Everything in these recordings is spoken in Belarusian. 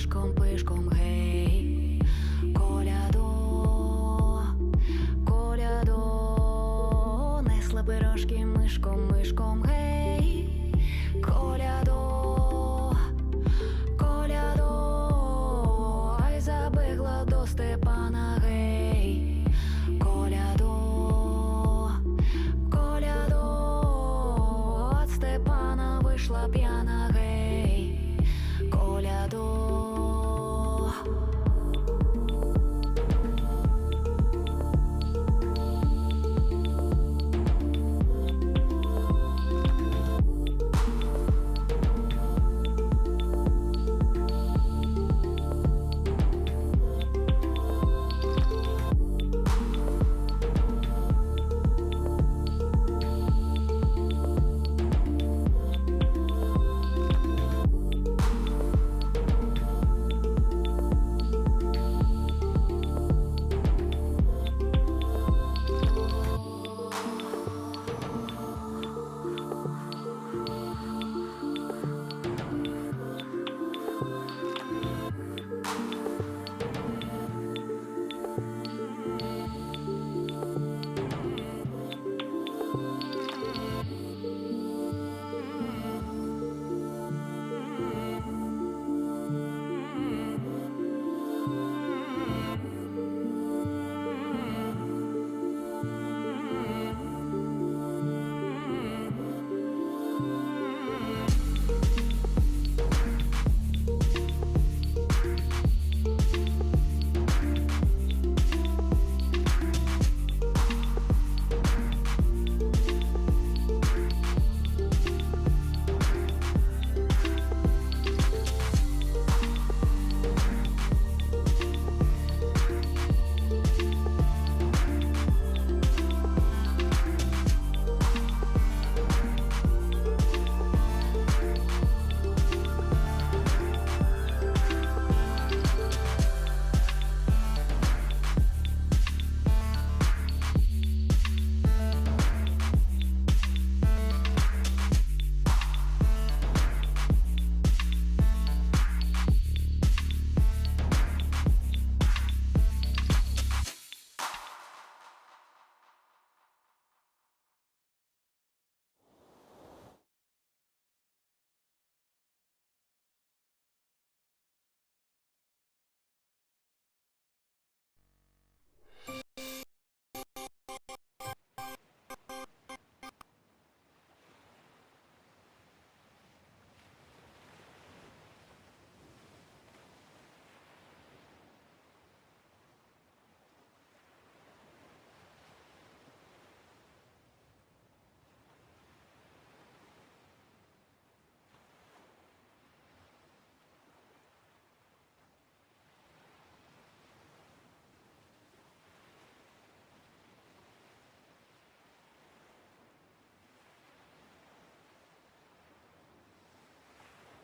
пишком, пишком, гей, коляду, коляду, несла пирожки мишком, мишком, гей, коляду, коляду, ай забігла до Степана, гей, коляду, коляду, от Степана вийшла п'яна, гей, коляду.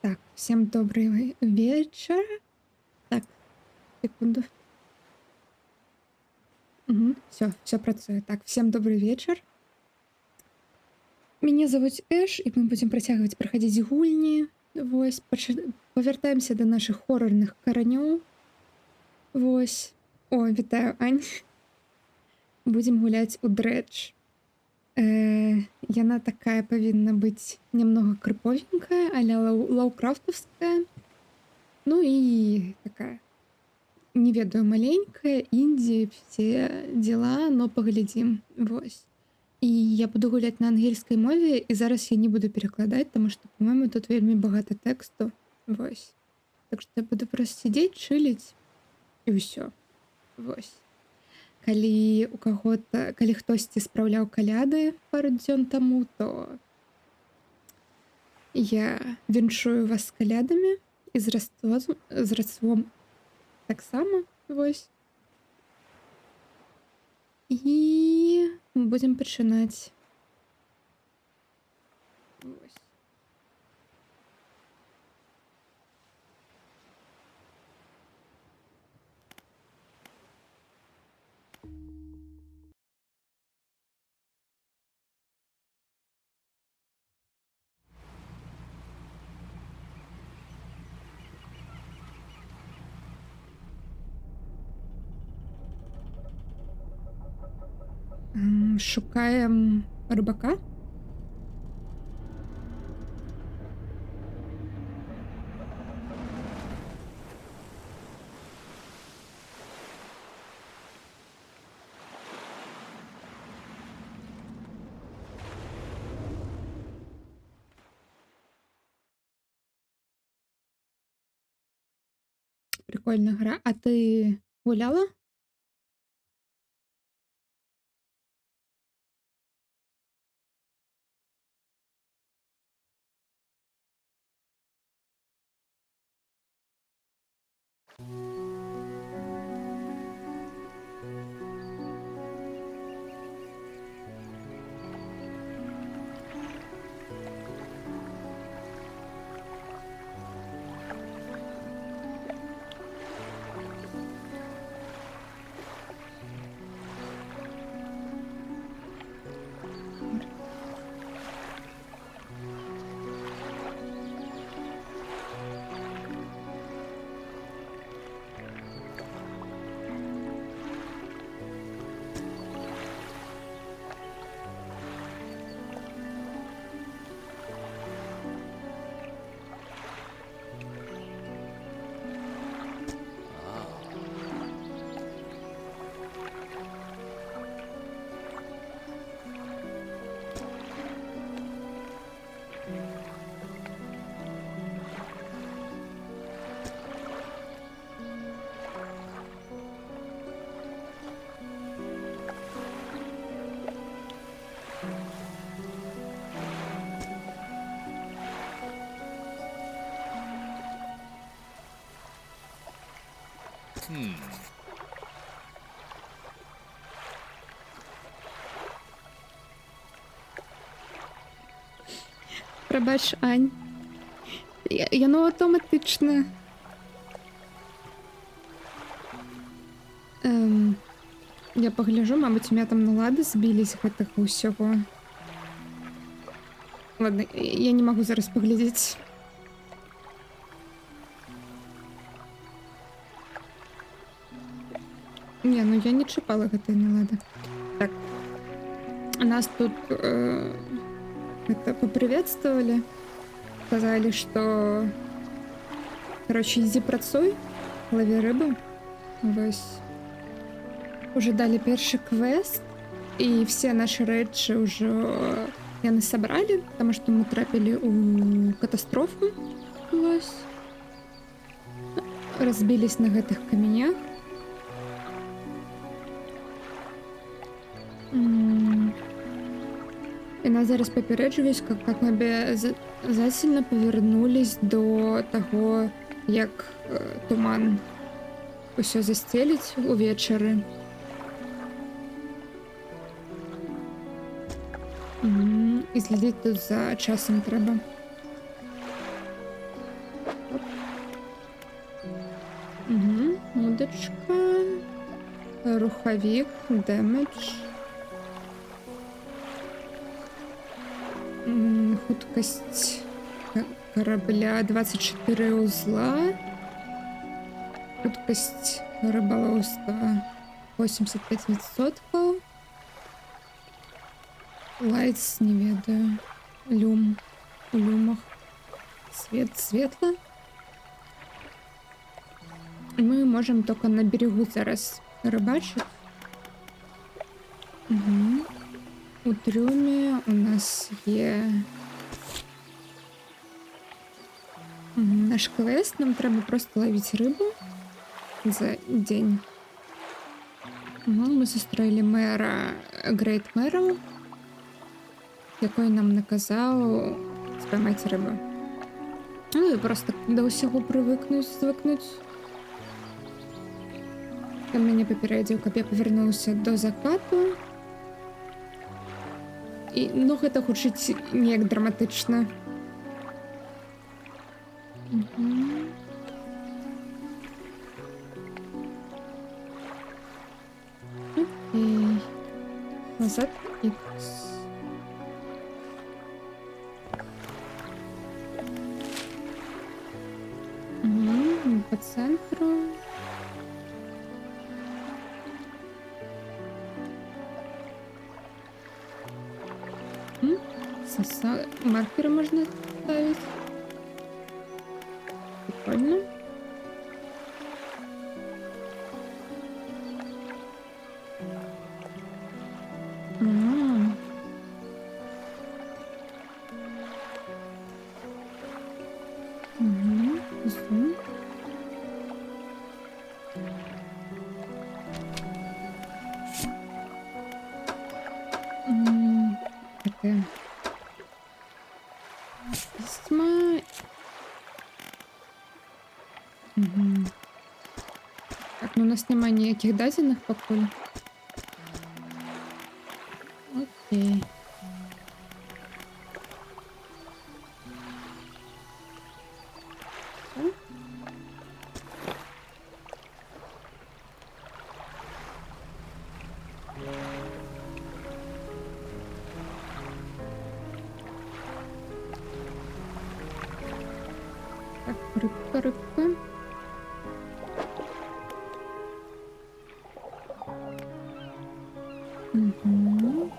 Так, всем добрый вечер. Так, секунду. Все працуе. Так, всем добрый вечер. Мяне завуць Эш, і мы будзем працягваць праходзіць гульні. Вось, павяртаемся да нашых хорарных каранёў. Вось. О, вітаю, Ань. Будзем гуляць у Дрэдж. Яна такая павінна быць немного крыповенькая, але лаўкрафтаўская. Ну і такая, не ведаю, маленькая, індзі, все дела, но паглядзім. Вось. І я буду гуляць на ангельскай мове, і зараз я не буду перакладаць, таму што, па-мойму, тут вельмі багата тэксту. Вось. Так што я буду проста сядзець, чыліць, і ўсё. Вось. Калі хтосьці спраўляў каляды пару дзён таму, то я віншую вас з калядамі і з раством таксама. Вось. І будзем пачынаць. Вось. Шукаємо рибака. Прикольна гра. А ти гуляла? Пробач, Ань. Яно автоматичне. Я погляжу, мабуть, у меня там налади збілись гэтага ўсяго. Ладно, я не могу зараз поглядзець. Не, ну я не чапала гэтай налады. Так. Нас тут это поприветствовали. Сказали, что... Короче, иди працуй, лови рыбу. Вось. Уже дали перший квест. И все наши рэчы уже яны собрали, потому что мы трапили у катастрофу. Вось. Разбились на гэтых каменях. И нас зараз папярэджваюць, как мы обязательно повернулись до того, як туман усё застеліць увечары. І следить тут за часом трэба. Удочка, рухавік, демедж. Хуткость корабля 24 узла. Хуткость рыболовства 85%. Лайтс, не ведаю. Люм. У люмах. Свет светло. Мы можем только на берегу зараз рыбачить. У трюме у нас є наш квест. Нам треба просто ловить рыбу за день. Мы застроили мэра Грейт Мэру, який нам наказав спіймати рибу. Ну і просто до усього звикнуть. Там мене попередив, каб я повернувся до закату. І, ну, гэта гучыць неяк драматычна. Окей. Назад X. По центру. маркеры можно ставить. Прикольно. А. Мгм. Зум. Это письма. Мгм. Так, ну у нас нема ніяких дадзеных пакуль. Окей. Всё. Так, рыбка. Мгм.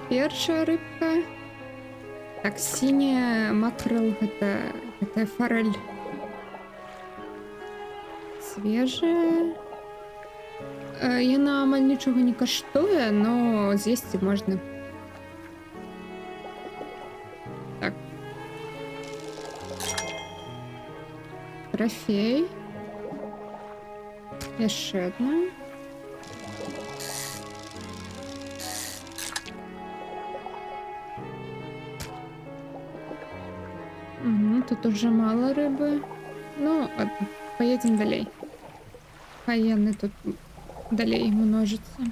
Першая рыбка. Так, синяя макрел гэта форель. Свежая. Яна амаль нічога не каштуе, но з'есці можна. Так. Трофей. Яшчэ адна. Тут уже мало рыбы. Ну, ладно, поедем далей. Хай яны тут далей множатся.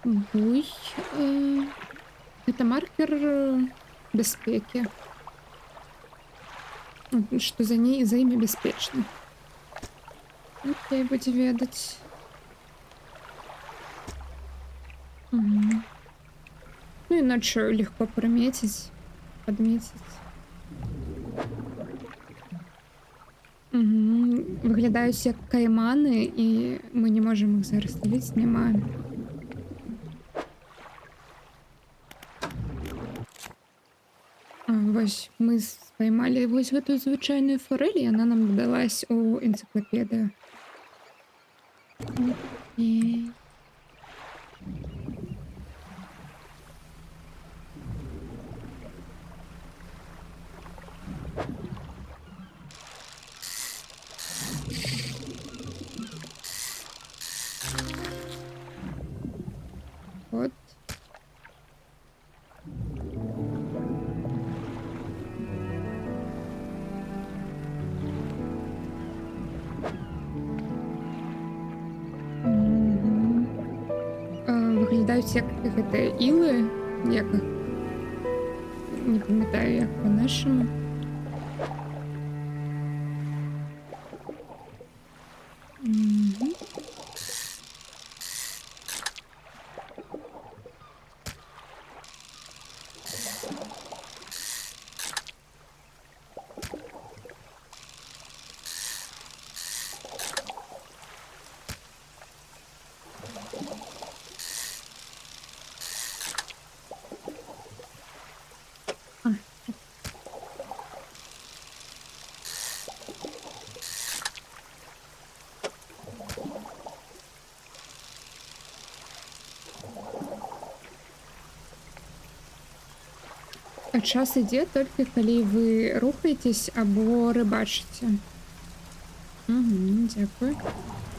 Буй. Это маркер бяспекі. Што за імі бяспечна. Окей, будзе ведаць. Мгм. Ну, иначе легко подметить. Выглядаюць як кайманы, і мы не можем их зараз ловіць, няма. Вось мы споймали вось гэтую звычайную форель, і яна нам дадалась у энцыклапедыю. Окей. Вот. Выглядаюць як гэта ілы, як не памятаю, як по-нашаму. Час ідзе толькі калі вы рухаетесь або рыбачыце. Дзякую.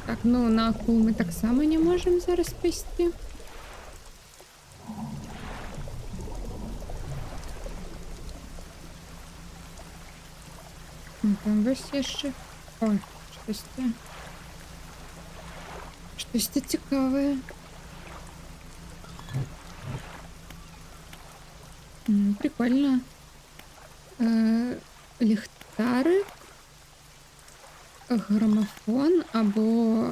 Так, ну на акул мы таксама не можам зараз пайсці. Там вось яшчэ. О, штосьці цікавае. Прикольно. Ліхтарик, грамафон або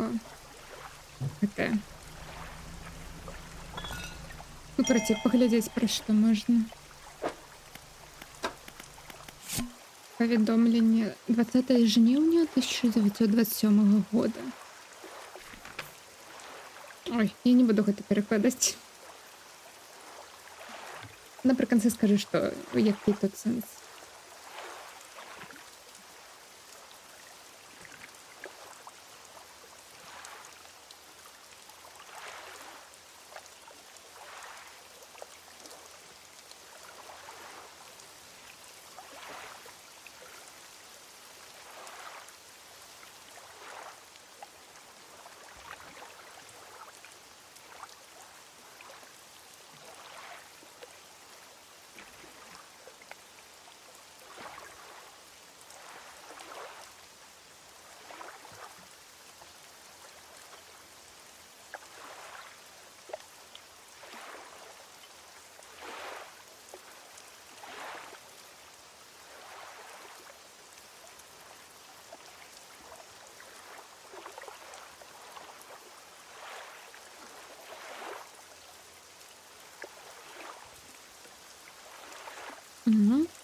Ну, короче, поглядеть, про что можно. Поведомление 20 жніўня 1927 года. Ой, я не буду гэта перакладаць. Напрыканцы скажу, што які тут сэнс.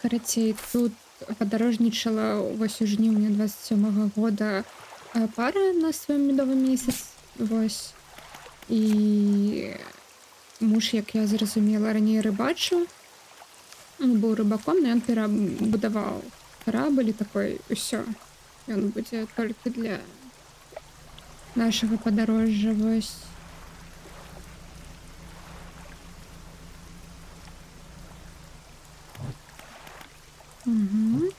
Карацей, тут падарожнічала вось у жніўні 27 года пара на сваім медовым месяц. Вось. І муж, як я зразумела, раней рыбачыў. Быў рыбаком, но ён перабудаваў карабель і такой, усё. Ён будзе толькі для нашага падарожжа, вось. Мгм.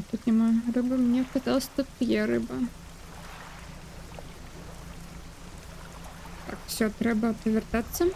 Тут нема рыби. Мені казалось, тут є риба. Так, все, треба повертатися.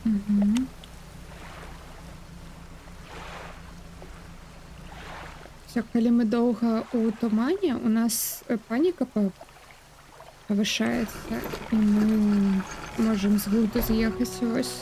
Угу. Все, коли ми довго у тумані, у нас паніка повишається, і ми можемо з глузду з'їхати ось.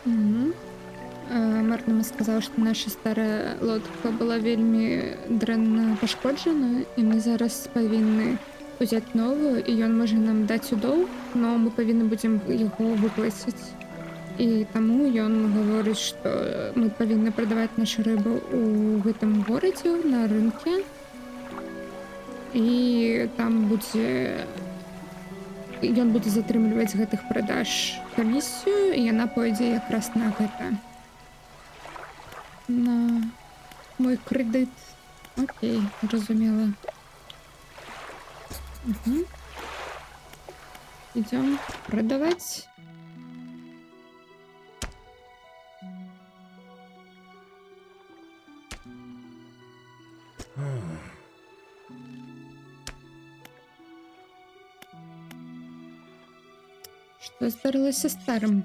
Угу. Марнама сказаў, што наша старая лодка была вельмі дрэнна пашкоджана, і мы зараз павінны узяць новую, і ён можа нам даць у доўг, но мы павінны будзем яго выплаціць. І таму ён гаворыць, што мы павінны прадаваць нашу рыбу ў гэтым горадзе на рынке. І там будзе ён будзе затрымліваць з гэтых продаж камісію, і яна пойдзе якраз на гэта. На мой крэдыт. Окей, зразумела. Угу. Идем продавать. Что здарылася старым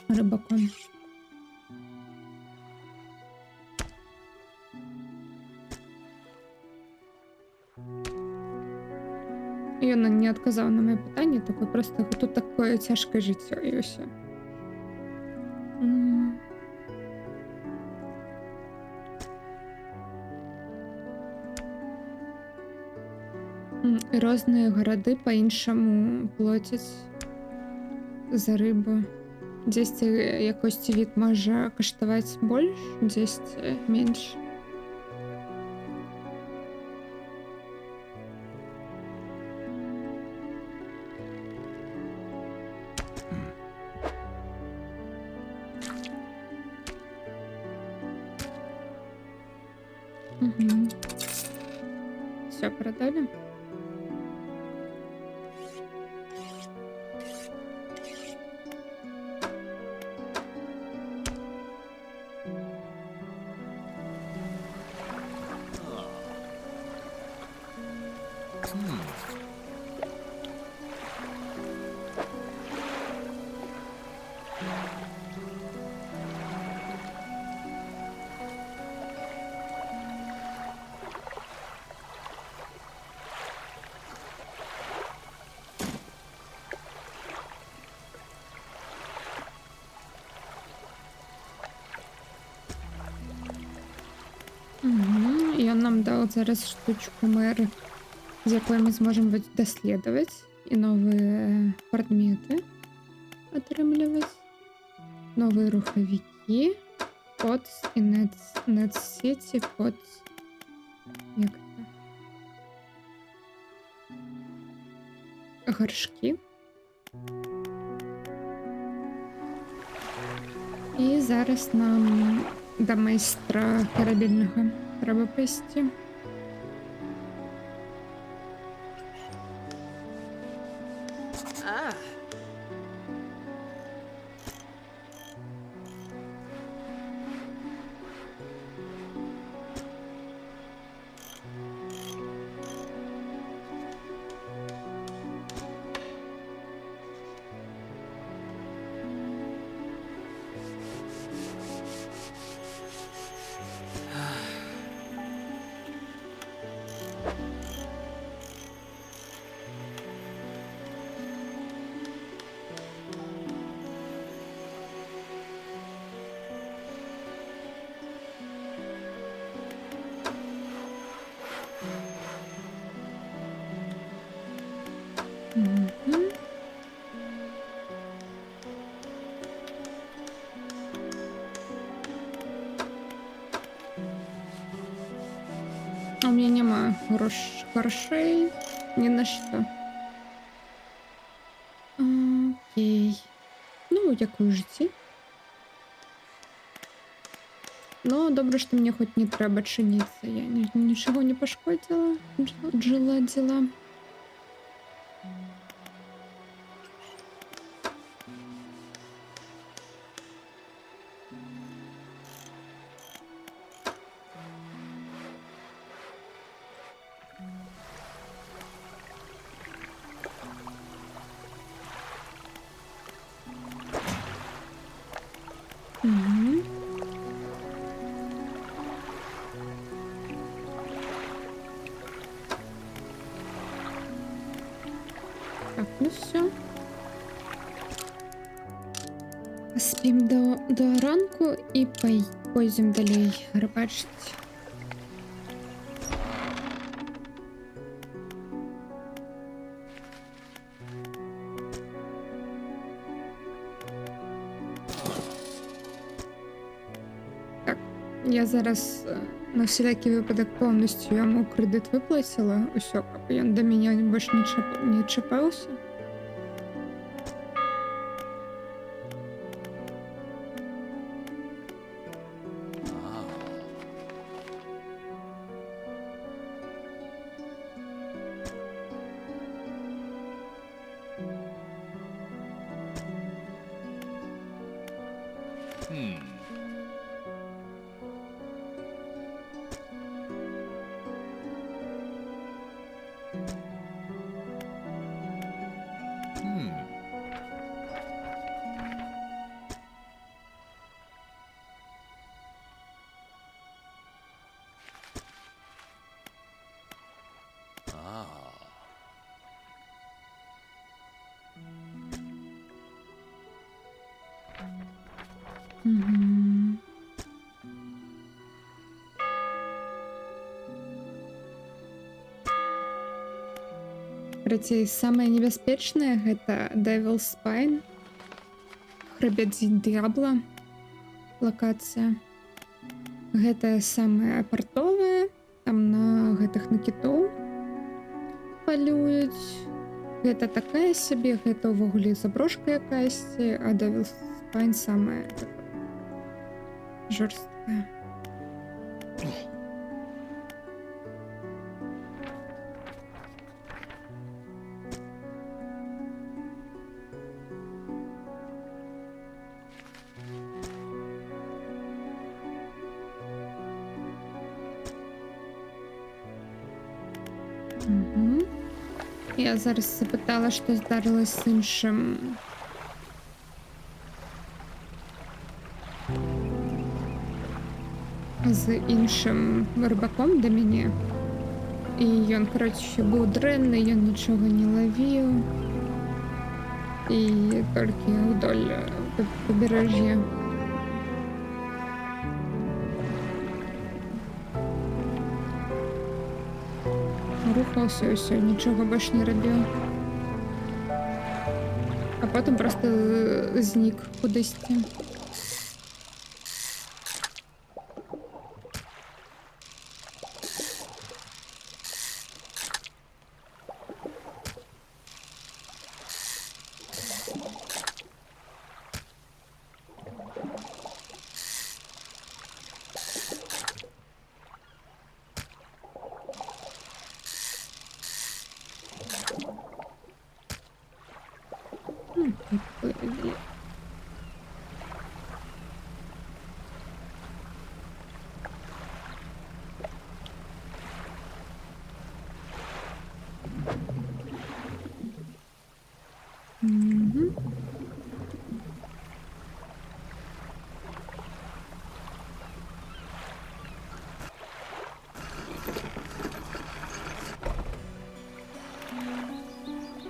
рыбаком? Ён не адказаў на маё пытанне, такое просто тут такое цяжкае жыццё і ўсё. Розныя гарады па-іншаму плоцяць за рыбу. Дзесь якосьці від можа каштаваць больш, дзесь менш. Угу. Все, продали? Угу. І он нам дав зараз штучку мер, з якою ми зможемо дослідувати і нові предмети отримувати. Нові руховики, POTS і NetCity, POTS. Як це? Горшки. І зараз нам до майстра корабельного треба пойти. Мгм. У меня нема грошей ні на що. Окей. Ну, як у житті. Ну, добре, що мені хоч не треба чиниться. Я нічого не пошкодила. Жила діла. Мгм. Так, ну все. Спім до ранку і пойдем далі рибачити. Так, я зараз на всякий випадок повністю йому кредит виплатила. Усьо, щоб він до мене більше не чіпався. Мгм. Працей самае небяспечнае гэта Devil's Spine. хребет Д'Д'ябла лакацыя. Гэта самая партовая, там на гэтых на кітоў палююць. Гэта такая сабе, гэта ўвогуле заброшка якаясьці, а Devil's Spine самая жорсткая. Угу. Я зараз запитала, що здарилось з іншим. З іншим рибаком до мяне. І ён, короче, быў дрэнны, ён нічога не лавіў. І толькі ўдоль пабярэж'я. Рухаўся і ўсё, нічога больш не рабіў. А потым просто знік кудысьці.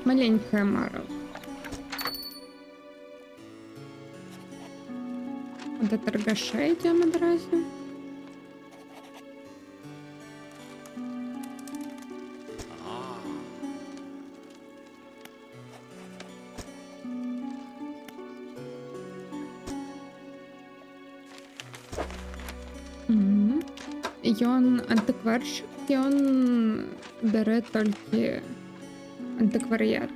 Маленькая Мара. До торгаша йдемо одразу. Ён антикварщик, ён бере тільки антикваріат.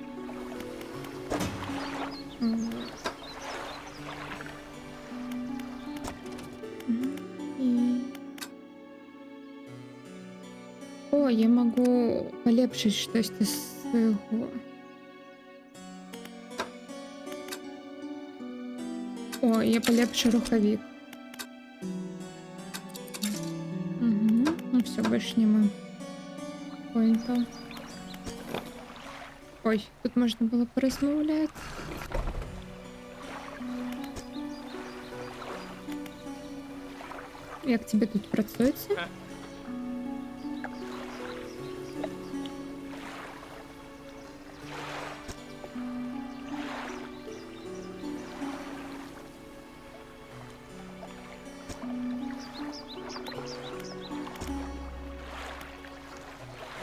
О, я могу полепшить щось з свого. О, я полепшу рухавик. Угу. Ну все, больше нема поинтов. Ой, тут можно было порозмовлять. Як тебе тут працюється?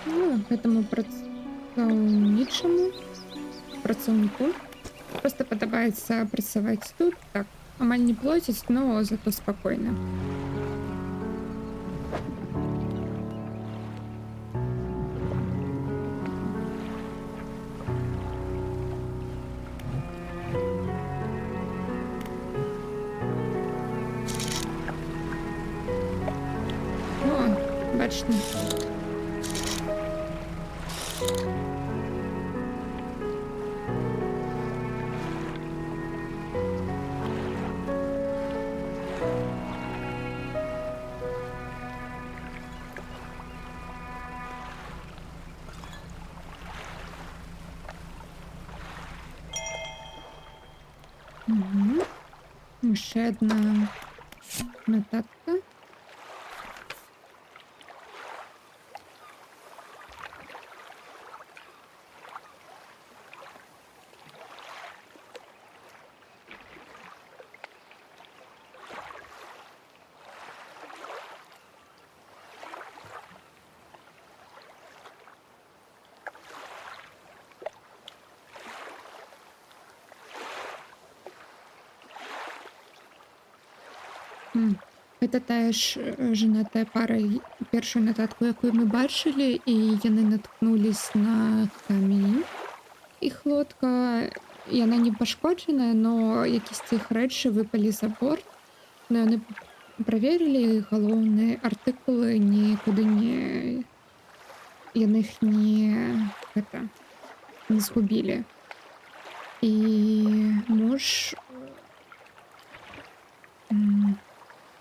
Ну, этому працаўніку просто падабаецца працаваць тут, так, амаль не плоціць, но зато спакойна. О, бачно. Угу. Ще одна нотатка. М. Гэта тая ж жанатая пара, першую нататку, якую мы бачылі, і яны наткнулись на камень. Іх лодка, яна не пашкоджаная, но якісьці іх рэчы выпалі за борт. Но яны праверылі, галоўныя артыкулы нікуды не яны іх не згубілі. І муж м,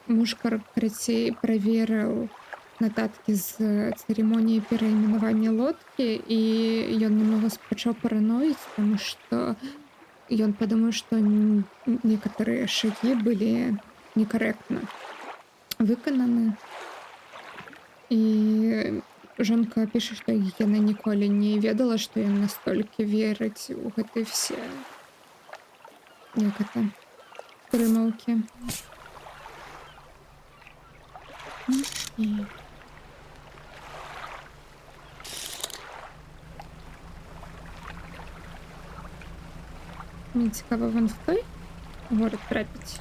муж карацей праверыў нататкі з цырымоніі перайменавання лодкі, і ён немного пачаў параноіць, таму што ён падумаў, што некаторыя шагі былі некарэктна выкананы. І жонка піша, што яна ніколі не ведала, што ён настолькі верыць у гэты все прымаўкі. І мне цікава вон в той горад трапіць.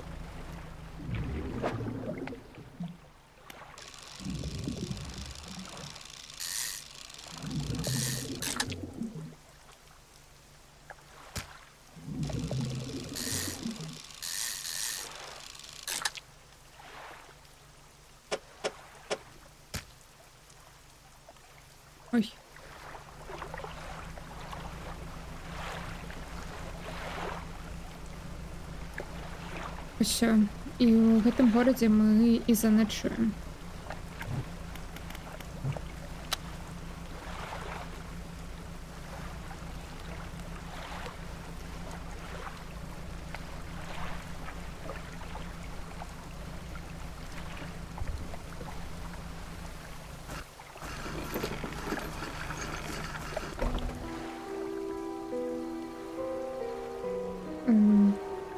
Ой. Усё. І ў гэтым горадзе мы і заначуем.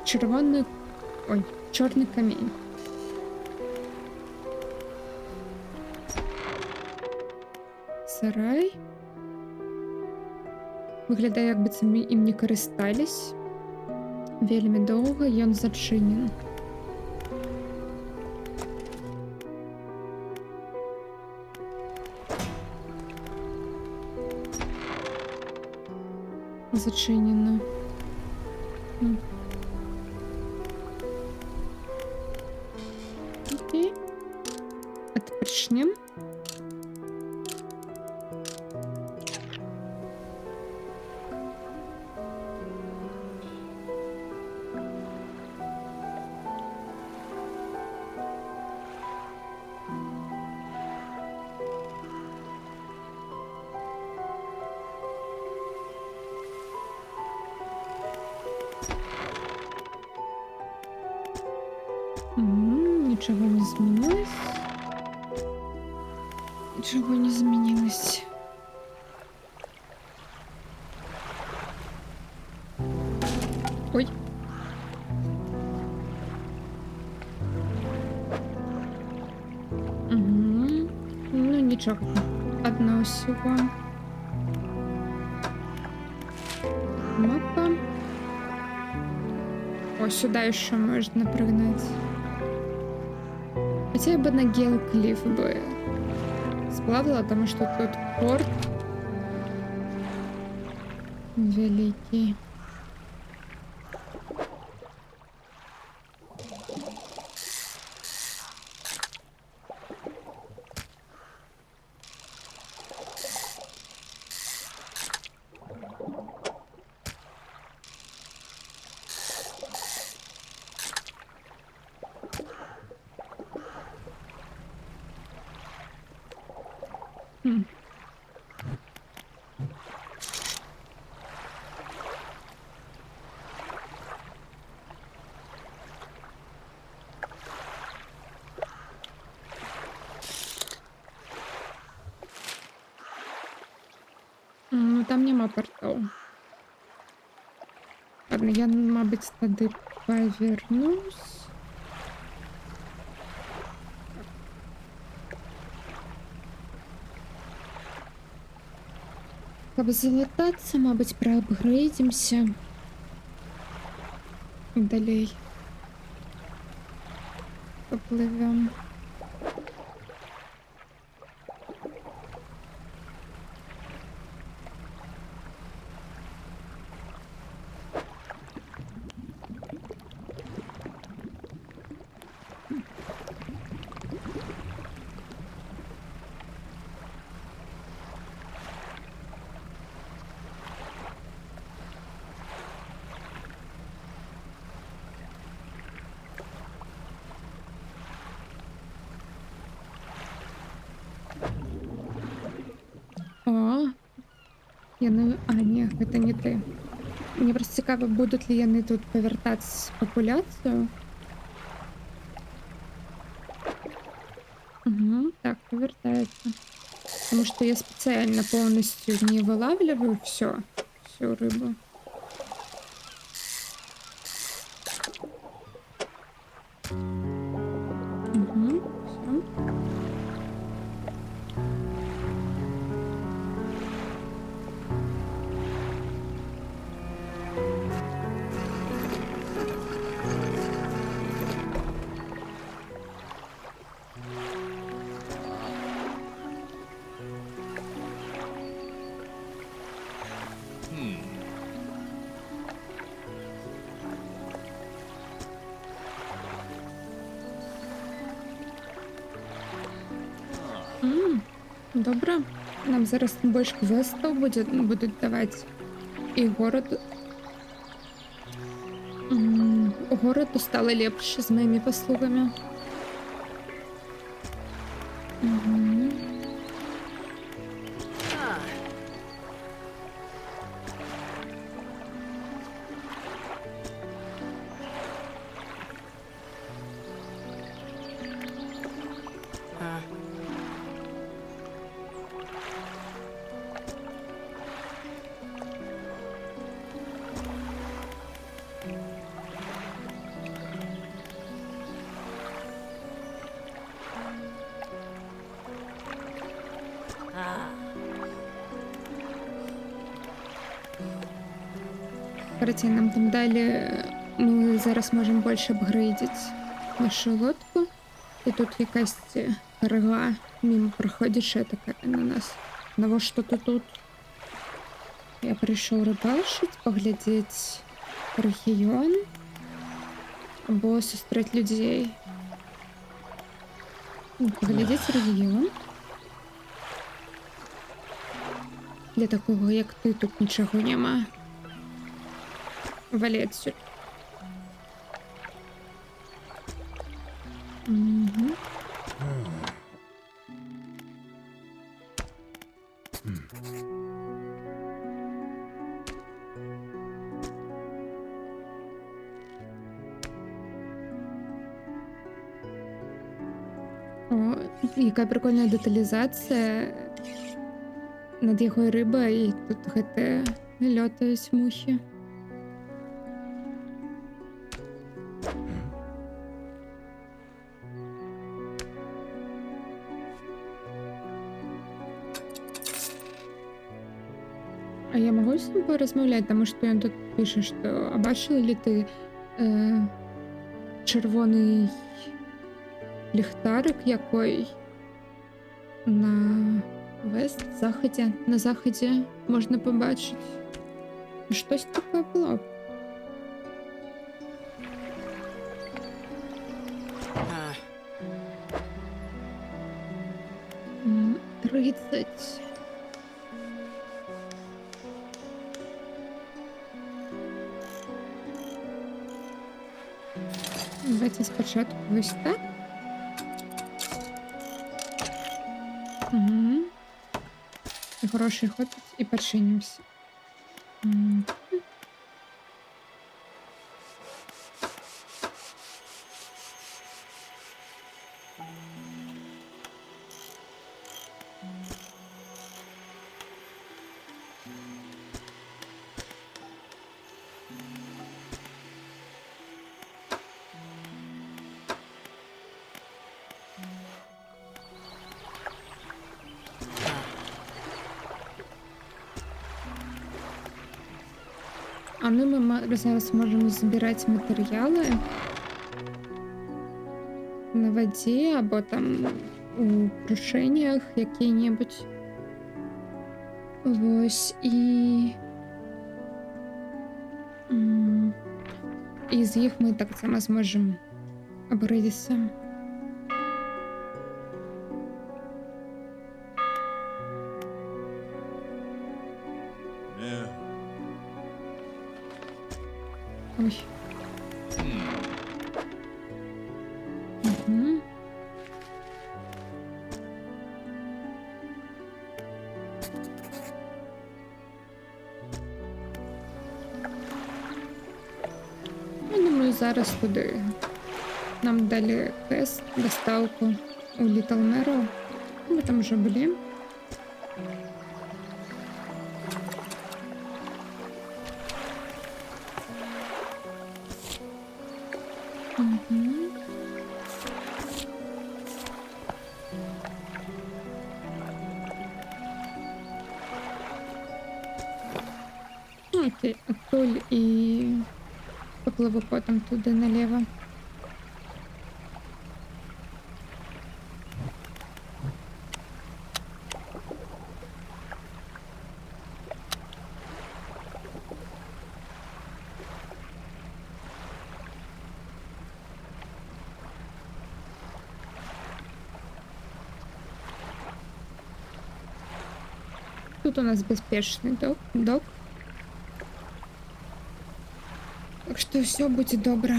Чырвоны ой, чорны камень. Сарай. Выглядае, як быццам ім не карыстались. Вельмі доўга ён зачынен. Зачынена. Окей. Адпачнем. Ничего не изменилось. Ничего не изменилось. Ой. Угу. Ну ничего. Одно всего. Мапа. О, сюда еще можно прыгнуть. Хотя я бы на Геоклифф бы сплавала, потому что тут порт великий. Ну, там нема портал. Ладно, я, мабуть, тады повернусь. Каб залататься, мабуть, проапгрейдимся. Далей. поплывем. О, яны... А, не, гэта не ты. Мне просто цікаво, будуть ли яны тут повертаць папуляцыю. Угу, так, повертается. Потому что я специально полностью не вылавливаю всю рыбу. Угу, все. Добра. Нам зараз больш квестаў будуць даваць. І гораду стала лепш з маімі паслугамі. Мгм. Короче, нам там далі, ми зараз можемо більше апгрейдити нашу лодку. І тут якась карга мимо проходящая така на нас. Навошта то тут? Я прийшов рибачить, поглядеть регіон або зустріти людей. Поглядеть регіон. Для такого, як ти, тут нічого нема. Вали отсюда. Угу. О, яка прикольна деталізація над яго рыбай, і тут гэта лётаюць мухі. А я могу с ним поразмаўляць, потому что он тут піша, что а бачила ли ты червоний ліхтарик, який на заході, на заході можна побачити. Щось таке було. М, 30. Давайте спочатку ось так. Угу. Хороший ход і починимося. А ну ми зараз можемо збирати матеріали. на воді або там у крушеннях які-небудь. Ось і з їх ми так само зможемо обритися. Yeah. Ой. Угу. Я думаю, зараз туди. Нам дали квест, доставку у Little Narrow. Ми там вже були. Угу. Окей, оттуль і попливу потім туди наліво. Тут у нас безпечный док. Так что все будет добро.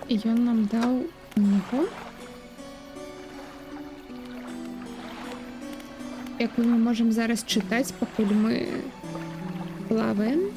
І він нам дав книгу, яку ми можемо зараз читати, поки ми плаваємо.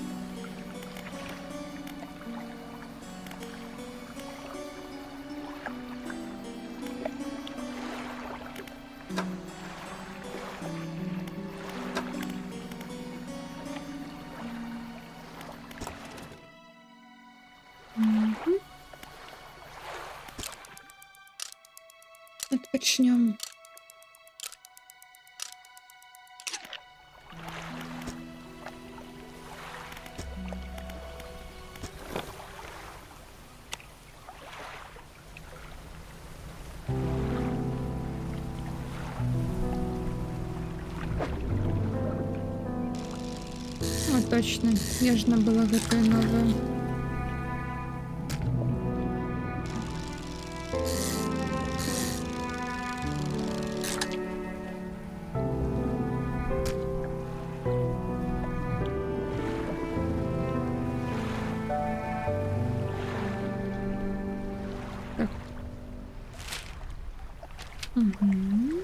Почнем. О, точно. Я ж набула гэтую новую. Угу.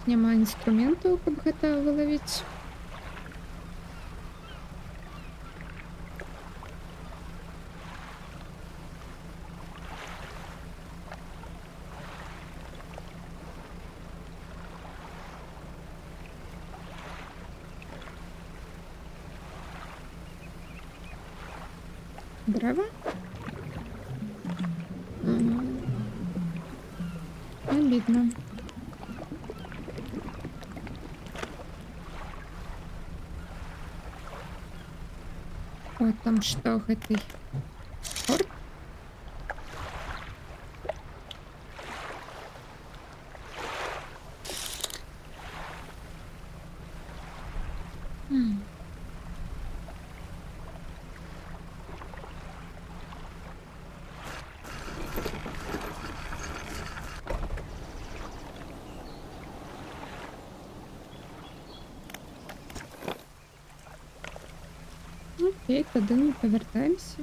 Няма інструменту, каб гэта вылавіць. Дерева? Обидно. О, там что, гэтый форт? М. Окей, тоді ми повертаємося.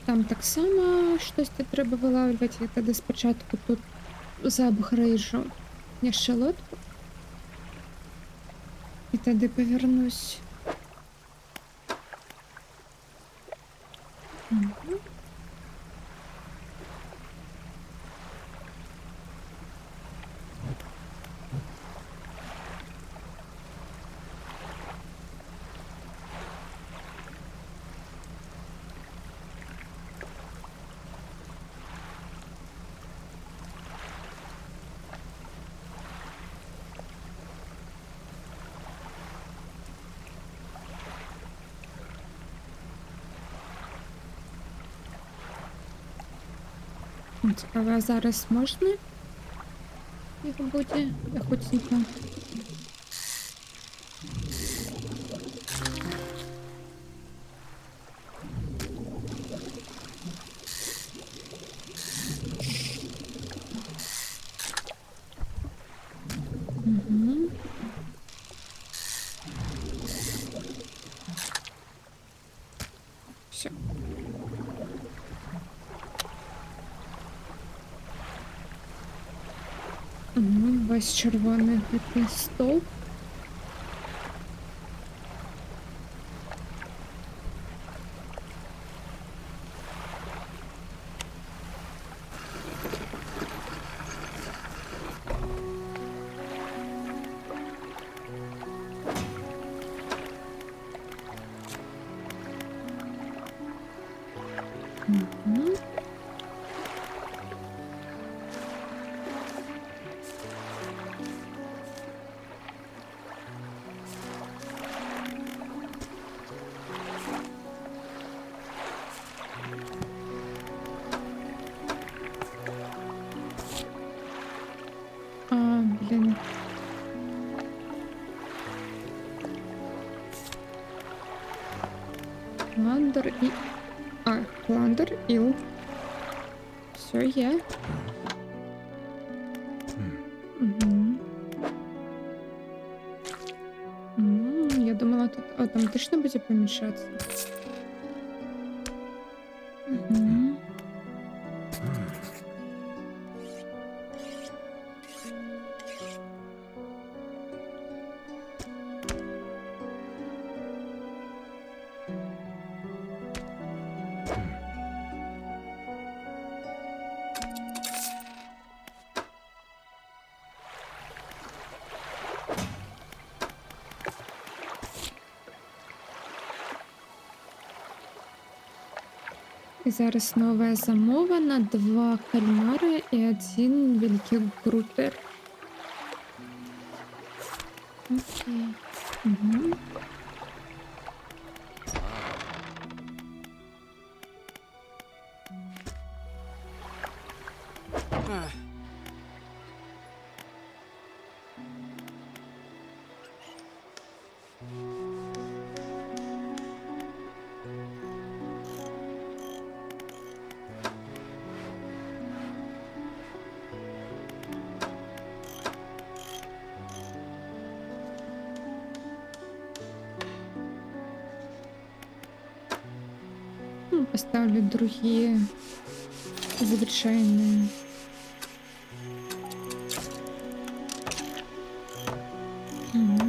Там так само щось треба вилавлювати. Я тоді спочатку тут заапгрейджу яшелотку. І тоді повернусь. Мгм. Цікаво, а зараз можна їх буде охотника? Угу. Все. Весь червоний такий стовп. Угу. Блин. Кландер и... Кландер, Ил. Все, я. Угу. Я думала, тут... О, там точно будет помешаться. Угу. І зараз нова замова на 2 кальмари і 1 великий грутер. Окей. Угу. Поставлю другие завершальные.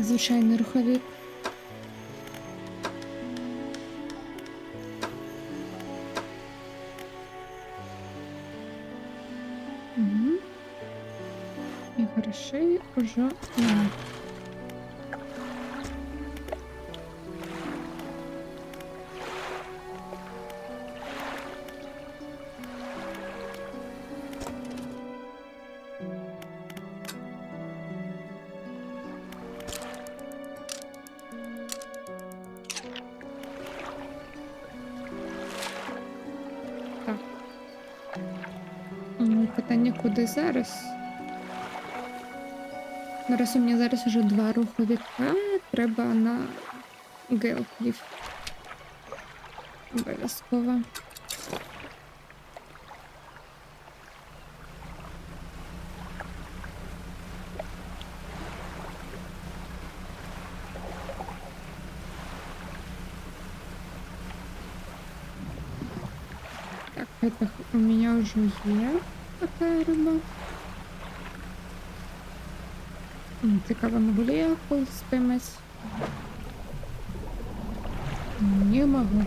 Звичайний руховик. Угу. И хорошо уже нет. Питання, куди зараз? Ну, раз у мене зараз уже 2 руховика, треба на Гелкліф. Обов'язково. Так, это у меня уже есть такая рыба. Цікаво, могу ли я акул спіймати? Не могу.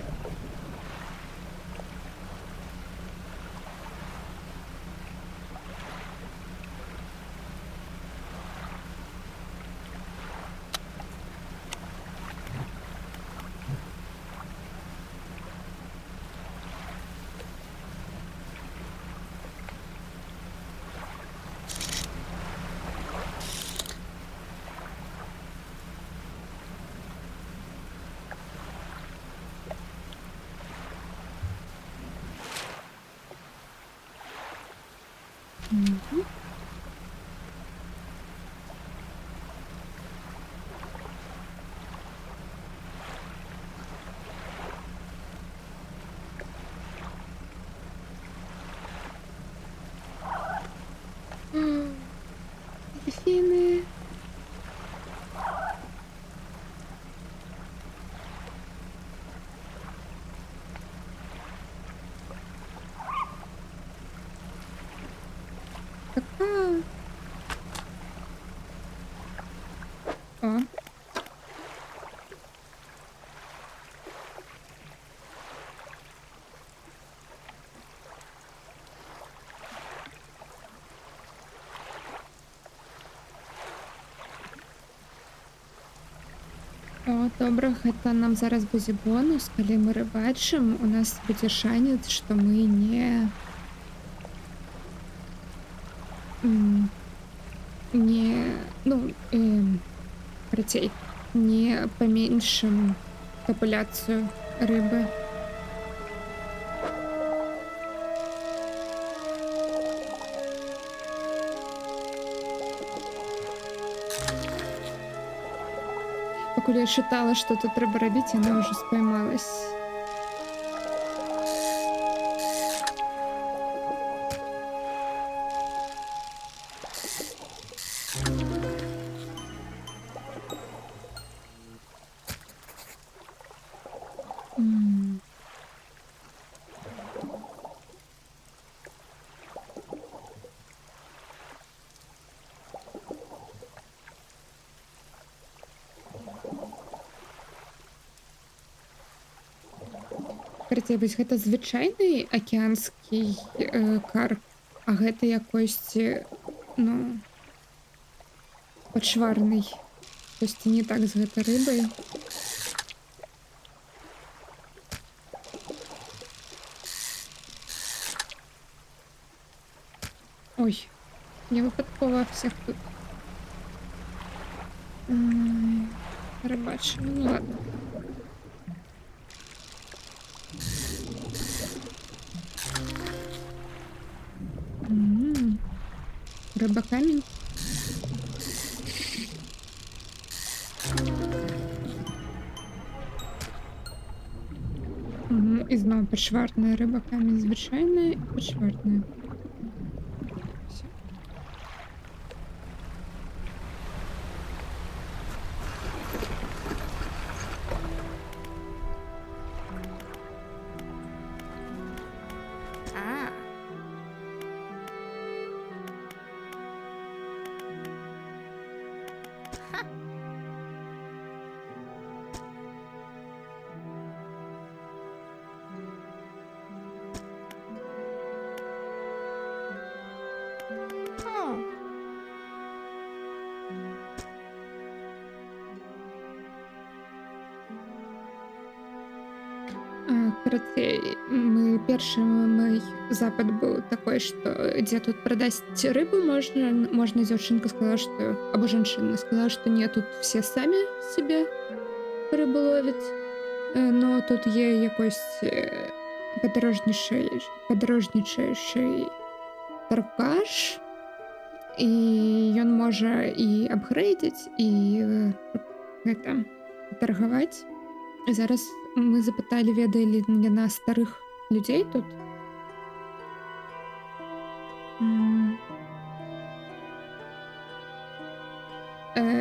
Мгм. Дельфины. Какая? О. О, добре, гэта нам зараз будзе бонус, калі мы рыбачым, у нас будзе шанец, што мы м, не ну, карацей, не паменшым папуляцыю рыбы. Пакуль я чытала, што тут трэба рабіць, яна ўжо спаймалась. М. Карацей, вось гэта звычайны акіянскі карп, а гэта якосьці, ну, пачварны. Штосьці не так з гэтай рыбай. Ой, я випадково всіх тут рибачила. Ну ладно. М. Риба камінь. І знову пачварная риба камінь, звичайна і пачварная. Всё. А, хм. Карацей, мы першы мой запад быў такой, што дзе тут прадасць рыбу можна дзяўчынка сказала, што або жанчына сказала, што не, тут все самі сабе рыбу ловяць. Но тут є якось падарожнічаючы таргаш, і ён можа і апгрэйдзіць, і гэта таргаваць. Зараз мы запыталі, ведае ли яна старых людзей тут.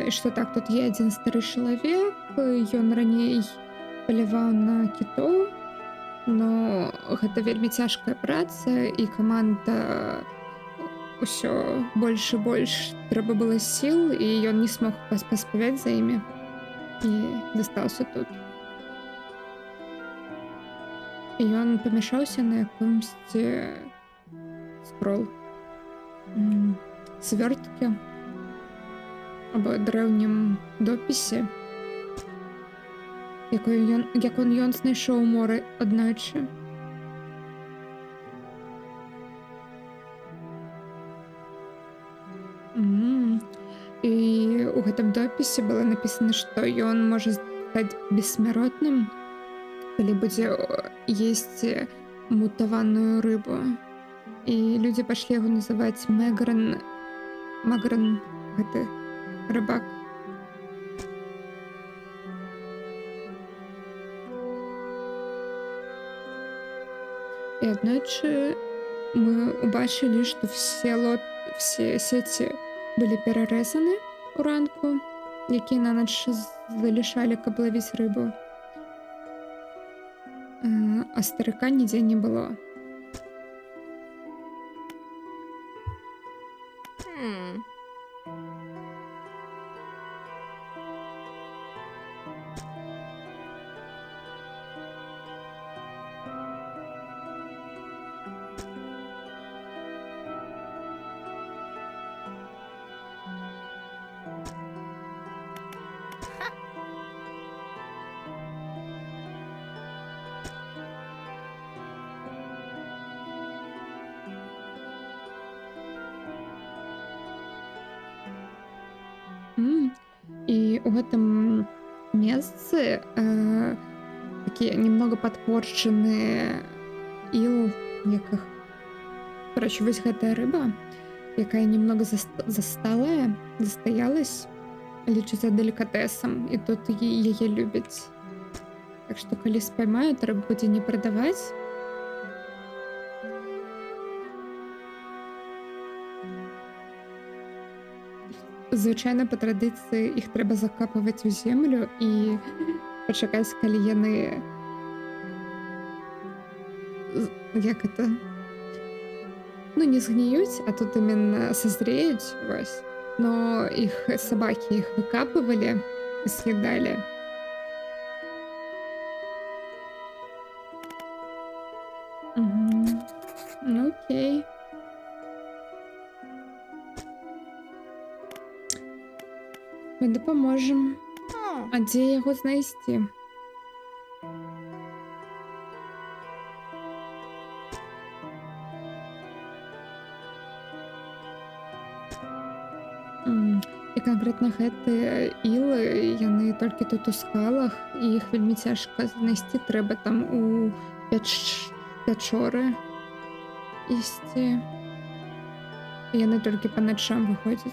Што так, тут є адзін стары чалавек, ён раней паляваў на кітоў, но гэта вельмі цяжкая праца, і каманда ўсё больш і больш трэба было сіл, і ён не смог паспяваць за імі і застаўся тут. І ён памяшаўся на якомсьці скрол свёрткі або дрэўнім допісе, як ён знайшоў у моры аднойчы. І ў гэтым допісе было напісана, што ён можа стаць бессмяротным, калі будзе есці мутаваную рыбу. І людзі пашлі яго называць Магран, гэты рыбак. І аднойчы мы убачылі, што все сеці былі перарэзаны ў ранку, якія на ноч залішалі, каб лавіць рыбу. А старыка нідзе не было. І у гэтым месцы такія немного падпорчаныя іл, якых... Короче, вось гэтая рыба, якая немного застаялась, лічыцца делікатэсам, і тут яе любяць. Так што, калі спаймаюць, трэба будзе не прадаваць. Звычайна, па традыцыі, іх трэба закапваць у землю і пачакаць, калі яны... Як это? Ну, не згніюць, а тут именно сазреюць, вось. Но іх сабакі іх выкапывалі і съедалі. Ну, окей. Мы дапаможам. А дзе яго знайсці? І канкрэтна гэтыя ілы, яны толькі тут у скалах, і іх вельмі цяжка знайсці, трэба там у пячоры ісці. Яны толькі па начам выходзяць.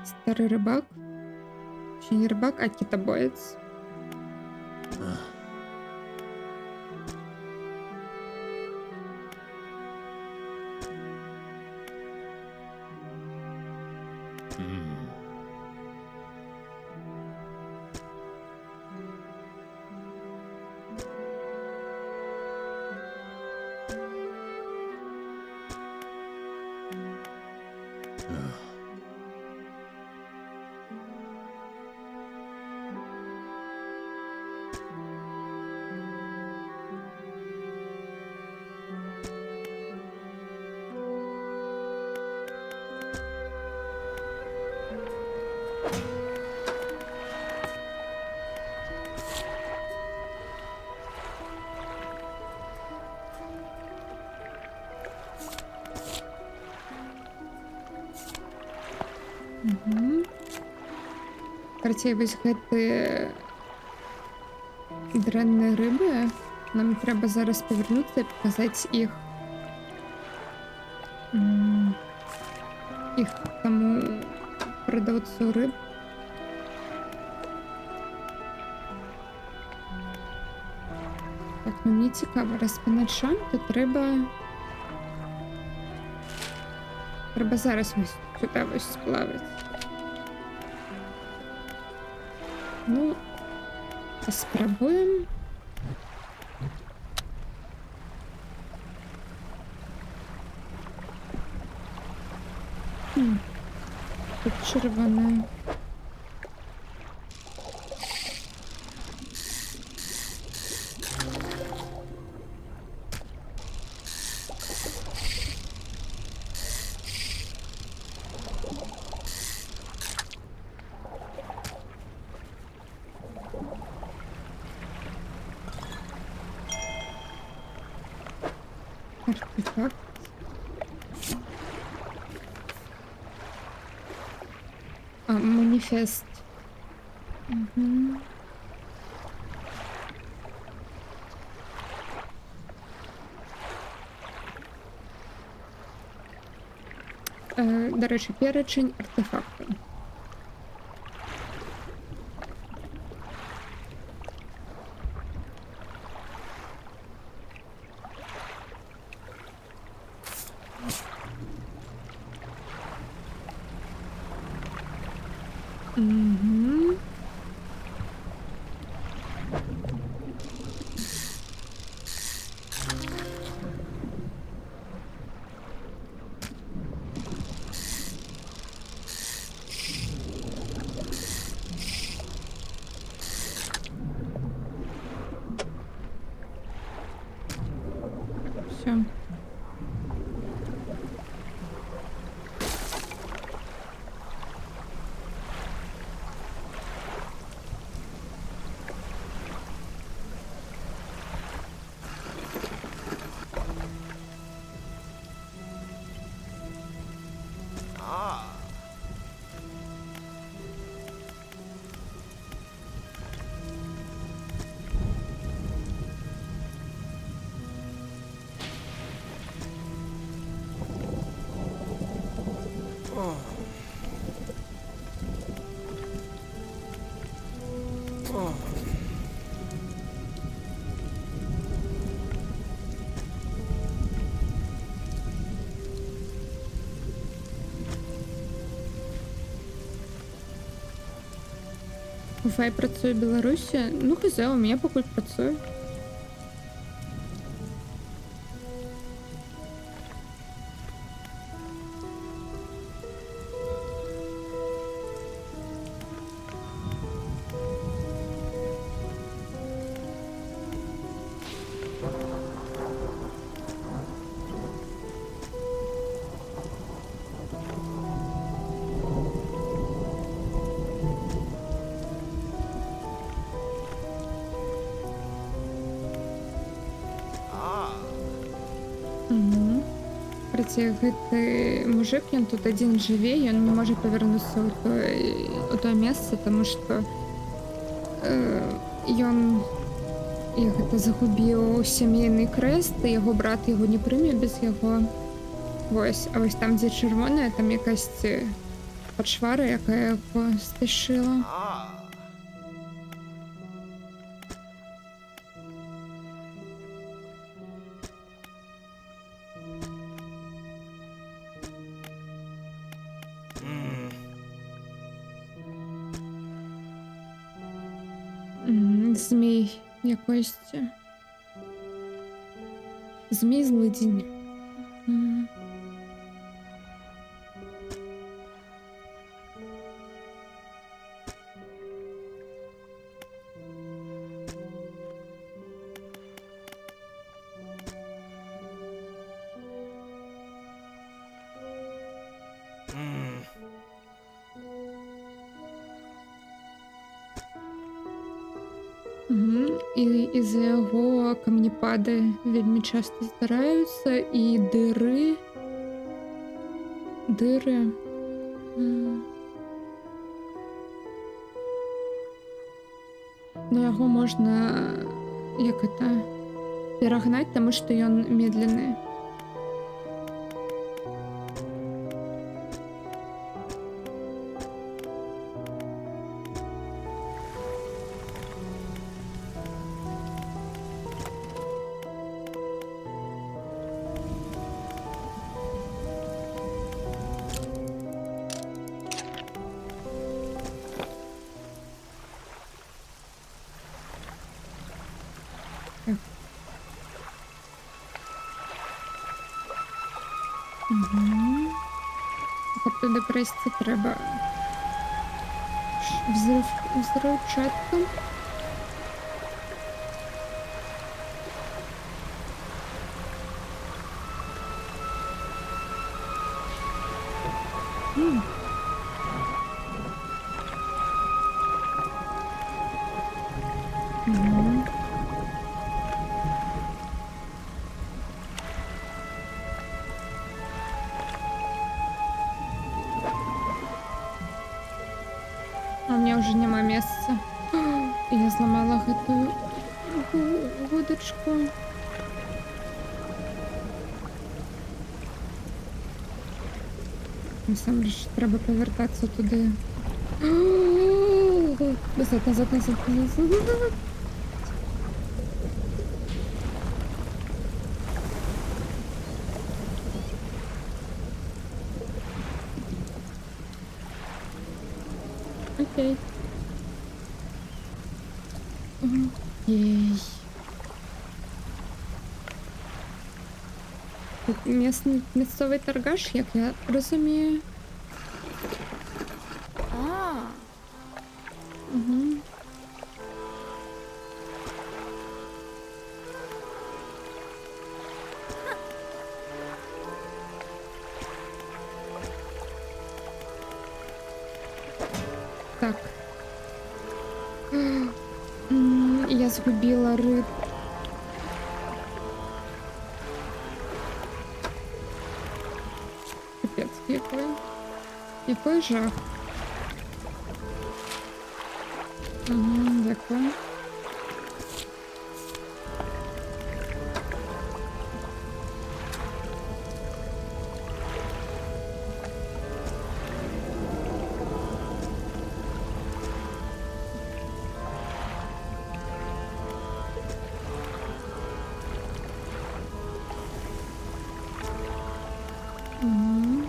Стары рыбак. Чи не рыбак, а китобоец. Карацей, вось гэты дренні риби. Нам треба зараз повернутися і показати їх. Їх тому продавцу риб. Так, ну мені цікаво, раз по ночам, то треба зараз ось сюди ось сплавити. Ну, спробуємо. Тут червоне. Артефакт. А, маніфест. Угу. До речі, перечень артефакту. Угу. Все. Wi-Fi працює в Білорусі? Ну, хз, у мене поки працює. Угу. Працює гэты мужик, ён тут адзін жыве, ён не можа павярнуцца ў тое месца, таму што ён гэта загубіў сямейны крэст, і яго брат яго не прыме без яго. Вось, а вось там, дзе чырвоная, там якасьці пачвара, якая яго стышыла. Змій якось. Змій злидінь. І з-за яго камнепады вельмі часта здараюцца, і дыры. но яго можна як это перагнаць, таму што ён медленны. Угу. Каб туди пройти, треба взривчатку. Угу. А у меня уже нема места. Я зламала гэтую вудочку. Насамрэч, трэба павяртацца туды. Назад, назад, назад, назад. Окей. Окей. Тут місцевий торгаш, як я розумію. Угу. Так. Я згубила риб. Капець, який жах. Угу, дякую. Угу.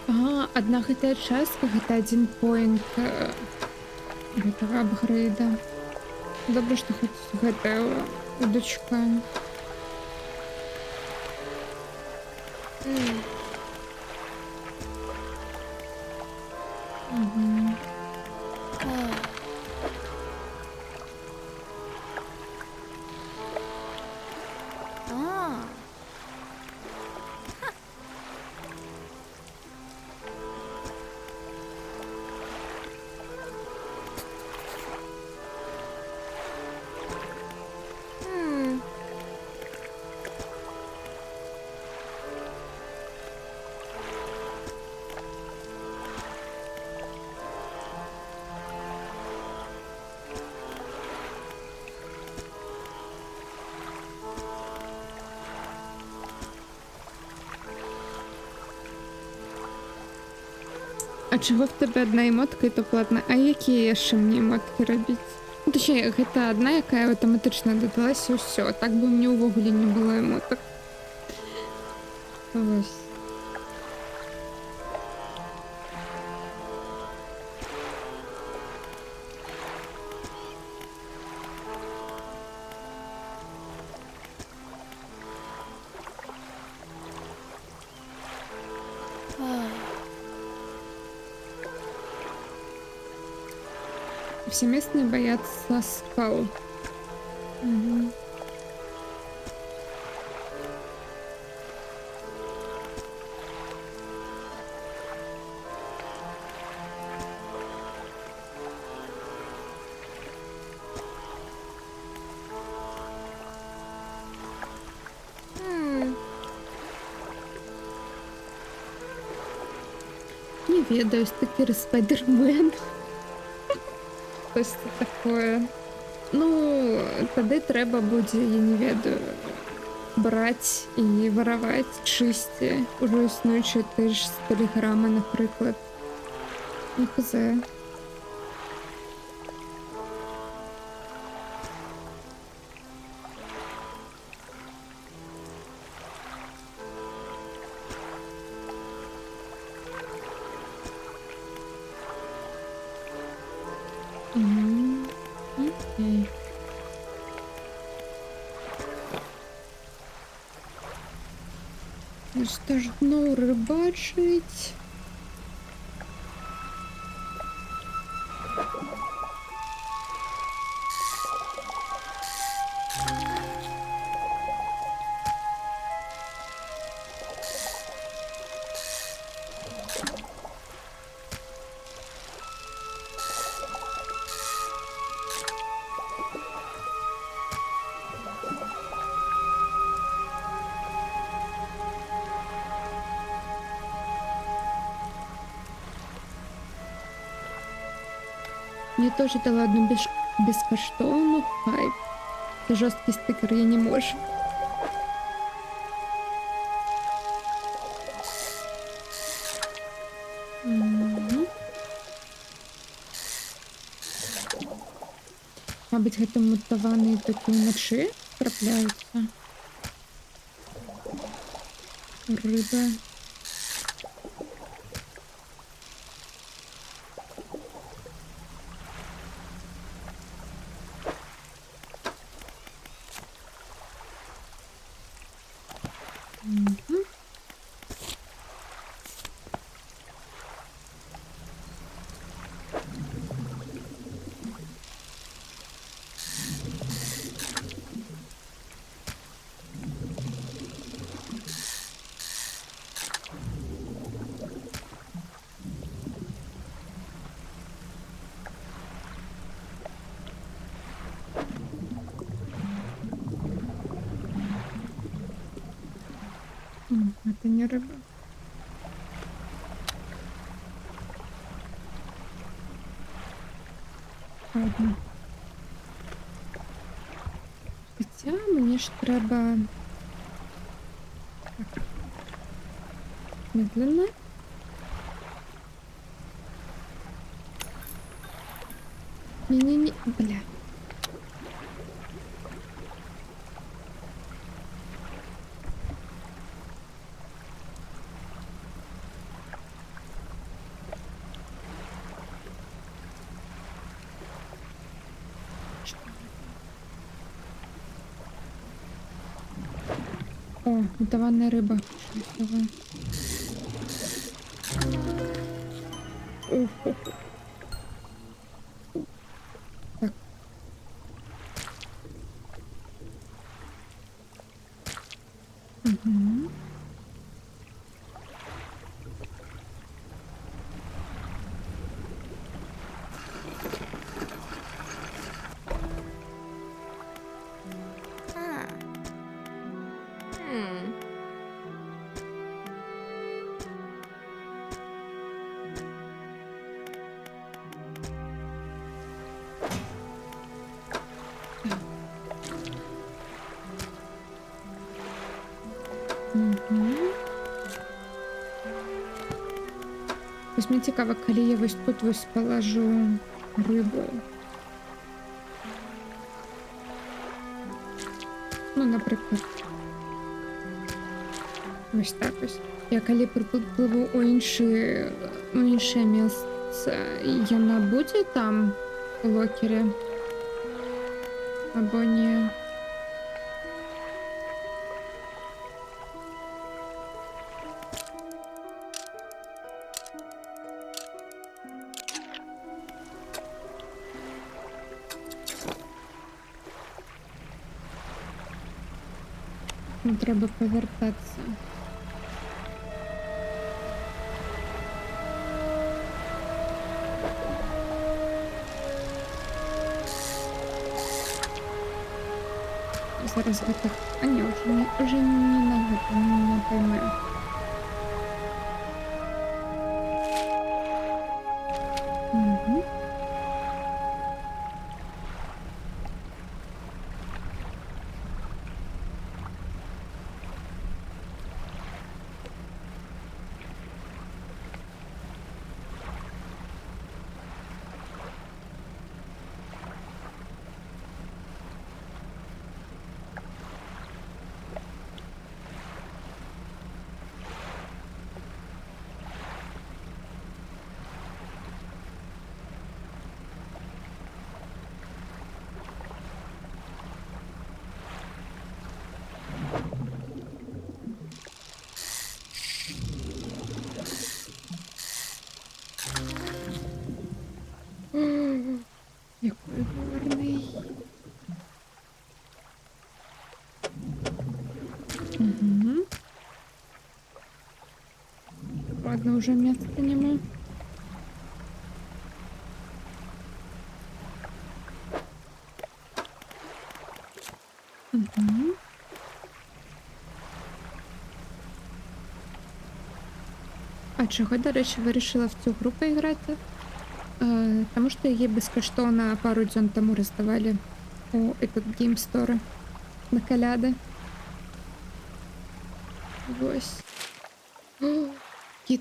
Ага, одна гэтая частка, гэта один поінт гэтага апгрейда. Добра, што хоць гэтая удочка. Угу. А чого в тебе одна емотка і то платна? А які яшчэ мне емотки рабіць? Ну, точнее, гэта одна, якая аўтаматычна дадалася і ўсё. Так бы мне ўвогуле не было емоток. Вось. все местные боятся скал. Мгм. Не ведаю, стикер Спайдермен. Щось це таке. Ну, тоді треба буде, я не ведаю, брати і воровати чисті уже існуючі теж з телеграма, наприклад. Не хз. Мгм. Окей. Що ж знову рибачить? Мне тоже дала одну безкоштовну хайп. Це жорсткий стикер, я не можу. Мгм. Мабуть, гэта мутаваныя такі ўначы трапляюцца. Рыба. Мгм. Это не рыба. Ладно. Хотя мне ж треба... Так. Медленно. Не-не-не, бля. О, мутованная рыба. Давай. Ого. Так. Угу. Угу. Ось мені цікаво, коли я ось тут ось положу рибу. Ну, наприклад. Ось так ось. Я коли припливу у інше місце, вона буде там у локері? Або ні? Ну, треба повертатися. Зараз гэтых... А не, уже не на гэта, не поймаю. Угу. Який гарний. Угу. Ладно, уже места нема. Угу. А чого, до речі, вирішила в цю гру поіграти? Тому що її безкоштовно пару дзьон тому роздавали у Epic Game Store на коляди. Ось. О, кіт.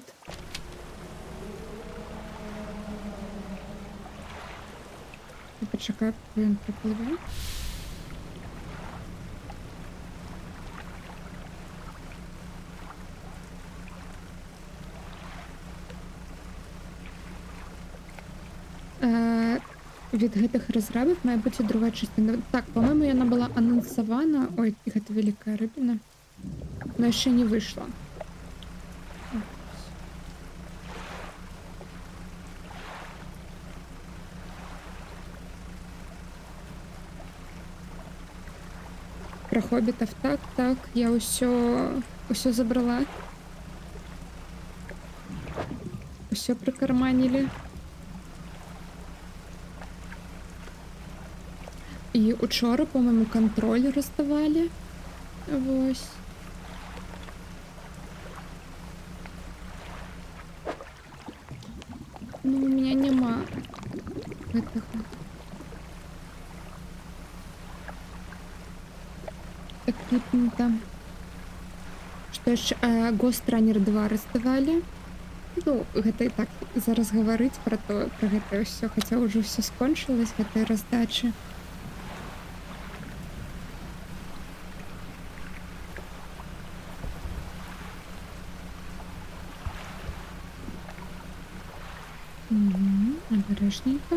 Я почекаю, поки він пропливе. Від гэтых разрабів має бути друга частина. Так, по-моему, она была анонсована. Ой, гэта великая рыбина. Но еще не вышла. Про хоббитов. Так, я усё забрала. Усё прикарманили. І учора, по-моєму, контроль роздавали. Ось. Ну, у меня нема этого. Эквипмента. Что еще? Ghost Runner 2 роздавали. Ну, гэта і так зараз говорить про гэта все, хотя уже все скончилось, гэтай раздачи. Обережненько.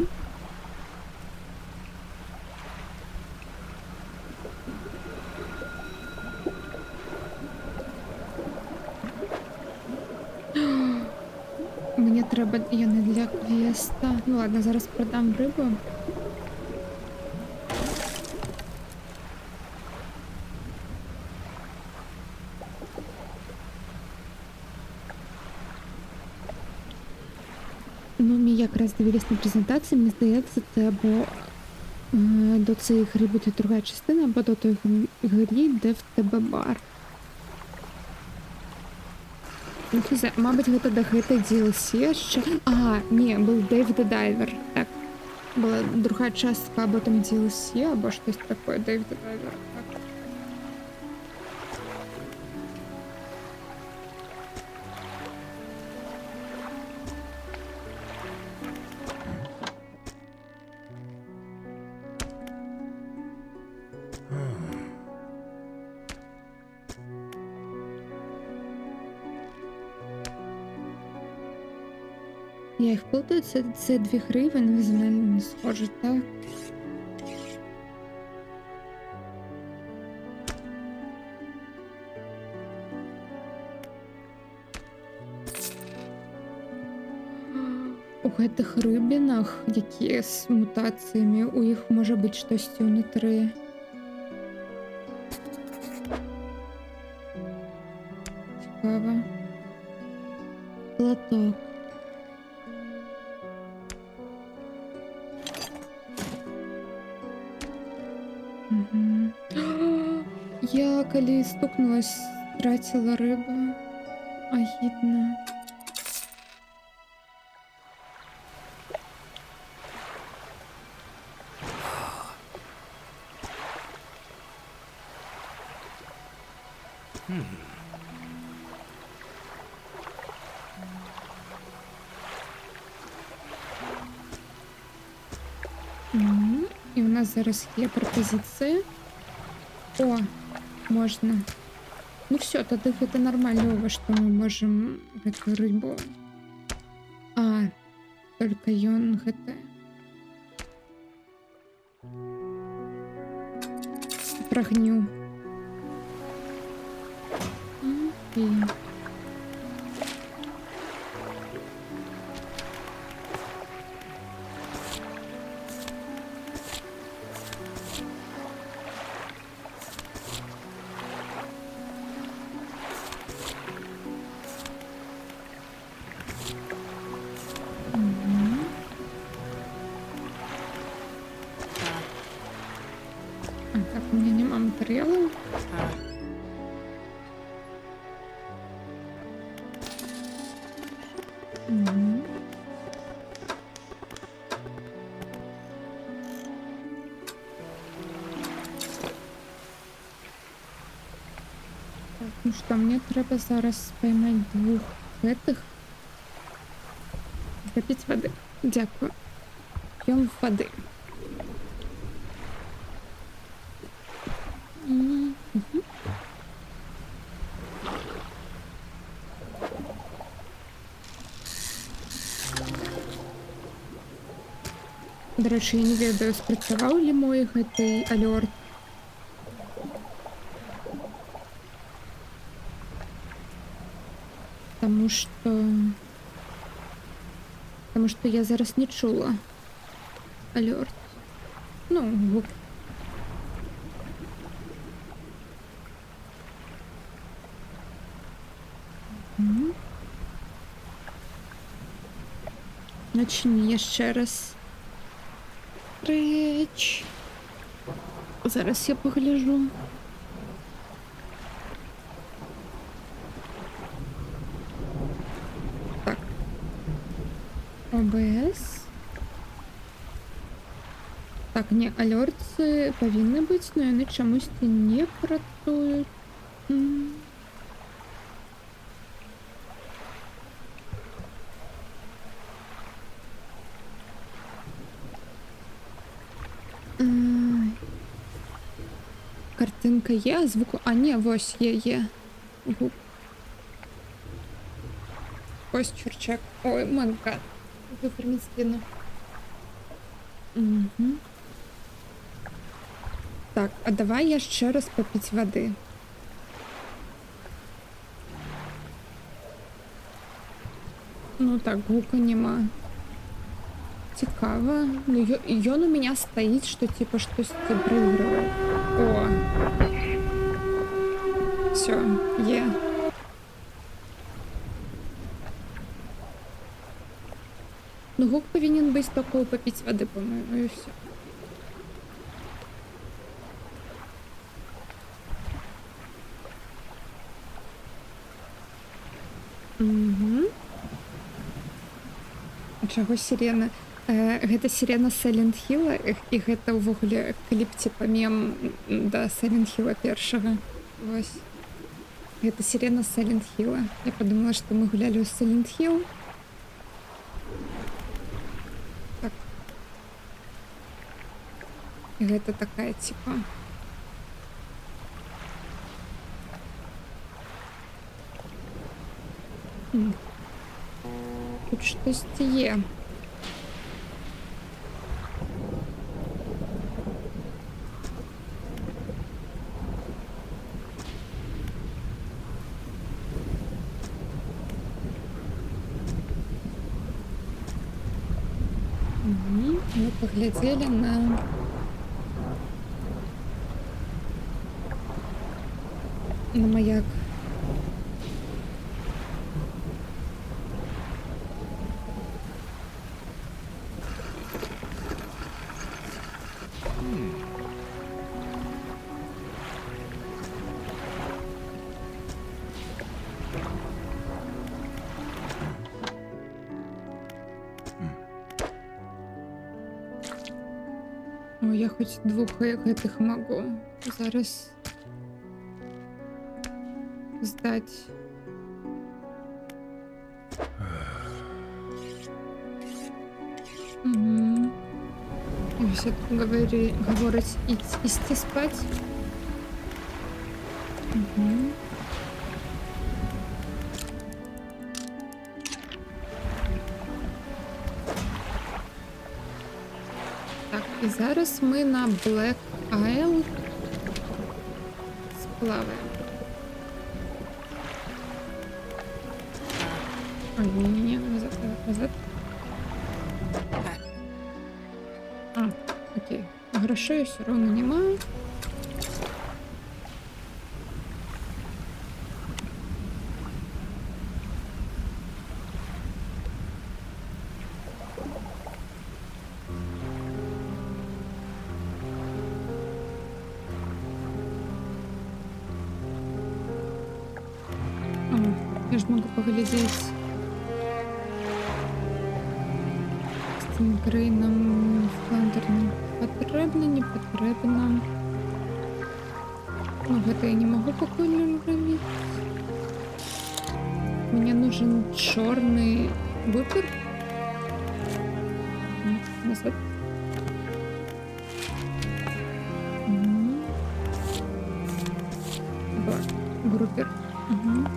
Мені треба, я не для квеста. Ну ладно, зараз продам рибу. Ну, ми якраз дивились на презентації, мені здається, це або до цієї гри буде друга частина, або до тої гри, де в тебе бар. Ну, мабуть, гэта до гэтай DLC ще. Ага, ні, був Dave the Diver. Так. Була друга частка або там DLC, або щось таке, Dave the Diver. Так. Я їх плутаю, це дві гри, вони візуально не схожі, так? У гэтых рыбінах, які з мутаціями, у їх може бути щось внутрі. цікаво. Платок. Угу. Я коли стукнулась, тратила рибу. Агідно. І у нас зараз є пропозиція. О, можна. Ну все, тоді це нормально, що ми можемо эту рибу. А, только ён гэта. Прогню. Окей. А, так, у меня нема материалов. Мгм. Так, ну что, мне треба зараз поймать двух этих. Попить воды. Дякую. Пьем воды. Мгм. До речі, я не ведаю, спрацаваў ли мой гэты алёрт. Потому что я зараз не чула алёрт. Ну, гук. Мгм. Начни яшчэ раз. Реч. Зараз я погляжу. Так. ОБС. Так, не, алёрты павінны быць, но яны чамусьці не працуюць. Картинка є, а звуку. А ні, ось є. Гук. Ось чурчак. Ой, мангат. Виверніть спину. Угу. Так, а давай я ще раз попить води. Ну так, гука нема. Цікаво. Ну, ён у меня стоит, что типа щось проигрывает. О. Все, є. Ну, гук повинен быть только попить воды, по-моему, и все. Угу. Чаго сирена? Гэта сирена Silent Hill, і гэта ўвогуле кліп типа мем да Silent Hill першага. Вось. Гэта сирена Silent Hill. Я подумала, что мы гуляли у Silent Hill. Так. І гэта такая типа. Тут штось є. Мы поглядели на маяк. О, я хоч двох гэтых могу. Зараз здать. Угу. И все говорить идти спать. Угу. Так, і зараз ми на Black Isle сплаваємо. Ой, ні, назад, назад. А, окей. Грошей все равно немає. Я ж могу поглядеть с цим Грейном Фландерным. Не потребно. Ну, это я не могу поколировать. Мне нужен черный выбор. Назад. Группер. Угу.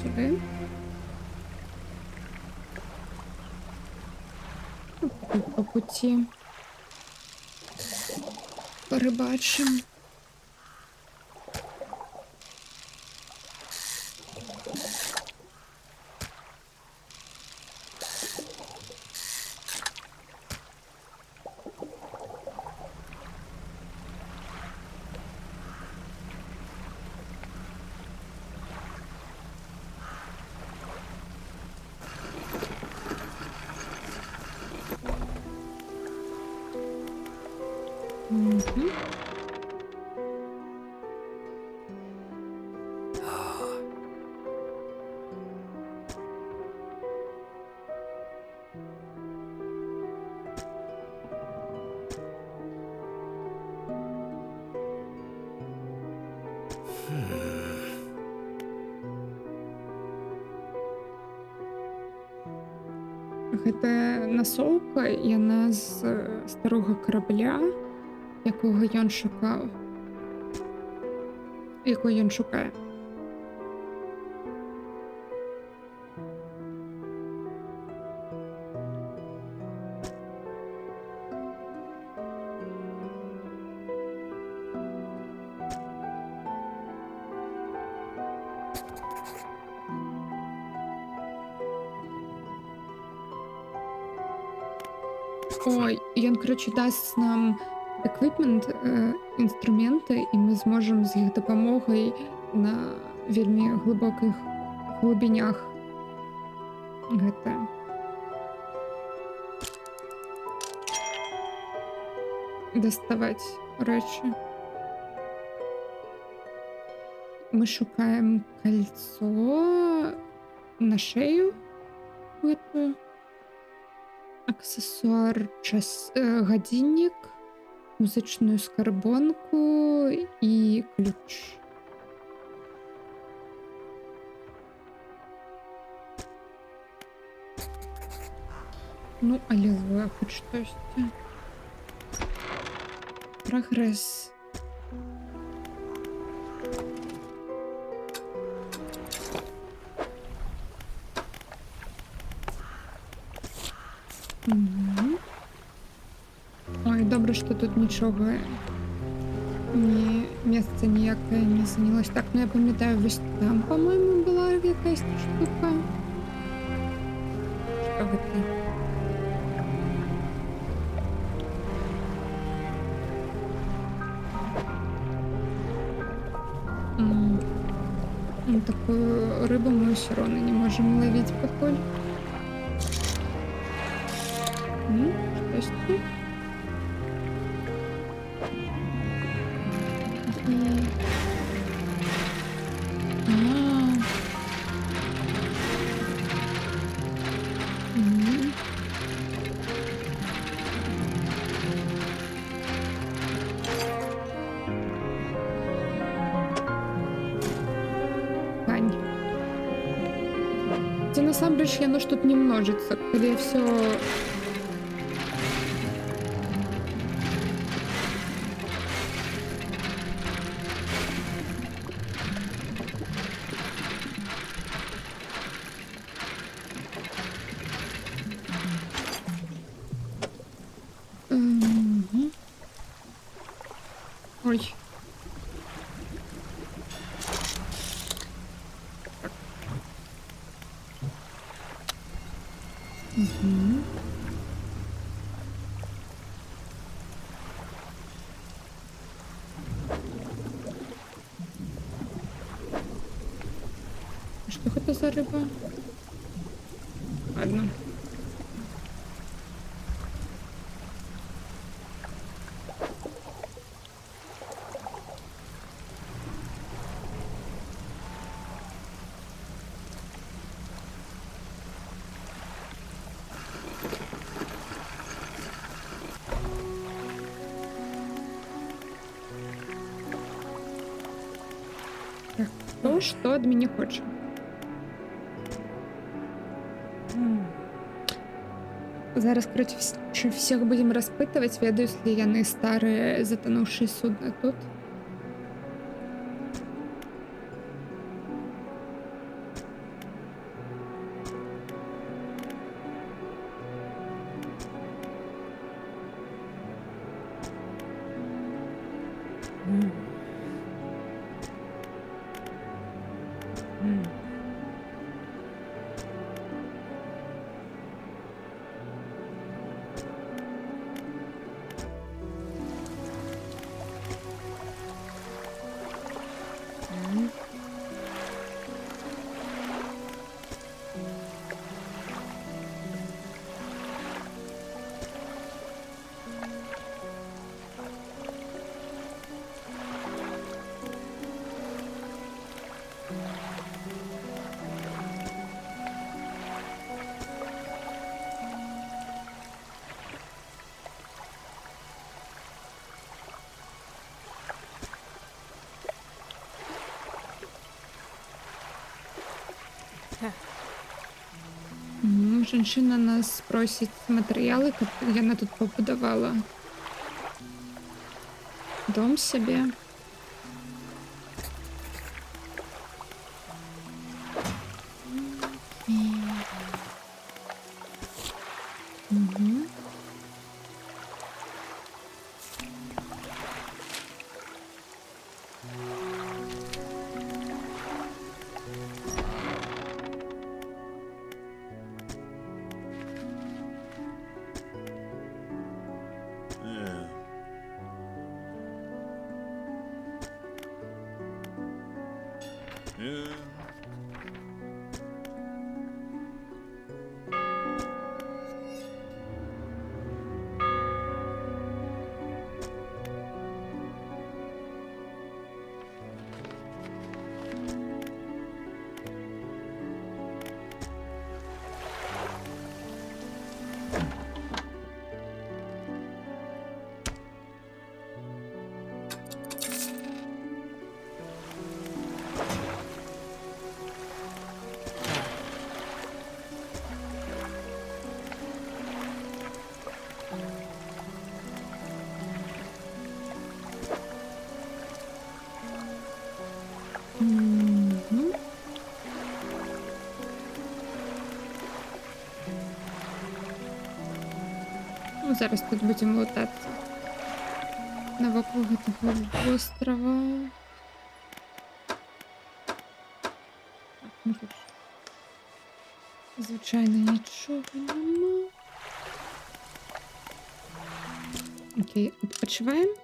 Сюди. По путі перебачимо. Угу. Гэта насоўка, яна з старога карабля, якога ён шукаў. Якой ён шукае. Ой, ён, короче, даст нам эквипмент, інструменты, і мы зможам з іх дапамогай на вельмі глыбокіх глыбінях гэта даставаць рэчы. Мы шукаем кольцо на шею гэтую. Аксесуар гадзіннік, музычную скарбонку і ключ. Ну, алілуя, хоч штосьці. Прагрэс. Ой, добре, що тут нічого місце ніяке не зайнялось. Так, ну я пам'ятаю, ось там, по-моєму, була якась штука. Що це? но такую рыбу мы все равно не можем ловить, походу. Что тут? И... А. Мгм. Ань. Хотя насамрэч яно ж тут не множится, калі все. Ой. Мгм. Что это за рыба? Ладно. Так, хто що від мене хоче? Зараз, короче, всех будем распытывать, ведаюсь ли яны старые затонувшие судна тут. Женщина нас просить материалы, которые яна тут побудовала. Дом себе. Мгм. Yeah. Yeah. Мгм. Ну, зараз тут будемо лутатися. Навокруг того острова. Так, ну тут, звичайно, нічого нема. Окей, відпочиваємо.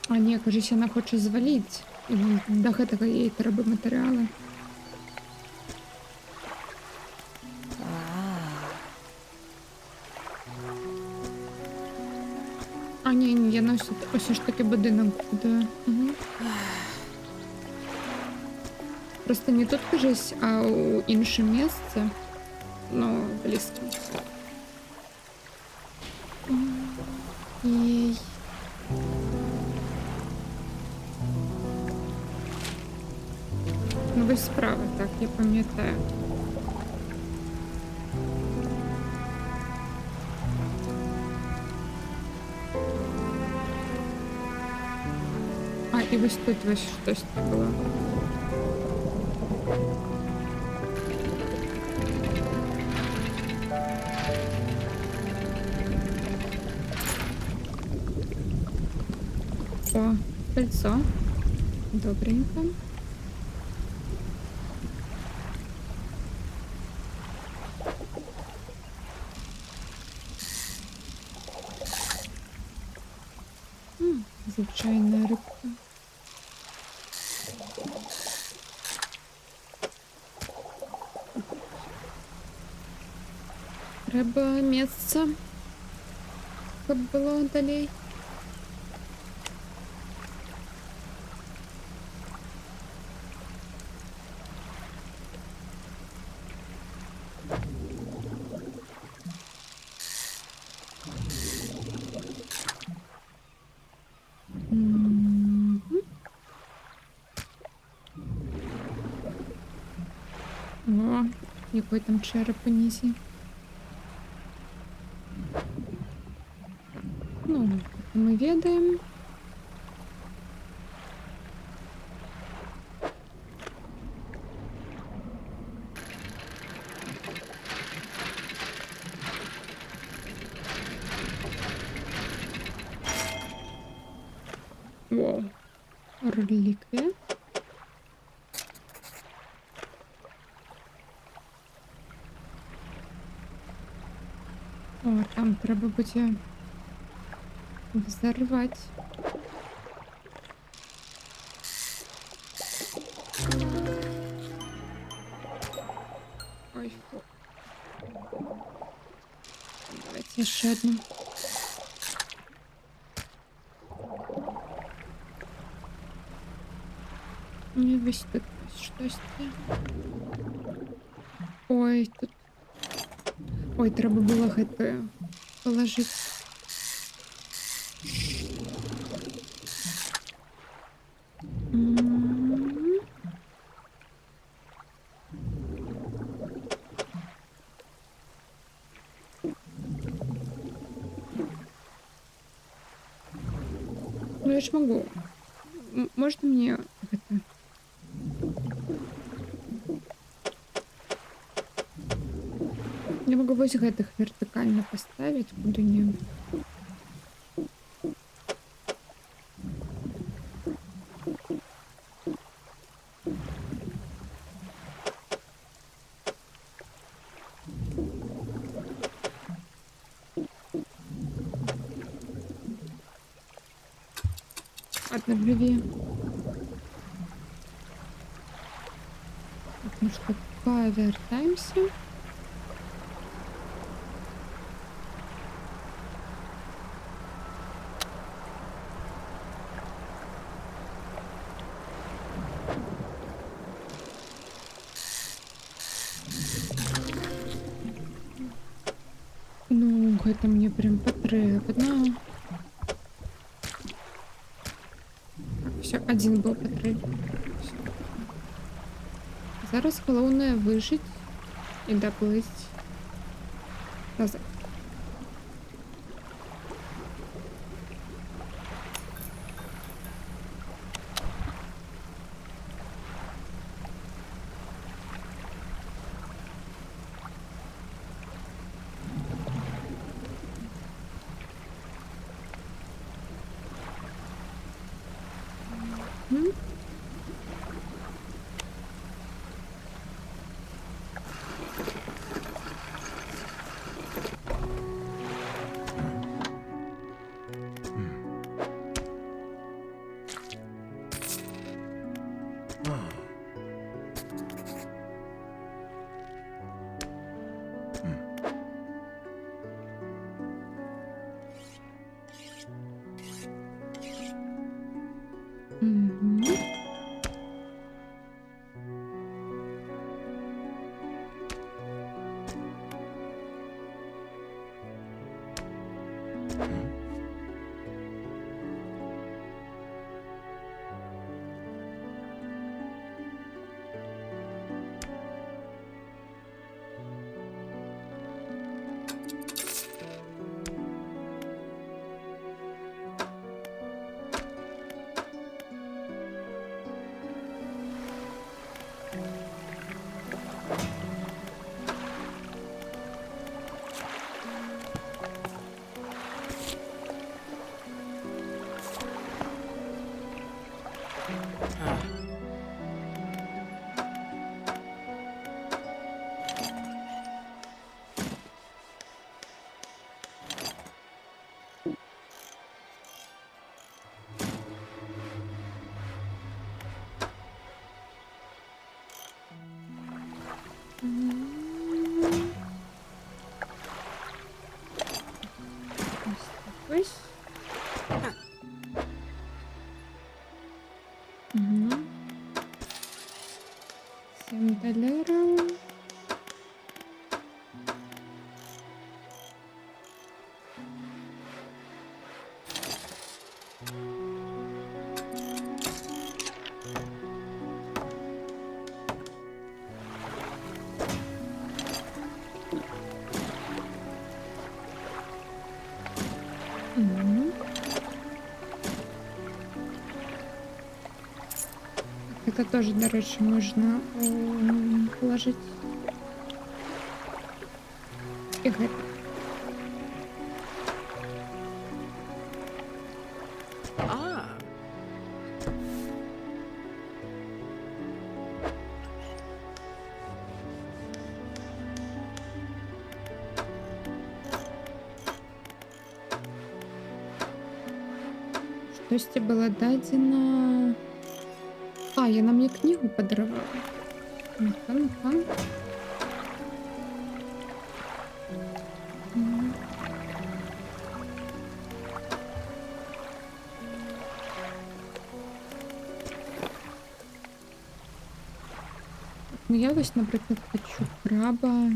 А ні, кажись, вона хоче звалити. І до гэтага їй треба матеріали. А, ні, я на ось ж таки будинок буде. Угу. Просто не тут, кажись, а у інше місце. Ну, близько. Єй. Ну, ви справа, так, я пам'ятаю. А, і ось тут ось щось було. О, кольцо. Добренько. Звичайна рибка. Треба місце, щоб було далі. О, який там череп у низі. Ну, ми ведаємо. О, реліквія. О, там треба буде взорвати. Ой, фу. Давайте ще одну. Мені весь тут щось є. Ой, тут. Ой, треба було гэтую положити. Ну, я ж могу. Можно мне это... Я могу вось гэтых вертикально поставить, буду не... Одновременно. Потому что повертаемся. Ну, это мне прям потребно. Все, один был потрібен. Зараз головне вижити і доплити назад. Мгм. М. Ось. Мгм. $7. Мгм. Это тоже, до речі, можна положити. І гэта. Ah. Штосьці было дадзена. А, яна мне кнігу падаравала. Ну-ка, ну-ка. М. Ну, я вось, наприклад, хочу краба.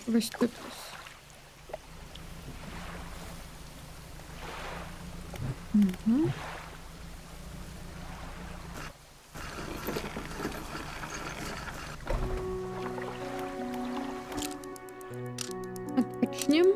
Вось тут ось. Мгм. Отпочнем.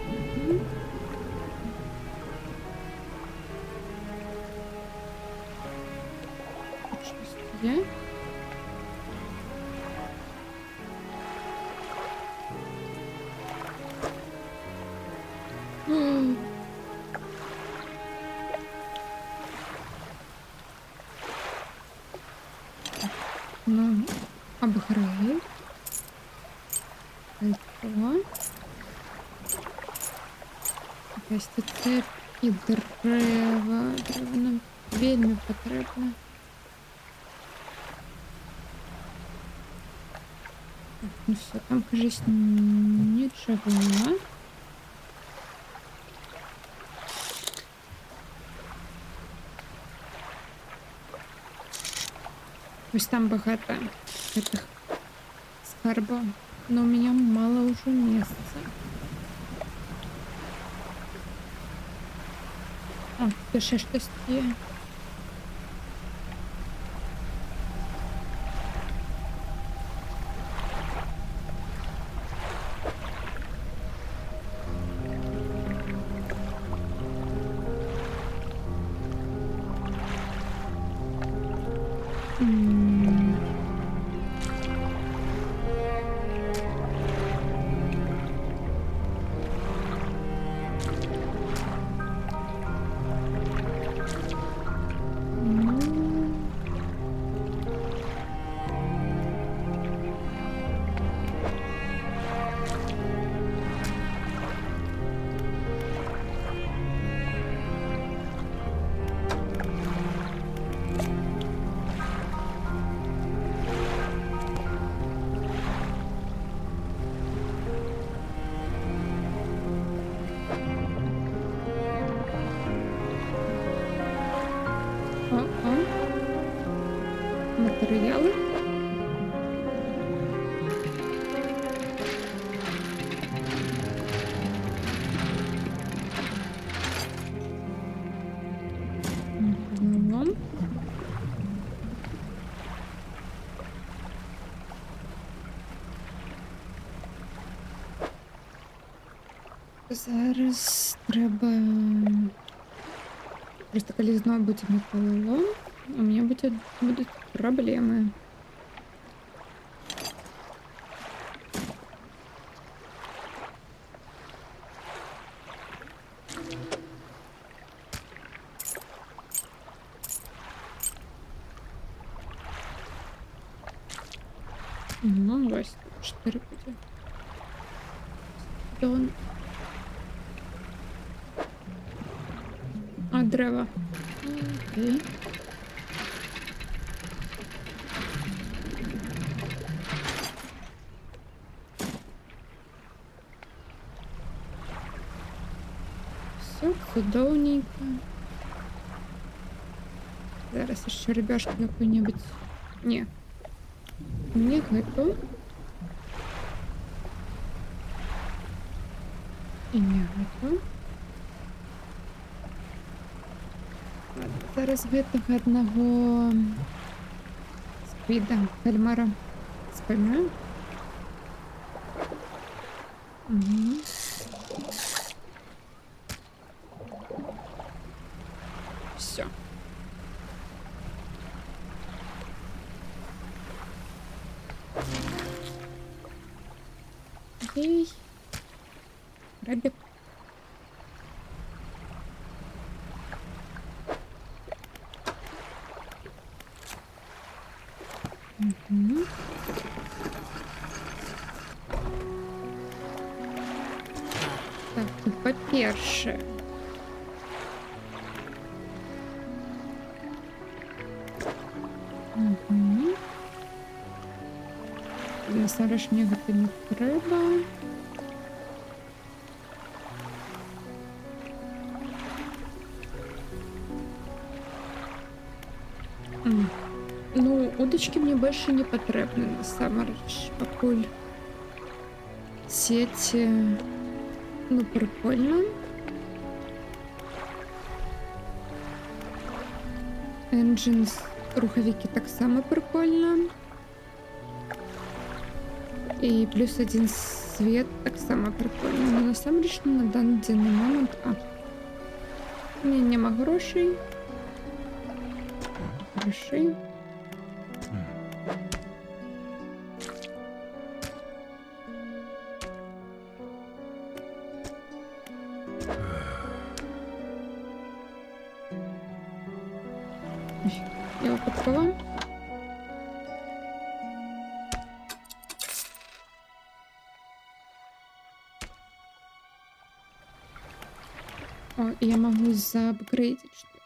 Мгм. Тут щось є. О! Ну, апгрейд. Кольцо. Якась тут цепь і дерева. Дерева нам вельми потрібно. Так, ну все, там, кажись, нічого нема. Ось там багато этих скарбов, но у меня мало уже места. О, тут ще щось є. М. Ну, о-о. Матеріали. Мгм. Зараз треба. Просто коли знову буде металолом, у меня будут проблемы. Ну, ось 4 буде. Дон. А дерева. Окей. Все чудовненько. Зараз еще рыбешку какую-нибудь. Не. Не готов. І не готов. Ладно, зараз гэтага одного сквіда, кальмара споймаю. Угу. Все. Окей. Рабик. Угу. Так, ну, по-перше. Угу. Зараз мені гэта не треба. Ну, удочки мне больше не потребны, на самом деле, покуль сети, ну, прикольно. Engines, рухавики так само прикольно. И плюс один свет так само прикольно. Но на самом деле, на данный момент... у меня нема грошей. Грошей. Ой, я випадкова. О, я могу заапгрейдить что-то.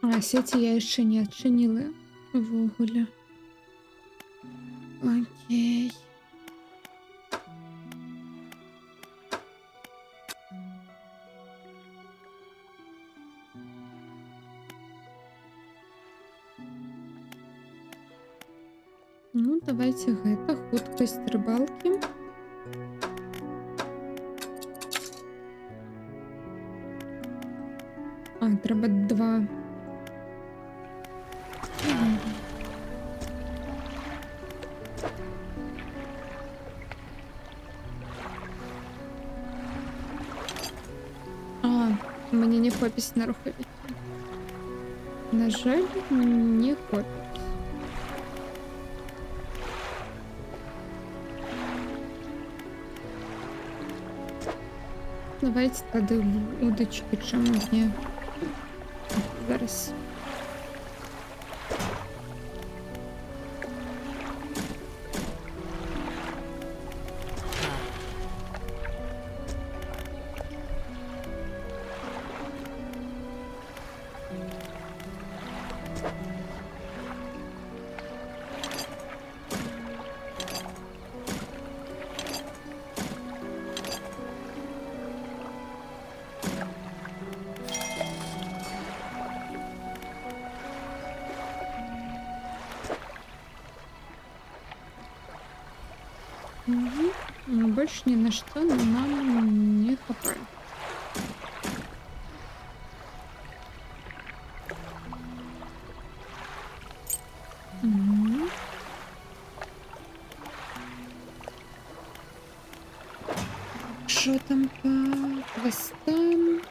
А сети я ще не відчинила ввогуле. Окей. Ну, давайте гэта, хуткасць рыбалкі. А, трэба 2. А, мне не хопіць на рухавікі. На жаль, не хопіць. Давайте тады удочки, чаму не. Зараз. Угу. Больше ни на что нам не хватает. Угу. Что там по хвостам?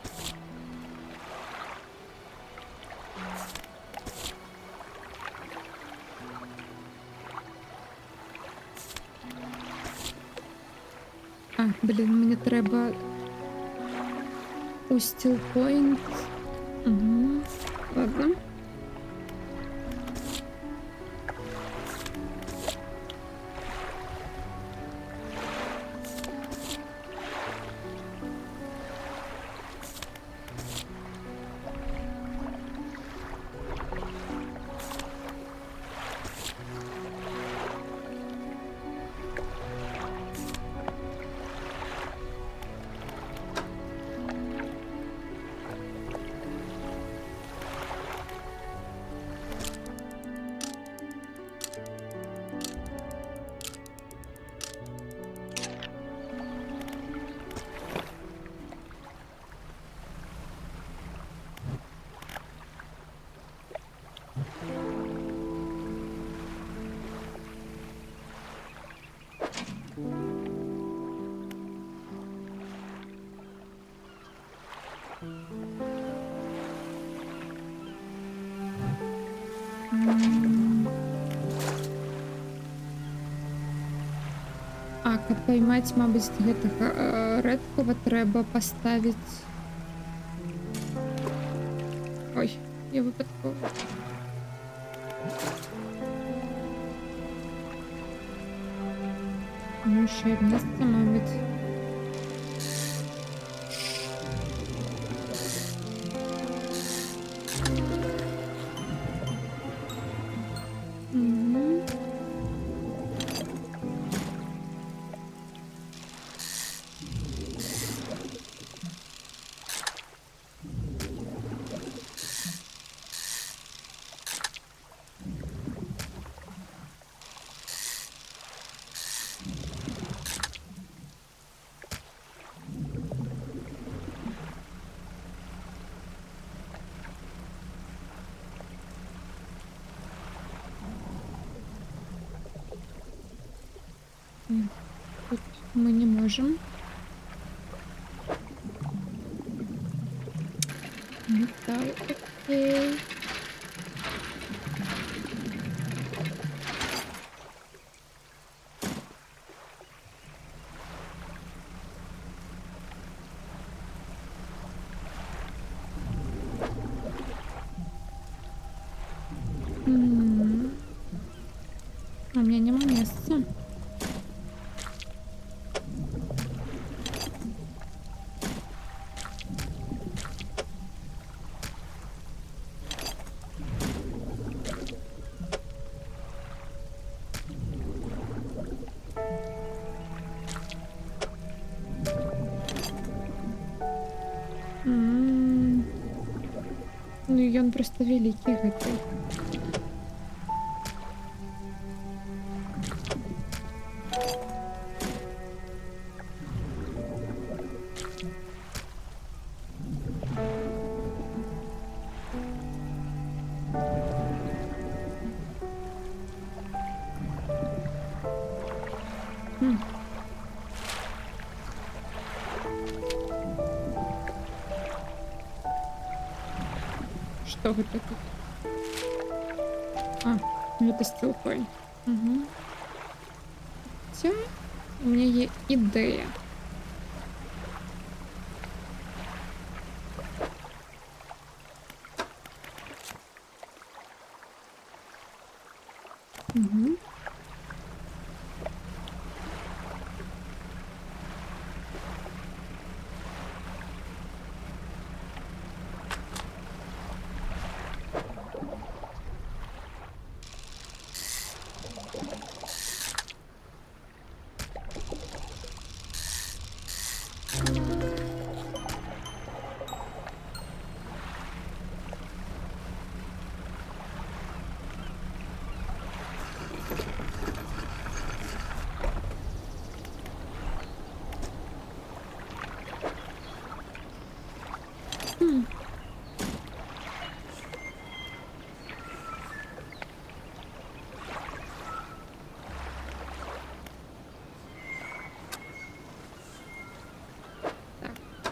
А, блін, мені треба у Steel Point. Угу. Ладно. А, каб поймаць, мабыць, гэтага рэдкага трэба паставіць. Ой, я выпадкова. Ну, яшчэ месца, мабыць. Тут мы не можем. Металл, окей. А у меня нема места. Ну і ён проста вялікі гэты. Что вот это? А, ну это стилкой. Угу. Хотя у меня есть идея. Угу.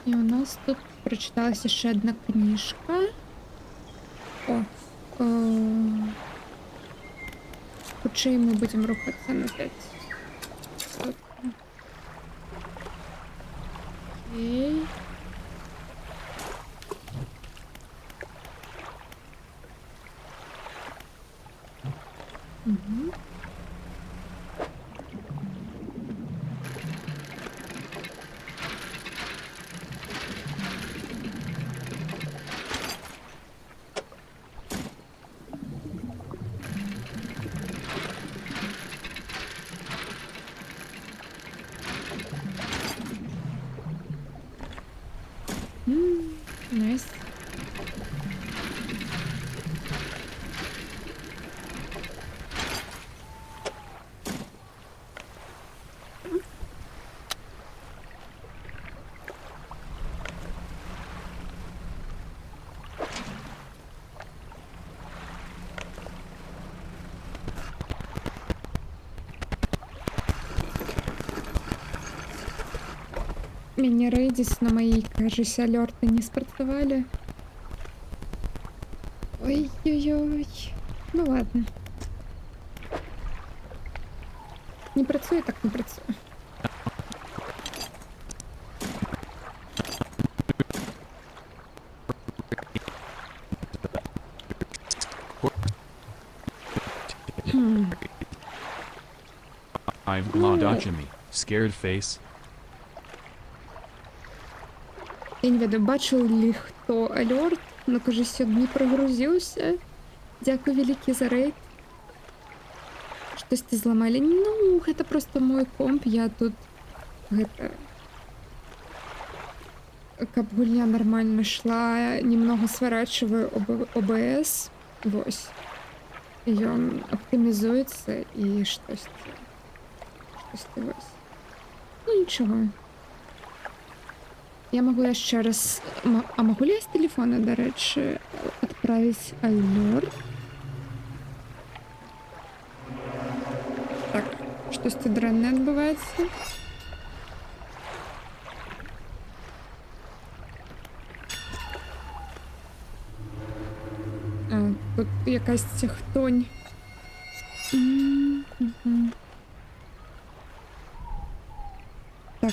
І у нас тут прочиталася ще одна книжка. О, хутчэй мы будем рухаться на 5. Окей. Угу. Найс. Мини-рейдис на моей, кажется, алерты не спрацевали. Ой-ой-ой. Ну ладно. Не працює, так не працює. I've Laudachemy, scared face. Я не веду, бачив ли хто алерт, но, кажется, не прогрузился. Дякую великий за рейд. Щось ты зламали. Ну, это просто мой комп, я тут... Это... Каб гульня нормально шла, немного сворачиваю ОБС. Вось. И он оптимизуется, и что-то вось. Ну, ничего. Я могу еще раз... А могу ли я с телефона, до речі, отправить алерт? Так, щось тут дренне відбувається. А, тут якась хтонь. Так.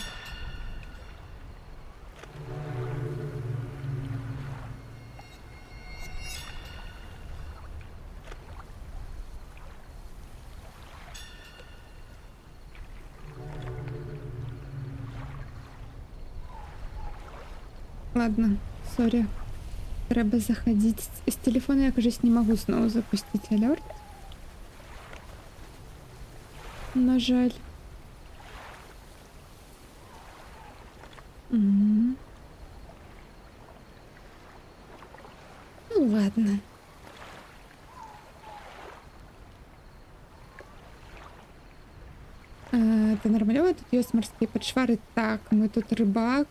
Ладно, сорі. Треба заходить. З телефона я, кажется, не могу снова запустить алерт. На жаль. Ну ладно. Це нормально, тут є морські почвари. Так, ми тут рибак,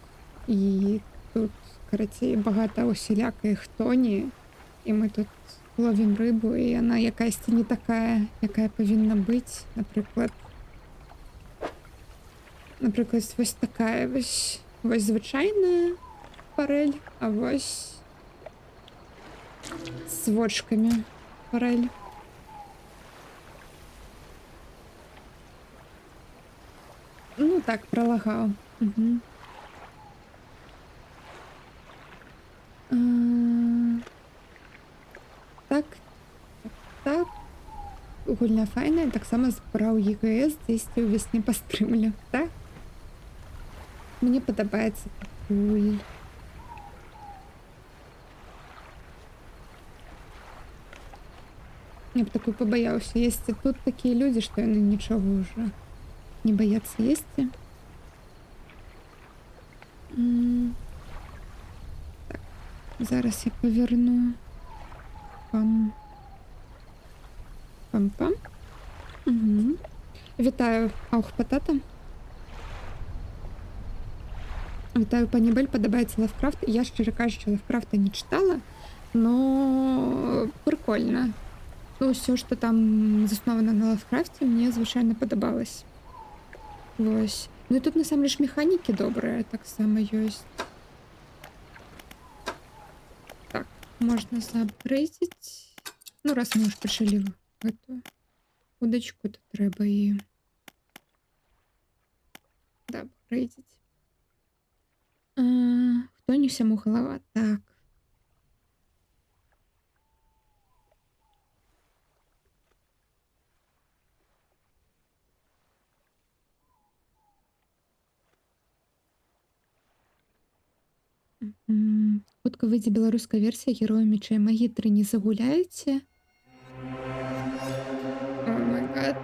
і тут, коротше, багато усілякої хтоні, і ми тут ловимо рибу, і вона якась не така, яка повинна бути. Наприклад, ось така, ось звичайна форель, а ось с вочками. Форель. Ну так, пролагал. Угу. Так, так. Гульня файная, таксама збраў ЕГС дзесьці ўвесне па стрымлю, так? Мне падабаецца такой. Я б такой побаяўся. Есці тут такія людзі, што яны нічога ўжо не баяцца есці. Так, зараз я паверну. Пам. Пам-пам. Угу. Вітаю, Аух Патата. Вітаю, пані Бель, падабаецца Лавкрафт. Я, шчыра кажучы, Лавкрафта не чытала, но прикольно. Ну, ўсё, што там заснована на Лавкрафте, мне звычайна падабалось. Вось. Ну і тут насамрэч механікі добрыя таксама ёсць. Так, можна заапгрэйдзіць. Ну, раз мы ўж пачалі гэтую удачку, то трэба і да, апгрэйдзіць. Хто не всяму галава? Так. Хутка выйдзе беларуская версія героя меча і магіі 3, не загуляеце? О май гад.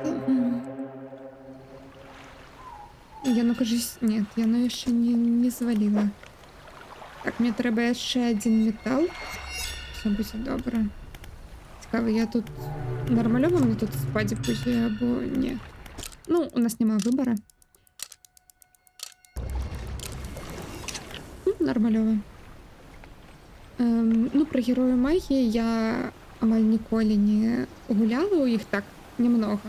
Яно, кажись, нет, яно яшчэ не зваліла. Так, мне трэба яшчэ адзін метал. Все будзе добра. Цікава, я тут нармалёва мне тут спаць будзе, або не. Ну, у нас няма выбора. Нормалёва. Ну, про герою магіі я амаль ніколі не гуляла ў іх так немного.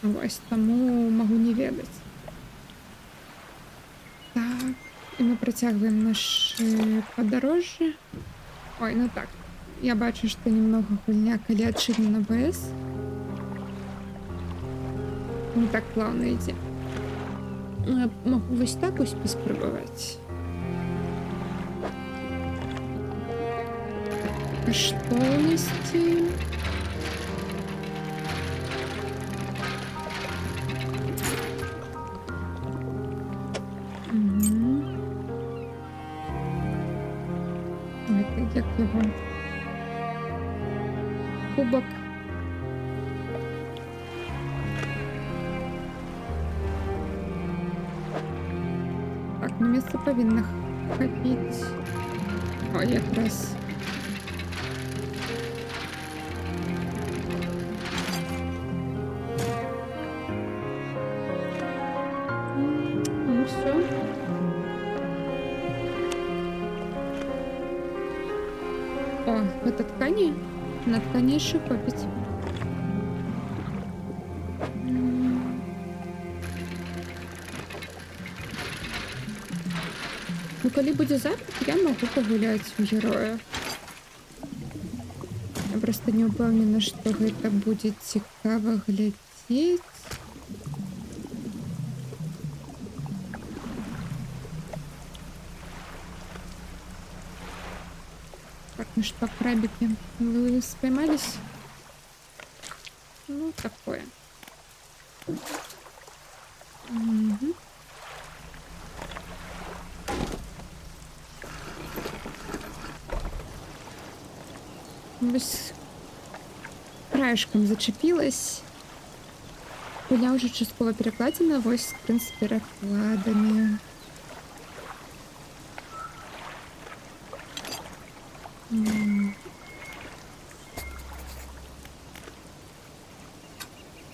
Вось, таму магу не ведаць. Так, і мы працягваем нашы падарожжы. Ой, ну так. Я бачу, што немного гульня, калі адчынена БС. Не так плавно ідзе. Магу вось так вось паспрабаваць. Каштоўнасці. Гэта як його? Кубок. Так, на место павінна хапіць. О, якраз. О, это ткани? На ткани еще копить. Ну, калі будзе запит, я могу погуляць у героя. Я просто не упэўнена, што гэта будзе цікава глядзець. Так, ну что, крабики, вы споймались? Ну, такое. Угу. Вось краешком зачепилась. Я уже частково перекладена, вось скрин с перекладами.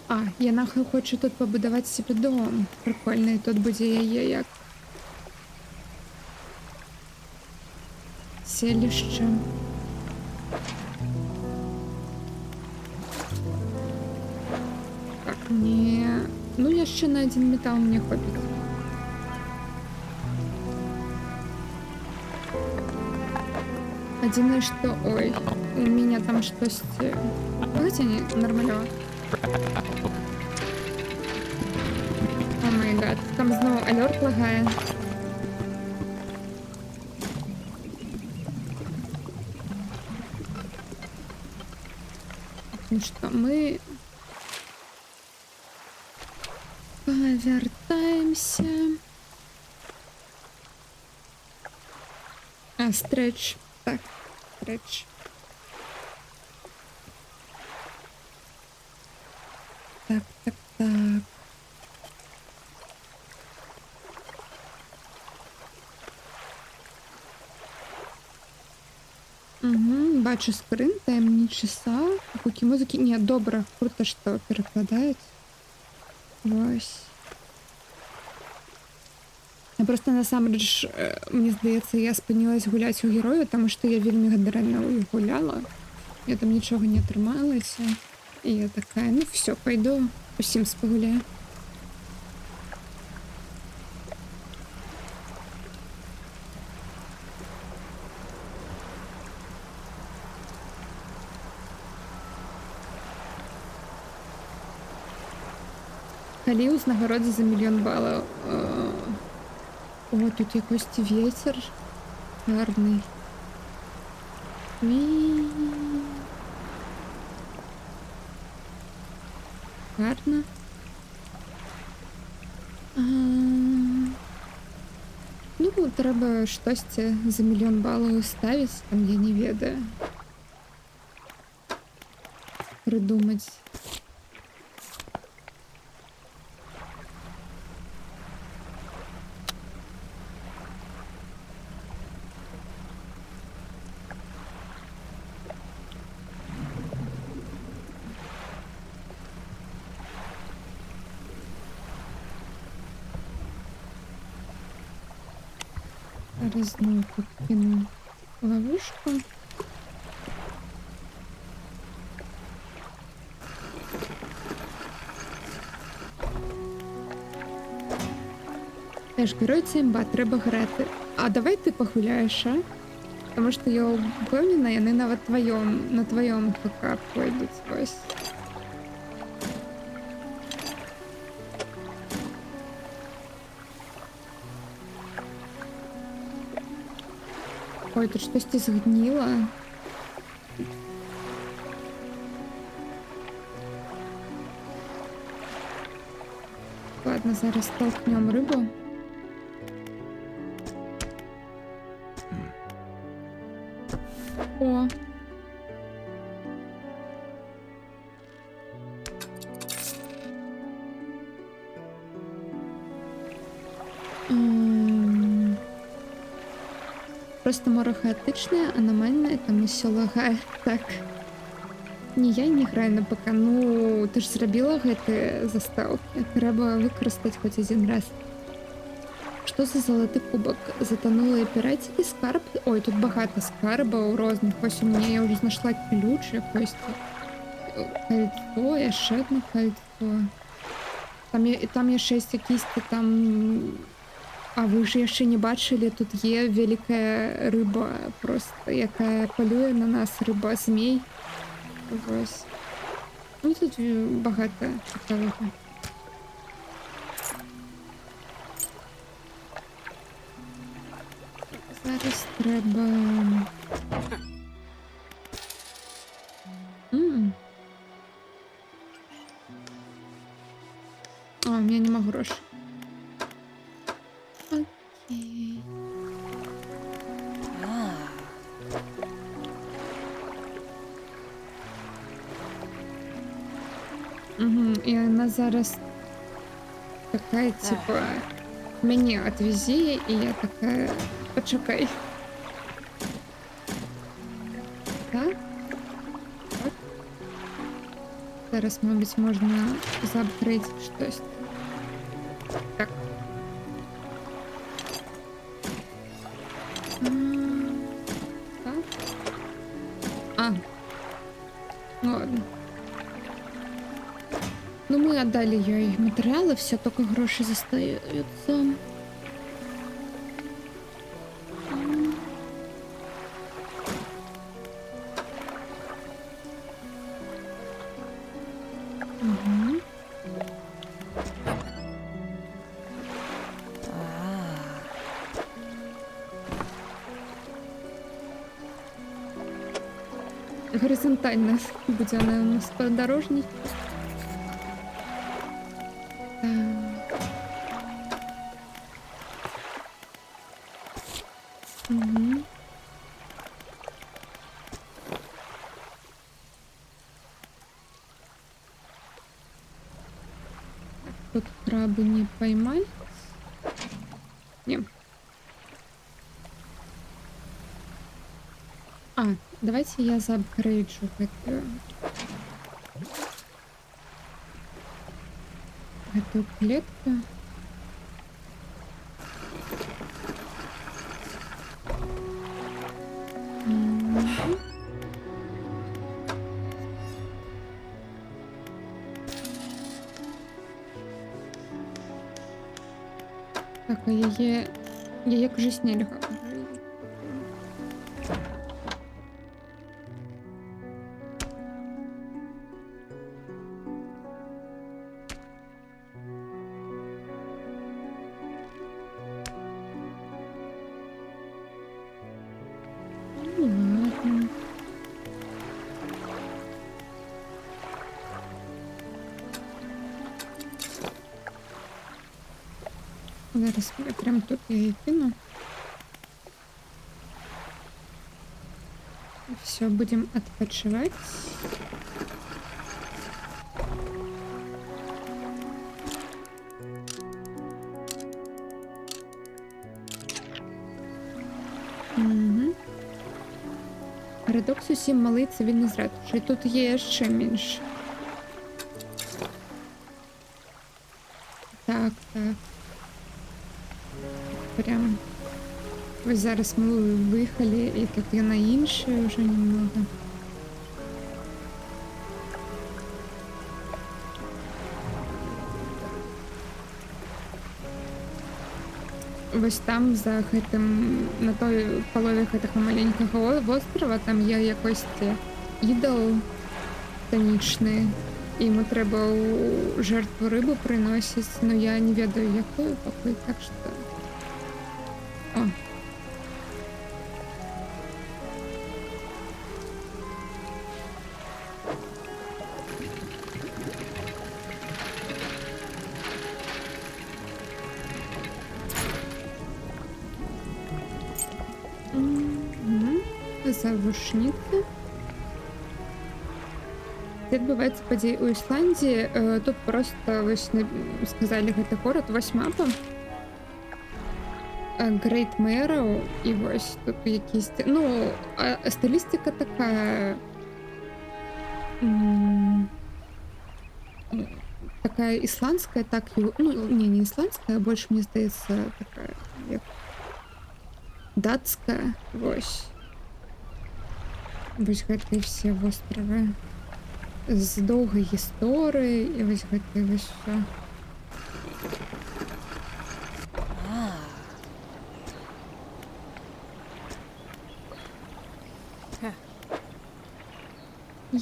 А, яна хоче тут побудувати собі дом. Прикольний, тут буде яє як селище. Так, не... Ну, я ще на один метал мне хватит. Єдине, що... Ой, у меня там щось... Давайте не нормально. О май гад, там знову алерт лагає. Ну що, ми... Повертаємося. А, стретч. Так, стретч. Так, так, так. Угу, бачу скрин, таємні часа, звуки музики. Ні, добре, круто, що перекладають. Ось. Я просто насамрэч, мені здається, я спинилась гуляти у герою, тому що я вельми даремно гуляла. Я там нічого не трималася. І я така, ну все, пойду усім погуляю. Халіус нагороді за 1 000 000 балів. О, тут якийсь вітер гарний. Ві. Гарно. Ну, треба щось за 1 000 000 балів ставити, там я не ведаю. Придумать. Зараз знову тут кину ловушку. Теж герой це імба, треба грати. А давай ти погуляєш, а? Тому що я впевнена, вони навіть на твоєму ПК пойдуть ось. Ой, тут щось згнило. Ладно, зараз толкнем рибу. О. Просто море хаотичне, аномальне, там все лагає. Так. Ні, я не граю на ПК. Ну, ти ж зробила гэты заставки. Треба використати хоч один раз. Що за золотий кубок? Затонули піратський скарб? Ой, тут багато скарбів різних. Ось у мене я вже знайшла ключ якось. Кольцо, я ще одне кольцо. Там є ще якісь там... А ви ж ще не бачили, тут є велика риба просто, яка полює на нас, риба-змій. Ось. Ну тут багато цікавого. Зараз треба... А, у мене нема грошей. Окей. Угу, і вона зараз така, типа, мені отвези, і я така, почекай. Так? Так. Зараз, мабуть, можна заапгрейдити щось. Так. Так? А. Ну ладно. Ну, мы отдали ей материалы, все, только гроши застаются. Горизонтально буде вона у нас подорожній. Угу. Тут крабы не поймать. Не. Давайте я заапгрейджу эту клетку. Мгм. Так, а яє вже нельга. Ну, ладно. Зараз я прям тут я її кину. Все, будем отпочивать. Угу. Парадокс усім малий цивільний зряд. Що тут є ще менше. Так, так. Прям. Ось зараз ми виїхали, і тут є на інше вже немного. Ось там за гэтым, на той полові гэтага маленького острова, там є якось ідол танічний. І йому треба у жертву рибу приносить, но я не ведаю якую поки, так що... О. Завушницы. Це відбувається події у Ісландії. Тут просто ось сказали гэты город, вось мапа. Great Marrow, і ось тут якісь... Ну, стилістика така... Такая ісландська, так... Ну, не ісландська, а більше, мені здається, така... Як... Датська, ось. Вось гэтыя все востровы з доўгай гісторыяй, і вось гэтыя вось всё.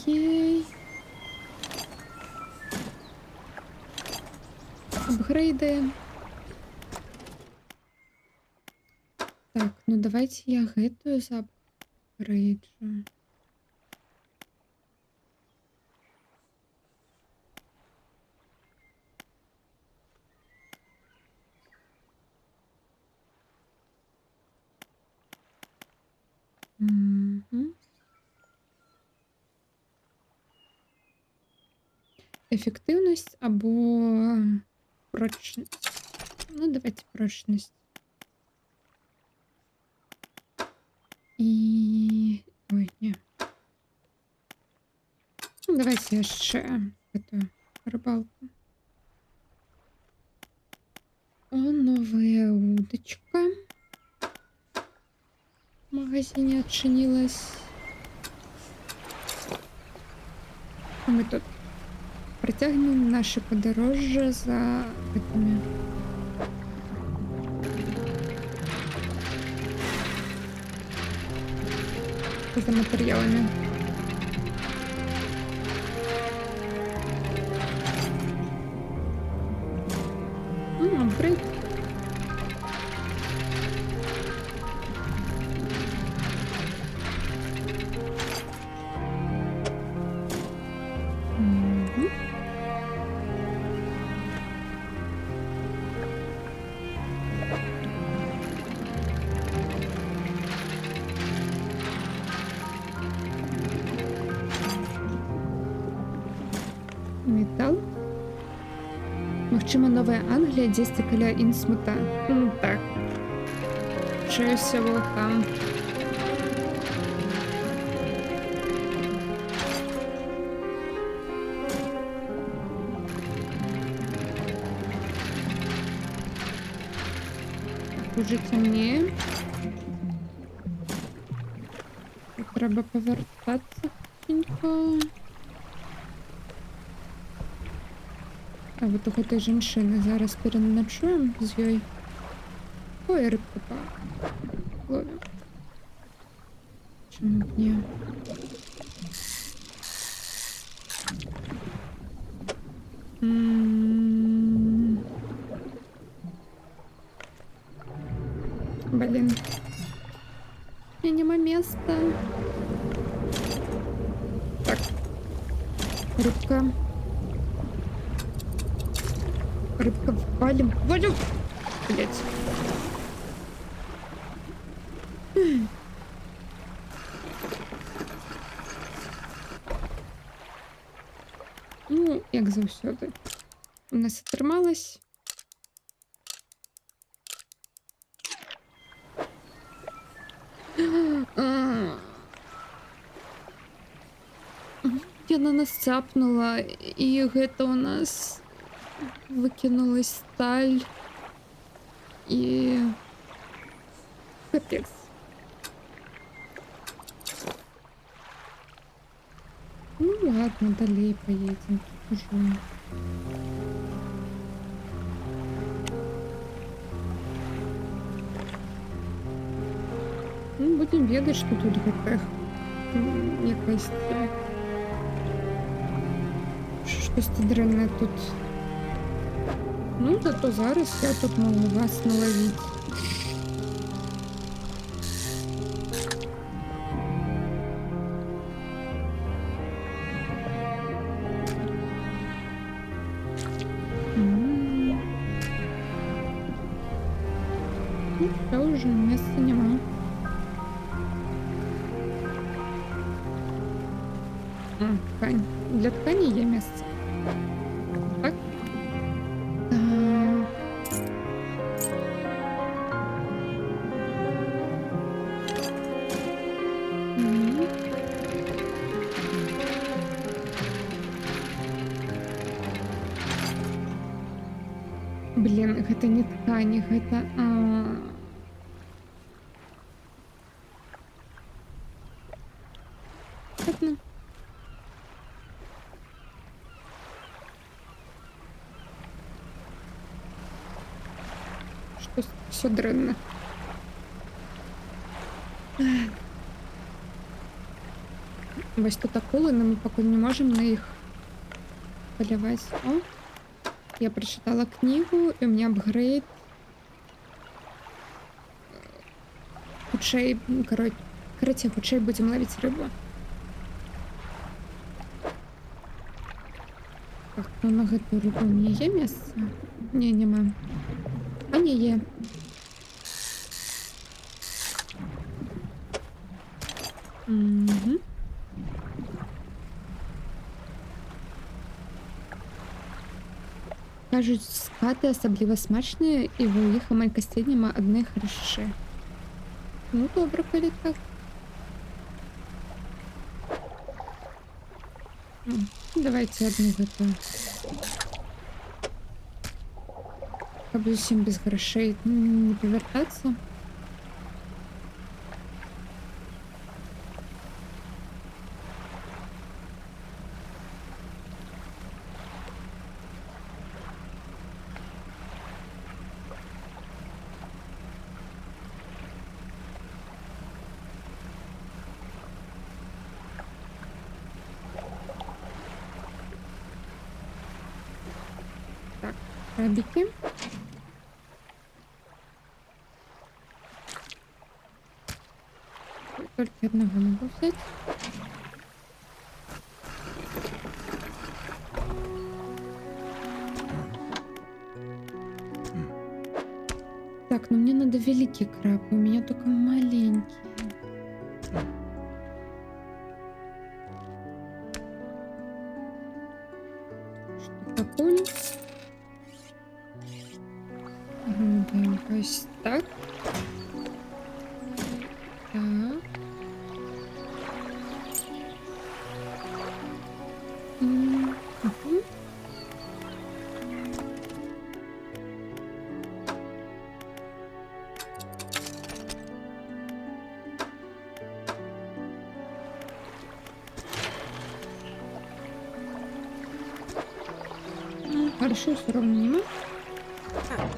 Ей. Апгрейды. Так, ну давайте я гэтую заапгрейджу. Ефективність або прочність. Ну, давайте прочність. І... Ой, ні. Ну, давайте я ще эту рыбалку. О, новая удочка. В магазине отчинилась. А мы тут протягнем наше подорожжя за этими... За материалами. Апгрейд. Магчыма, Новая Англія дзесьці каля Інсмута. Так. Хутчэй усяго там. Уже цямнее. Трэба павяртацца хутенька. А вот у гэтай жанчыны зараз пераначуем з ёй. Ой, рыбку ловім. Чаму б не? Блин. У меня нема места. Так. Рыбка. Рыбка, валим. Валим! Блять. Ну, як заўсёды. У нас атрымалось. Яна нас цапнула, і гэта у нас выкінулась сталь. І капец. Ну ладно, далей поедем. Уже. Ну, будем ведаць, што тут гэтых якась штосьці дрэннае тут. Ну, зато зараз я тут могу вас наловить. Ну, все, уже места нема. Ткань. Для ткани є місце. Так? Блин, гэта не ткань, гэта... Ладно. Что все дрэнна. Вось тут акулы, но мы пакуль не можем на іх поляваць. О, я прочитала книгу, и у меня апгрейд. Хутчэй, короче, хутчэй будем ловить рыбу. Так, ну на гэтую рыбу у меня є место? Не, нема. А не є. Угу. Кажуть, скаты асабліва смачныя, і ў іх амаль касцей няма адной хрышчы. Ну, добра, калі так. Давайте одну гэтую. Каб зусім без грошей не павяртацца. Крабики. Только одного могу взять. Так, ну мне надо великий краб, у меня только маленький. Что такое? Ось так. Так. Мгм. Хорошо, все равно нема.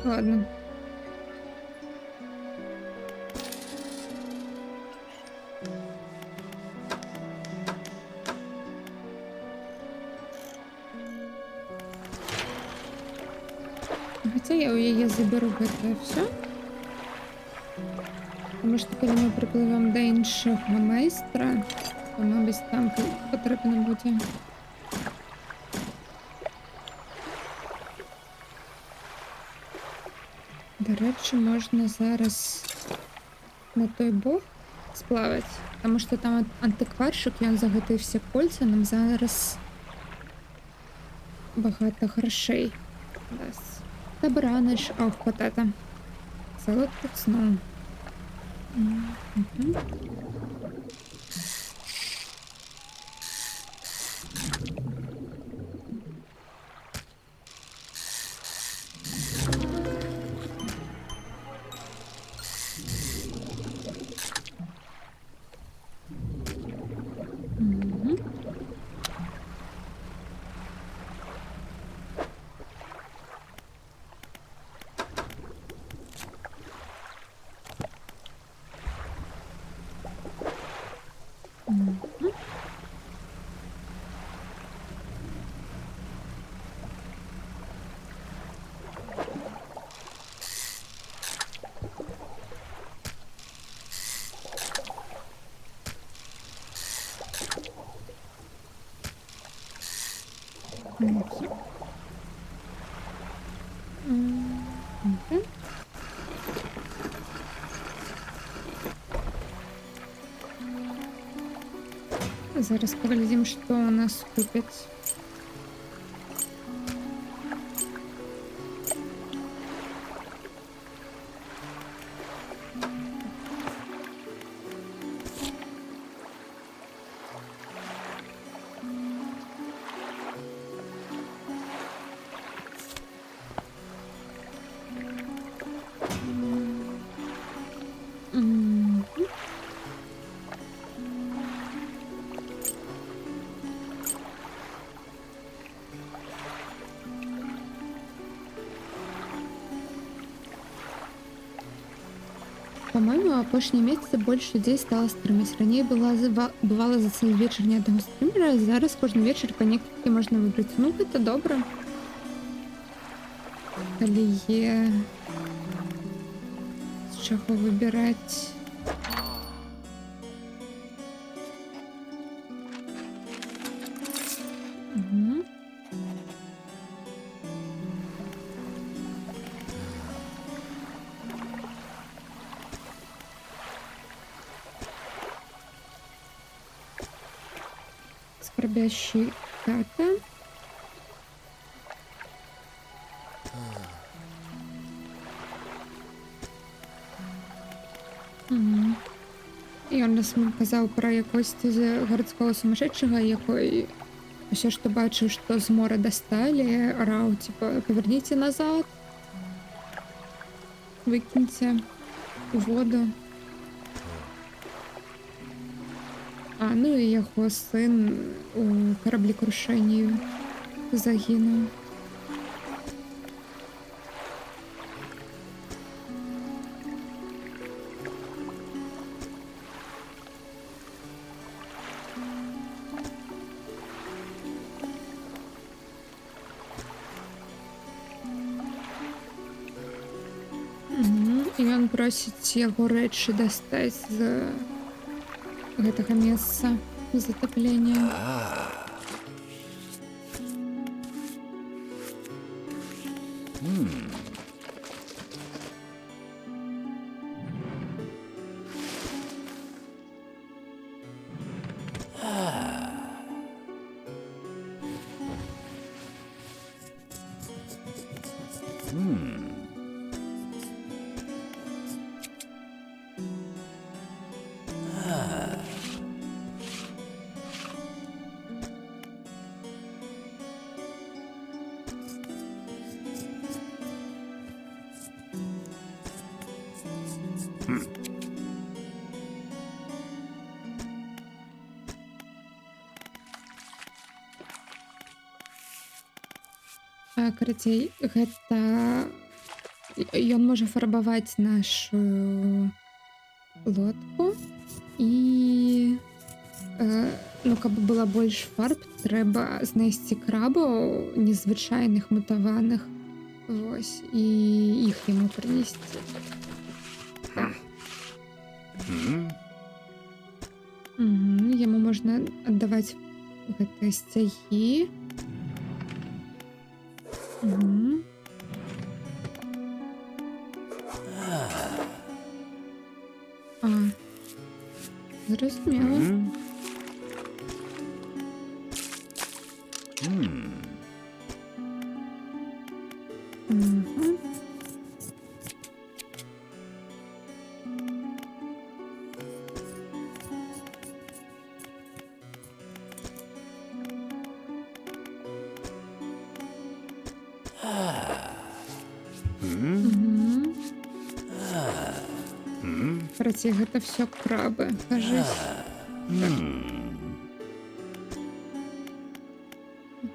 Ладно. Хотя я у яе заберу гэта все. Тому што калі мы прыплывем да іншага майстра, то, мабыць, там патрэбна будзе. До рэчы, можна зараз на той бок сплаваць, таму што там антыкваршык, ён за гэтыя все кольца нам зараз багата грошей даст. Добраніч, ох, патата. Солодких снов. Мгм. Мгм. Мгм. Всё. Мгм. Зараз паглядзім, што у нас купяць. Мгм. По-моему, апошнія месяцы больш людзей стала стрымаць. Раней бывала за цэлы вечар ні аднаго стрымера, зараз кожны вечар па некалькі можна выбраць. Ну, гэта добра. Калі є з чаго выбіраць. Мгм. Скорбящий тата. Мгм. Ён нас казаў пра якосьці з гарадскога сумасшедшага, якой усё, што бачыў, што з мора дасталі, араў, типа, павярніце назад, выкіньце у воду. Ну і яго сын у караблекрушэнні загінуў. Мгм. І ён просіць яго рэчы дастаць з гэтага месца затаплення. Карацей, гэта ён можа фарбаваць нашу лодку і ну, каб была больш фарб, трэба знайсці крабаў незвычайных мутаваных. Вось, і іх яму прынесці. Так. Яму можна аддаваць гэтыя сцягі. Зразумела. Карацей, гэта все крабы. Кажись.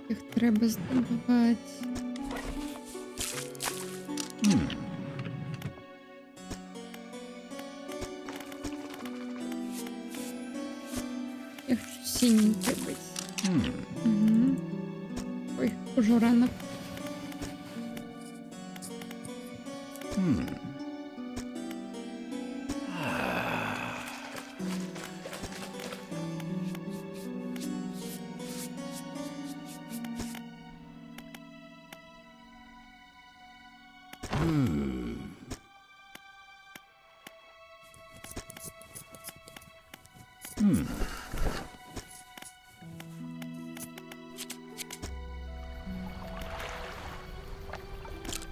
Іх трэба здабываць. Я хочу синенький быть. Ой, уже рано.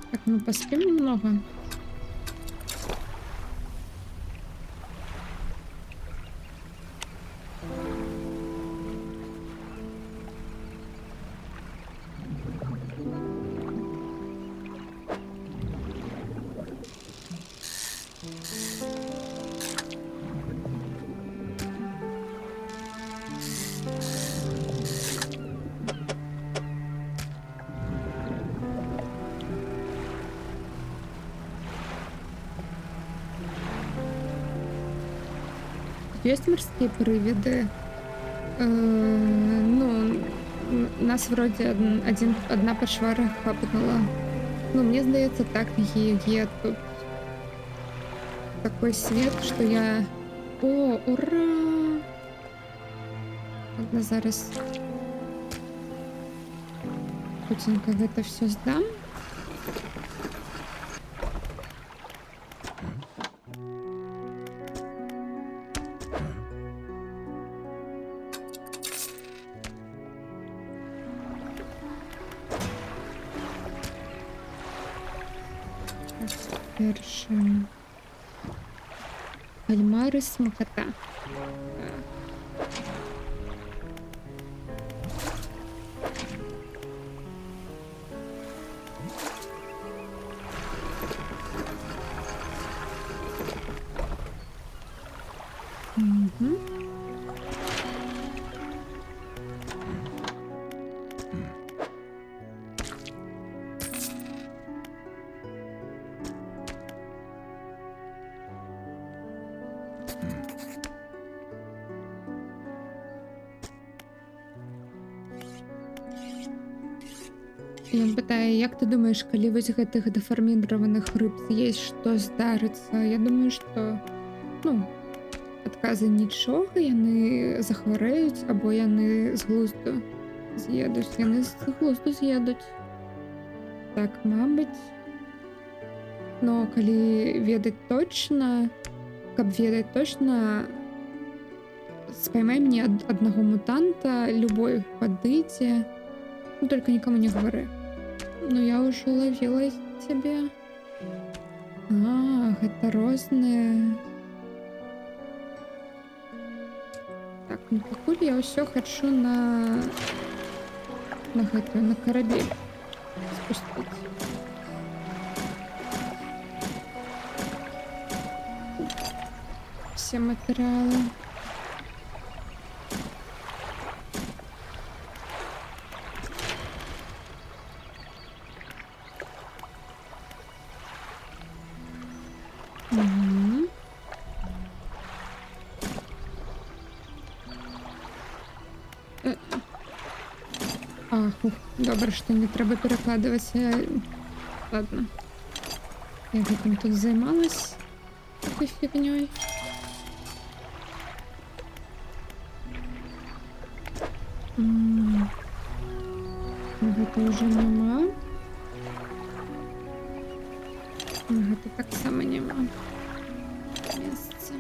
Так, мы поспим немного. Есть морские привиды. Ну, нас вроде одна почвара хапнула. Ну, мне здається, так є тут такой свет, что я... О, ура! Ладно, зараз хутенько это все сдам. Перше. Кальмари, смакота. Ён пытае, як ты думаеш, калі вось гэтых дэфарміраваных рыб з'есть, што здарыцца? Я думаю, што, ну, адказы нічога, яны захварэюць, або яны з глузду з'едуць. Яны з глузду з'едуць. Так, мабыць. Но калі ведаць точна, каб ведаць точна, спаймай мне аднаго мутанта, любой падыдзе, ну, только никому не говори. Ну, я уже ловила тебя. А, это розные. Так, ну покуль я все хочу на корабель спустить. Все материалы. А, ух, добре, що не треба перекладуватися. Ладно. Я гэтым тут займалась такой фігнёй. Гэта ўжо няма. Гэта таксама няма месца.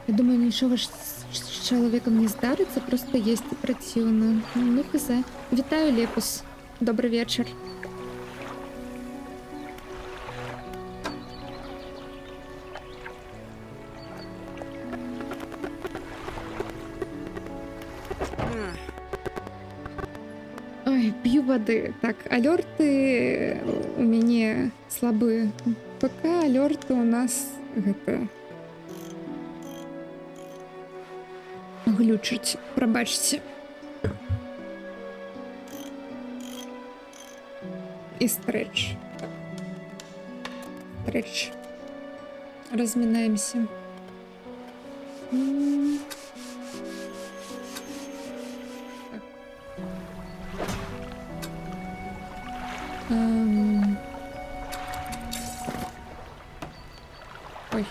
Я думаю, нічого ж з чоловіком не здариться, просто їсти противно. Ну, хз. Вітаю, Лепус. Добрий вечір. Ой, пью воды. Так, алерты у меня слабые. Пока алерты у нас гэта глючить. Пробачьте. И стретч. Стретч. Разминаемся. Так. Ой.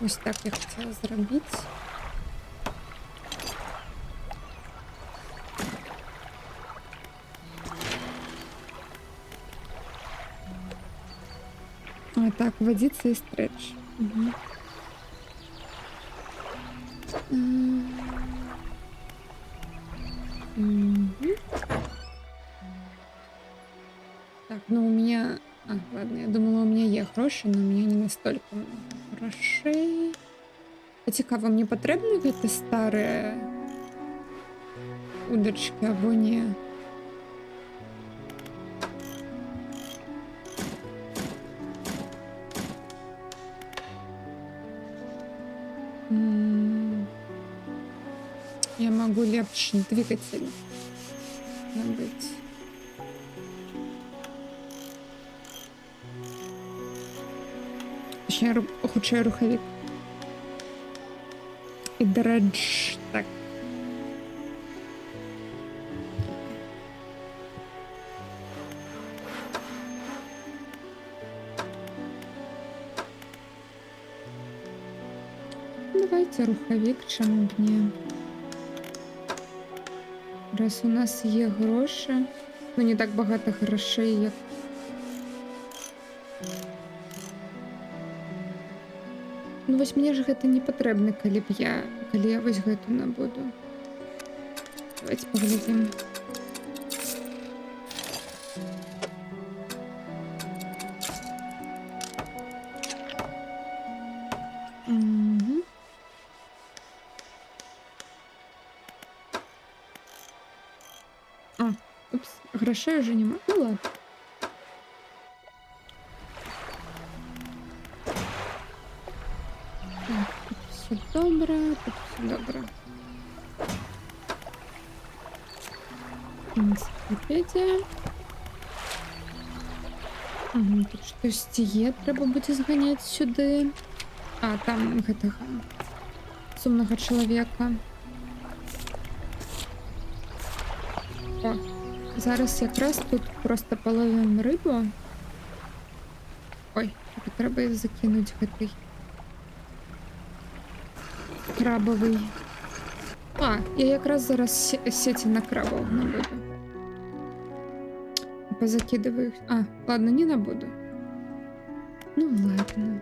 Ось так я хотела зробити. А так, водиться и стретч. Угу. Так, ну у меня... А, ладно, я думала, у меня є гроші, но у меня не настолько много грошей. А цікаво, мені потрібні гэты старые удочки або ні? Я могу лепше двигатель набыть. Точнее, худший руховик. И дредж. Так. Давайте руховик, чому б ні. Раз у нас є гроші. Ну, не так багато грошей, як... Ну, вось мне ж гэта не патрэбна, калі я вось гэту набуду. Давайте поглядим. Угу. А, упс, грошей уже нема. Ну ладно. Все добре, тут все добре. Энциклопедия. Угу, тут щось є, треба буде зганяти сюди. А, там гэтага сумного чоловіка. О, зараз якраз тут просто половимо рибу. Ой, треба закинути гэтий крабовий. А, я якраз зараз сеті на крабов набуду. Позакидываю их. А, ладно, не набуду. Ну ладно.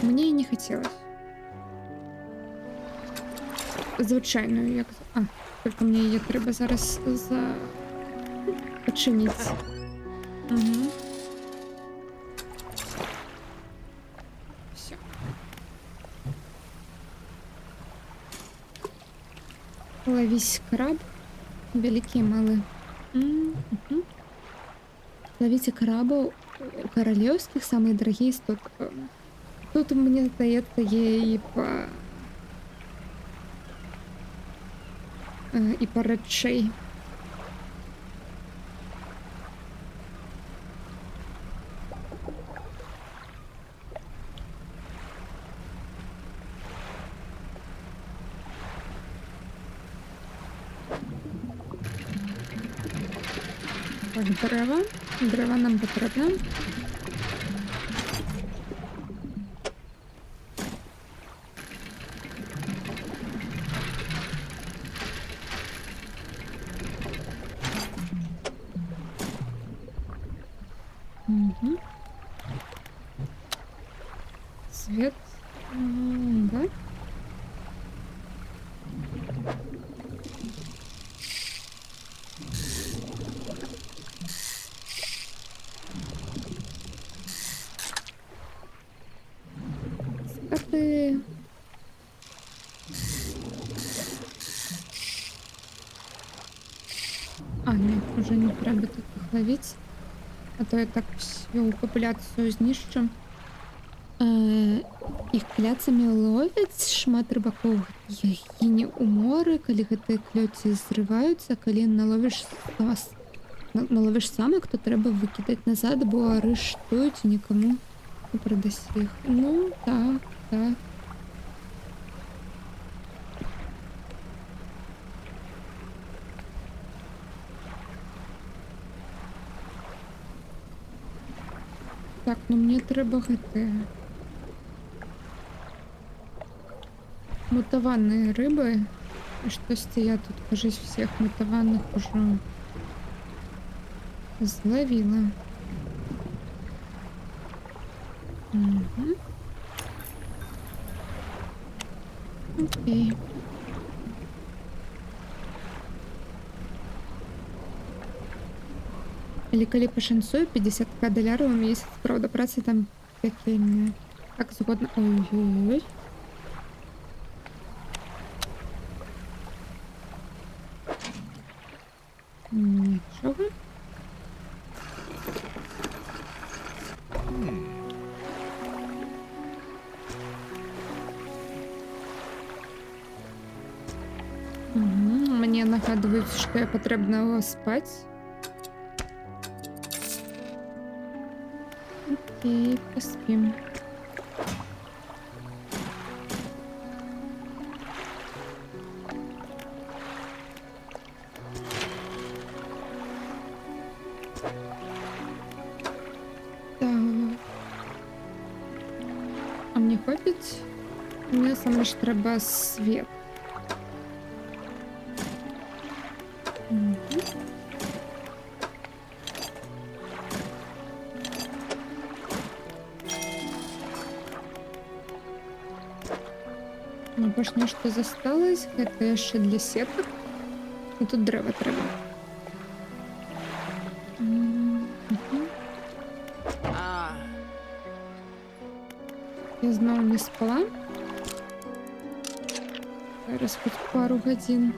Мне и не хотелось. Звичайно, як... А, тільки мені її треба зараз починити. Угу. Все. Ловись краб. Великий и малый. Угу. Ловите крабов королевских, самые дорогие 100 крон. Тут, мне здається, є і по речей. Так, дерева. Дерева нам потрібно. Угу. Свет. Да? Скоты. А, нет, уже не треба таких ловить. А то я так всю популяцию знищу. Іх кляцамі ловяць шмат рыбакоў гіне ў моры, калі гэтыя клёці зрываюцца, калі наловіш самак, то трэба выкідаць назад, бо арыштуюць і нікому не прадасць іх. Ну, так, так. Так, ну мне трэба гэтыя мутаваныя рыбы. Штосьці я тут, кажись, всех мутаваных ужо зловила. Угу. Окей. Или калі пашанцую, 50к доляраў у месяц. Праўда, праца там пекельная. Так, згодна. Ой-ой-ой. Нічого. Мне нагадваюць, што я патрэбна спаць. Окей, поспим. Так. А мне хватить? Мне саме ж треба свет. Ну, больш нешта засталось. Гэта яшчэ для сетак. І тут дрэва трэба. Ah. Я зноў не спала. Зараз хоць пару гадзін.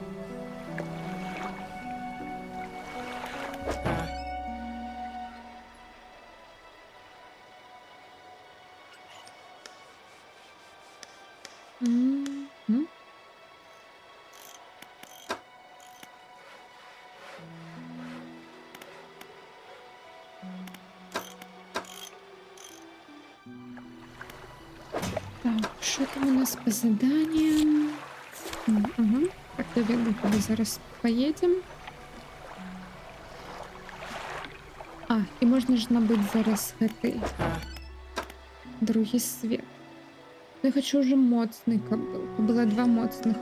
Мгм. Так, що там у нас по заданням? Ага. Так, я веду, куди зараз поїдемо. А, і можна ж набити зараз гэтый другий свет. Я хочу уже моцный, как было 2 моцных.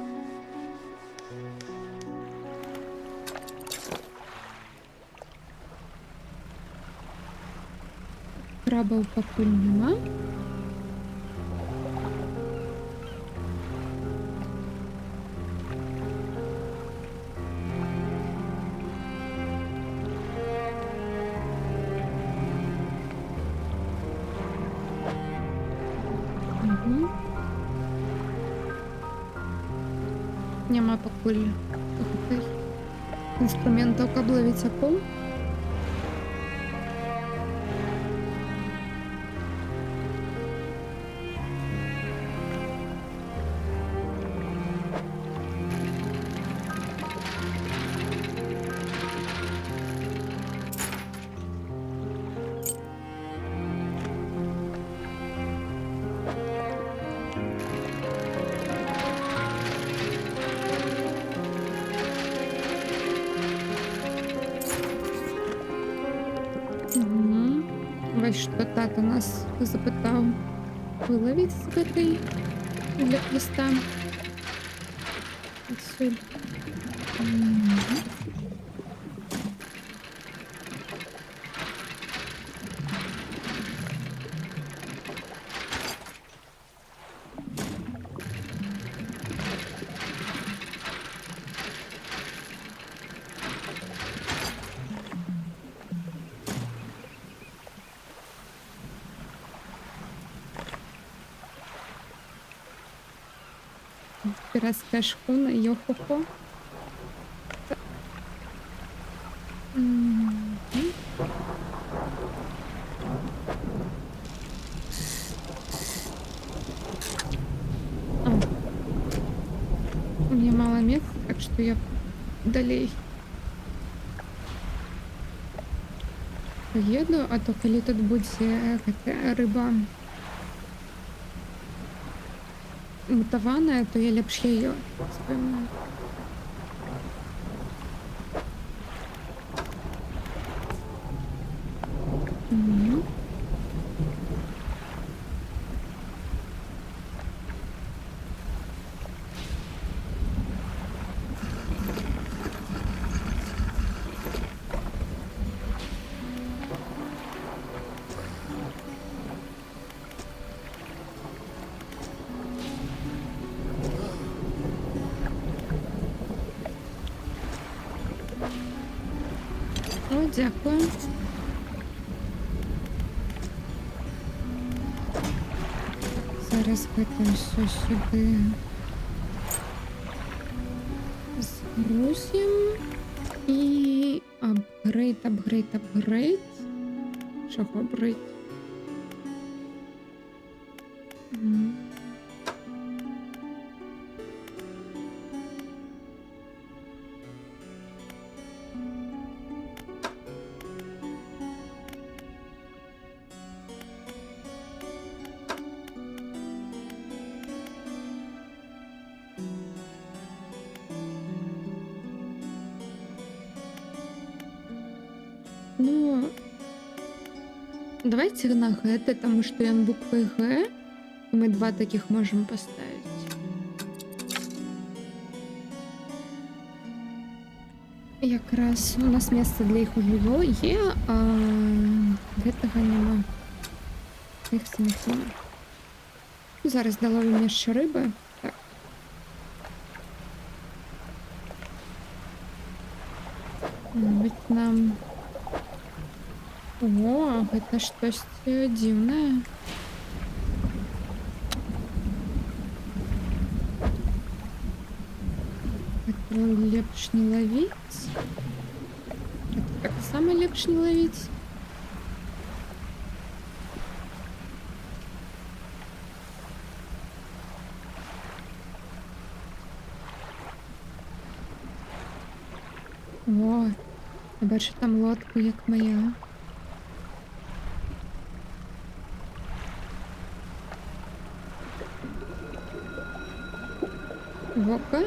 Крабов пакуль нема. Угу. Няма пакуль інструментаў, каб ловіць акул. Ось що тато нас запитав виловити з этой для квеста. Отсюда. Мгм. Пиратская шхуна, йо-хо-хо. Мгм. А. У меня мало места, так что я далей еду, а то коли тут будзе гэтая рыба мутаваная, то я лепш яе споймаю. Мгм. О, дякую. Зараз гэта ўсё сюды згрузім і апгрейд. Чаго апгрейд? Мгм. Ну, давайте на гэты, таму што ён буквай Г, і мы два такіх можам паставіць. Якраз у нас месца для іх ужо є, а гэтага няма. Іх саміх няма. Зараз даловім яшчэ рыбы. Так. Мабыць, нам... О, гэта штосьці дзіўнае. Гэта лепш не лавіць. Гэта таксама лепш не лавіць. О, я бачу там лодку, як моя. Вока.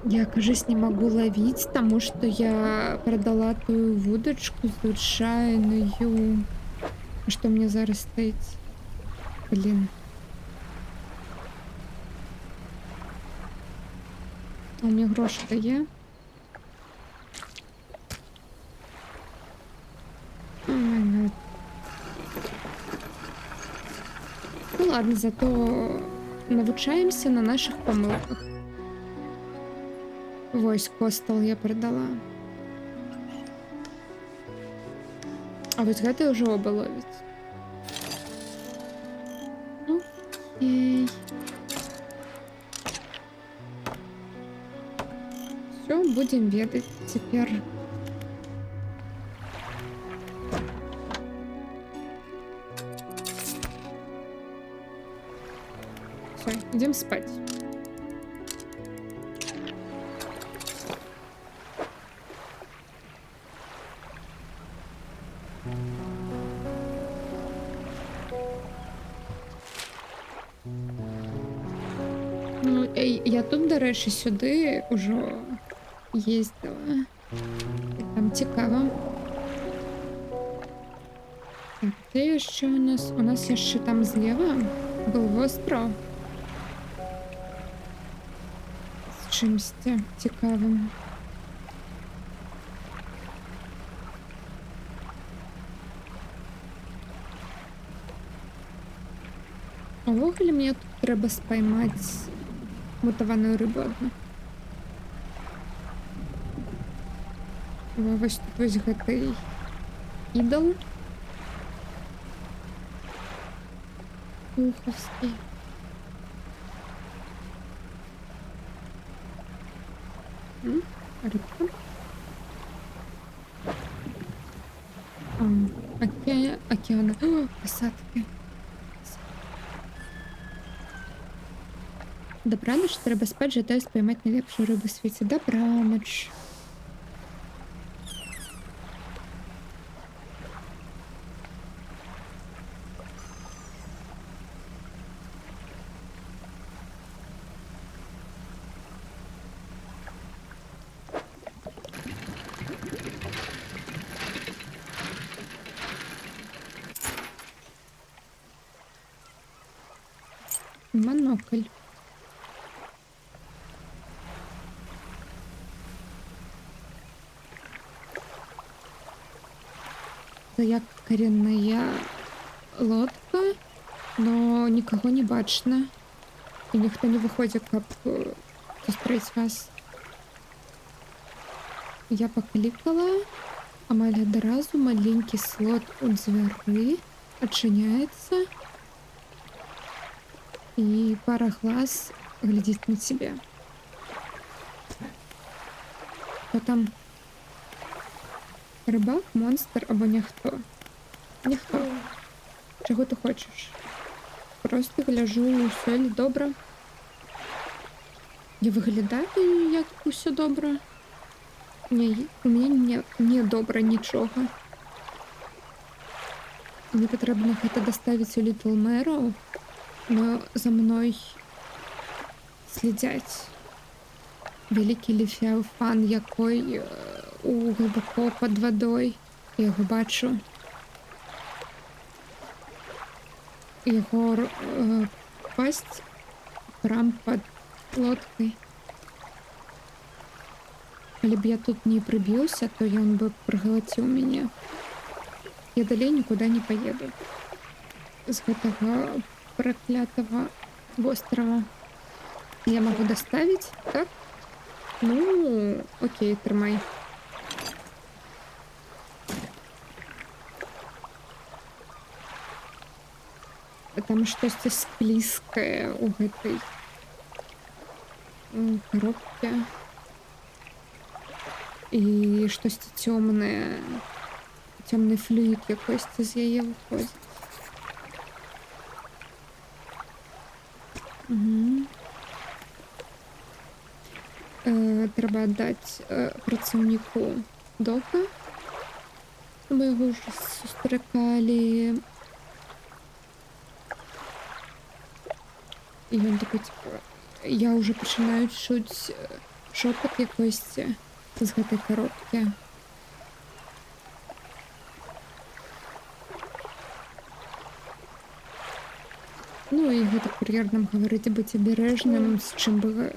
Я, кажись, не могу ловить, потому что я продала ту вудочку звычайную. А что мне зараз стоит? Блин. А у меня гроши-то є? О май гад. Ну ладно, зато навчаемся на наших помилках. Вось, костел я продала. А вось гэта ўжо оба ловіць. Окей. Все, будем ведать цяпер. Все, идем спать. Ну, я тут, до речі, сюди уже їздила. І там цікаво. Так, це що у нас? У нас є ще там зліва був остров. З чимсь цікавим. Вугіль мені тут треба спіймати мутовану рибу одну. Ось тут ось гэтий ідол. Уховський. Рибка. Океана. О, посадки. Добраніч, треба спати, жадаю спіймати найлепшу рибу в світі. Добраніч. Монокль. Это як коренная лодка, но никого не бачно. И никто не выходит, как зустріць вас. Я покликала, а амаль одразу маленький слот у двері отчиняется. И пара глаз глядит на тебя. Кто там? Рибак, монстр або ніхто? Ніхто. Чого ти хочеш? Просто гляжу, все ли добре. Я виглядаю, як усе добре. Ні, у мене не добре нічого. Мені потрібно гэта доставить у Літл Мэру, но за мной следять. Великий левіафан, який глибоко під водою. Я його бачу. Його пасть прям під лодкою. Коли б я тут не прибился, то он бы проглотил меня. Я далее никуда не поеду. С этого проклятого острова. Я могу доставить, так? Ну, окей, тримай. Там что-то склизкое у этой коробки. І щось темне, темний флюїд якось з її виходить. Угу. Треба дати працівнику дока. Ми його вже зустрікали. І він такий, типу, я вже починаю чуть шепот якось з гэтай коробки. Ну і гэта кур'ер нам говорить бути обережним, з чим би,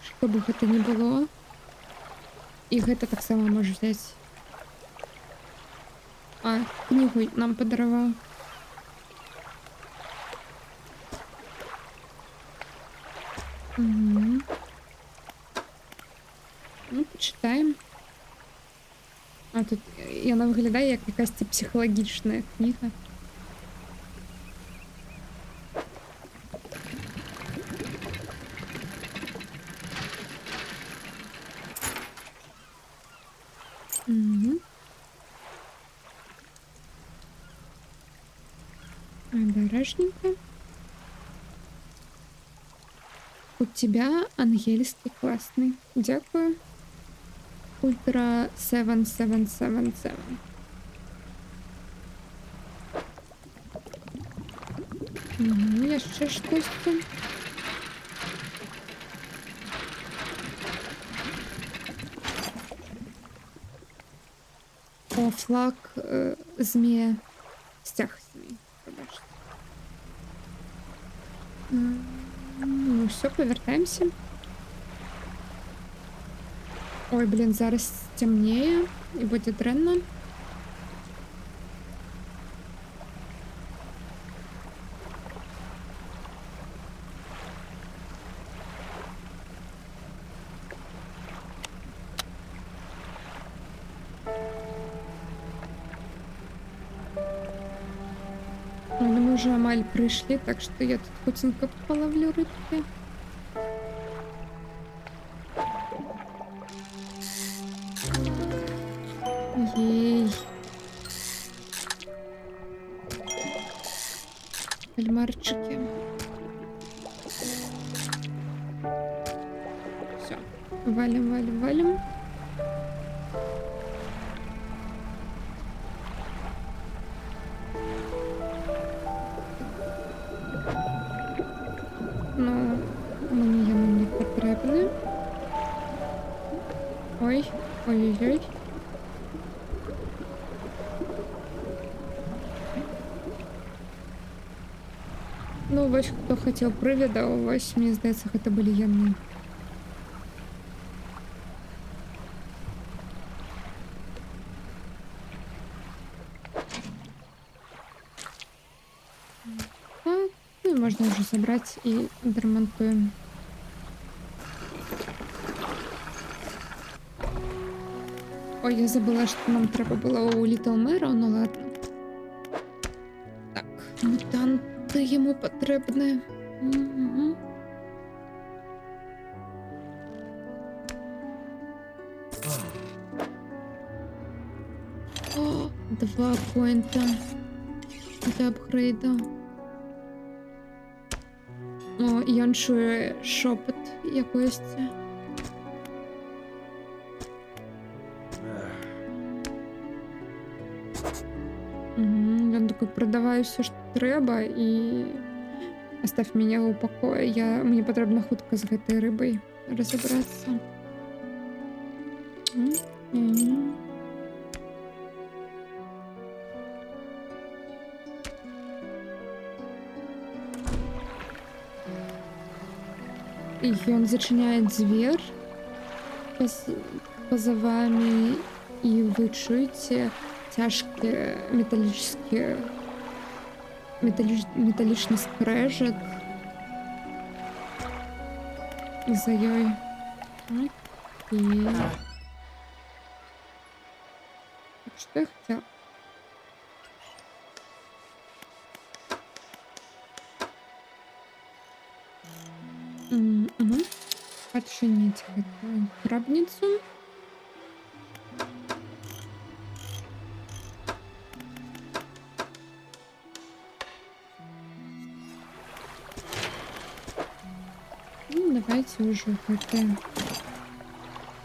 що би гэта не було. І гэта так само може взяти. А, книгу нам подарував. Угу. Ну, почитаємо. А тут вона виглядає як якась психологічна книга. Угу. Обережненько. У тебя ангельский классный. Дякую. Ультра 7777. Угу, я ще щось там. О, флаг змія. Стяг змії. Пробачте. Ну все, повертаємося. Ой, блін, зараз темніє і буде дренно. Ну, мы уже амаль пришли, так что я тут хотенько половлю рыбки. Ей. Кальмарчики. Все. Валим, валим, валим. Ну, мені ями не потрібні. Ой, ой-ой-ой. Ну, ось хто хотів привіда, ось, мені здається, це були ями. Так, ну, можна вже забрати і доремонтуємо. Ой, я забула, що нам треба було у Літл Мера, ну ладно. Так, мутанти йому потрібні. Угу. О, 2 поінта для апгрейда. О, Ян чує шепот якоїсь. Я такой, продавай все, що треба, і оставь мене у покої. Мені потрібно хутко з цією рибою розібратися. И он зачиняет дверь позовами, и вы чуете тяжкий металличный скрежет за ёй. Окей. Что я хотела? Угу. Подчинить эту гробницу. Ну, давайте уже хотя.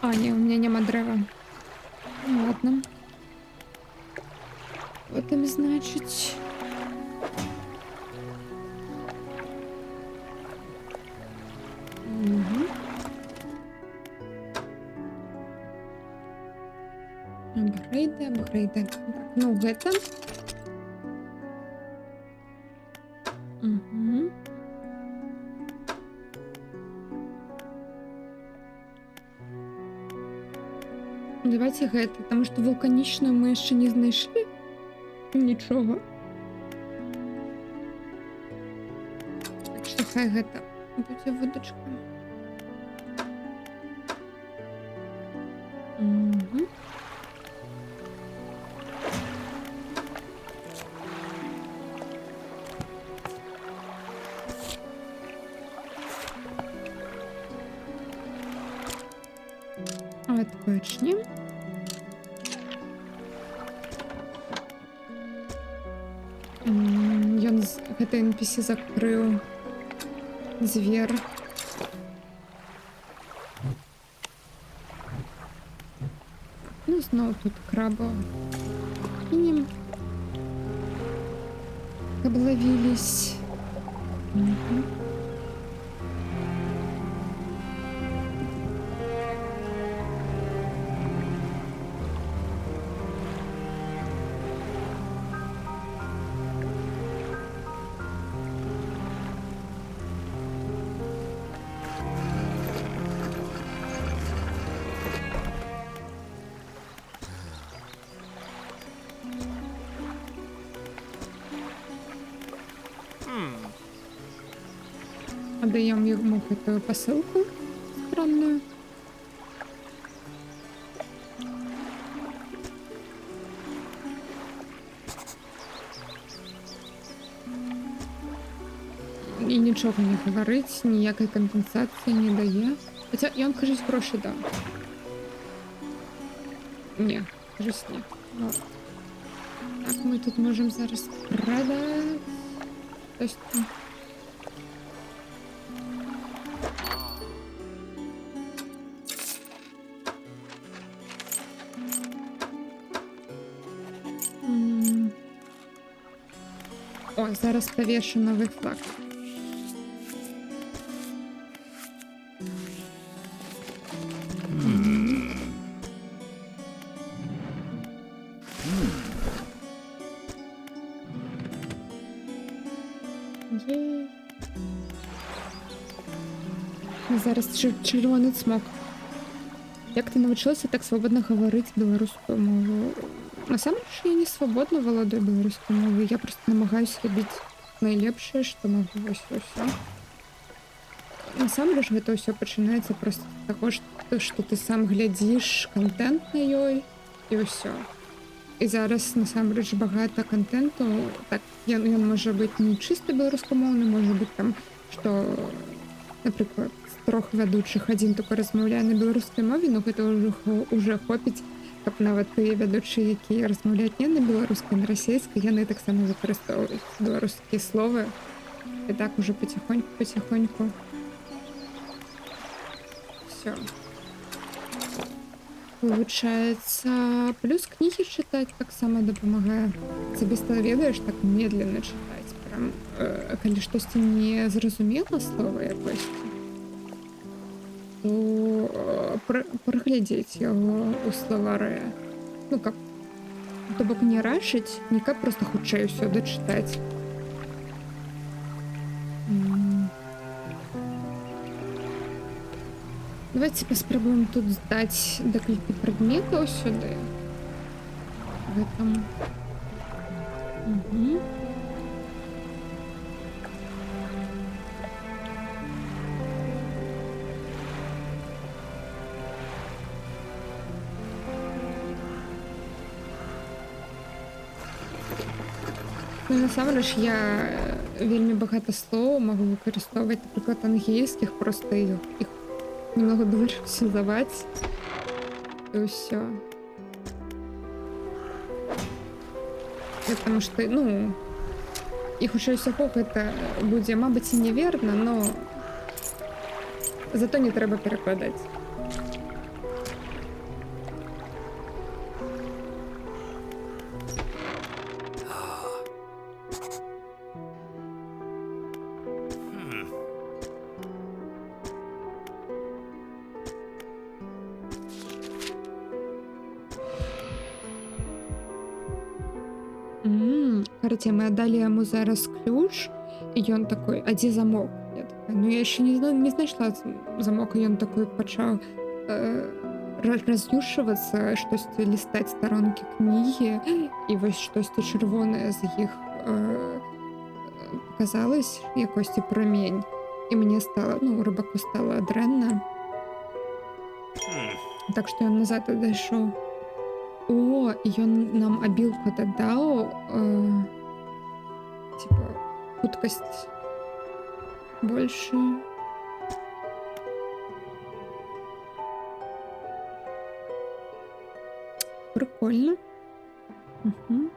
А, не, у меня нема древа. Ну, ладно. Вот им значит. Угу. Апгрейды. Так, ну, это. Угу. Давайте гэта, потому что вулканічную мы еще не знайшли. Нічого. Так что хай гэта будзе вудочка. Угу. Отпочнем. Ён гэта NPC закрыў звер. Ну, зноў тут краба. Кинем. Обловились. Угу. передаем ему эту посылку странную. І нічого не говорить, ніякої компенсації не дає. Хоча ён, кажуть, гроші дав. Ні, кажуть, ні. Ну, так, ми тут можемо зараз продати. Ось там. О, зараз повішу новий флаг. Єй. Зараз червоний цмок. Як ти навчилася так свободно говорити білоруською мовою? Насамрэч я не свободно володаю беларускай мовай, я просто намагаюсь рабіць найлепшае, што магу, вось усё. Насамрэч гэта ўсё пачынаецца проста з таго, што ты сам глядзіш контент на ёй і ўсё. І зараз насамрэч багата контенту, так ён можа быць не чыста беларускамоўны, можа быць там, што, напрыклад, з 3 вядучых адзін толькі размаўляе на беларускай мове, но гэта ўжо хопіць, каб нават тыя вядучыя, якія размаўляюць не на беларускай, на расейскай, яны таксама выкарыстоўваюць беларускія словы. І так уже потихоньку. Все. Получается, плюс кнігі чытаць таксама дапамагае. Асабіста ведаеш, так медленно чытаць. Прям, калі штосьці не зразумела слова якосьці, то праглядзець яго ў словары. Ну, каб, то бок не рашыць, не каб просто хутчэй усё дачытаць. Давайте паспрабуем тут здаць декалькі прадметаў сюды. Гэтаму. Угу. Ну, насамрэч, я вельмі багата слоў магу выкарыстоўваць, напрыклад, ангельскіх, проста іх немного беларусізаваць і ўсё. Потому што, ну, і хутчэй усяго гэта будзе, мабыць, і неверна, но зато не трэба перакладаць. Караце, мы аддалі яму зараз ключ, і ён такой, а дзе замок? Я такая, ну я яшчэ не знайшла замок, і ён такой пачаў раз'юшвацца, штосьці лістаць старонкі кнігі, і вось штосьці чырвонае з іх казалось, якосьці прамень, і мне стала, ну, рыбаку стала дрэнна. Так што ён назад адайшоў. О, і ён нам абілку дадаў, типа, хуткасць большую. Прикольно. Угу.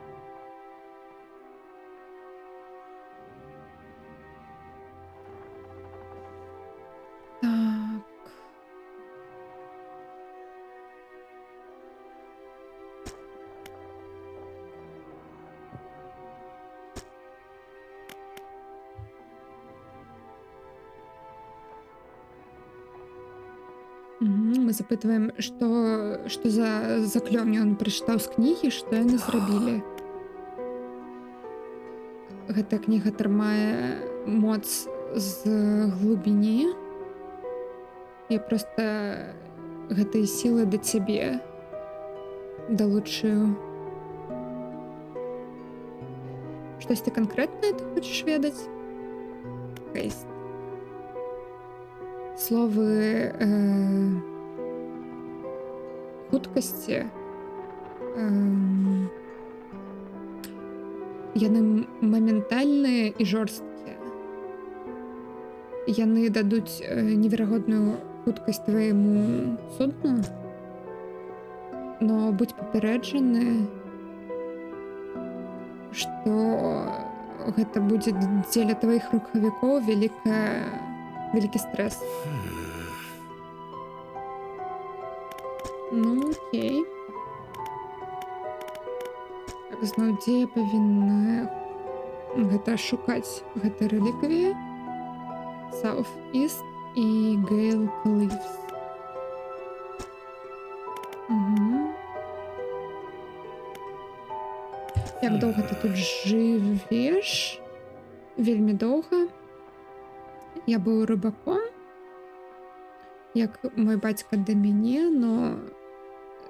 Так. Мы запытваем, што за заклём ён прачытаў з кнігі, што яны зрабілі. Гэта кніга трымае моц з глыбіні. Я проста гэтыя сілы да цябе далучыў. Штосьці канкрэтнае ты хочаш ведаць? Фэйс. словы хуткасці яны моментальныя і жорсткія. Яны дадуць неверагодную хуткасць твайму судну, но будь папярэджаны, што гэта будзе дзеля тваіх рухавікоў вялікі стрэс. Ну, окей. Так, зноў, дзе я павінна гэта шукаць гэта рэліквія? South East і Gale Cliffs. Як доўга ты тут жывеш? Вельмі доўга. Я быў рыбаком, як мой бацька да мяне, но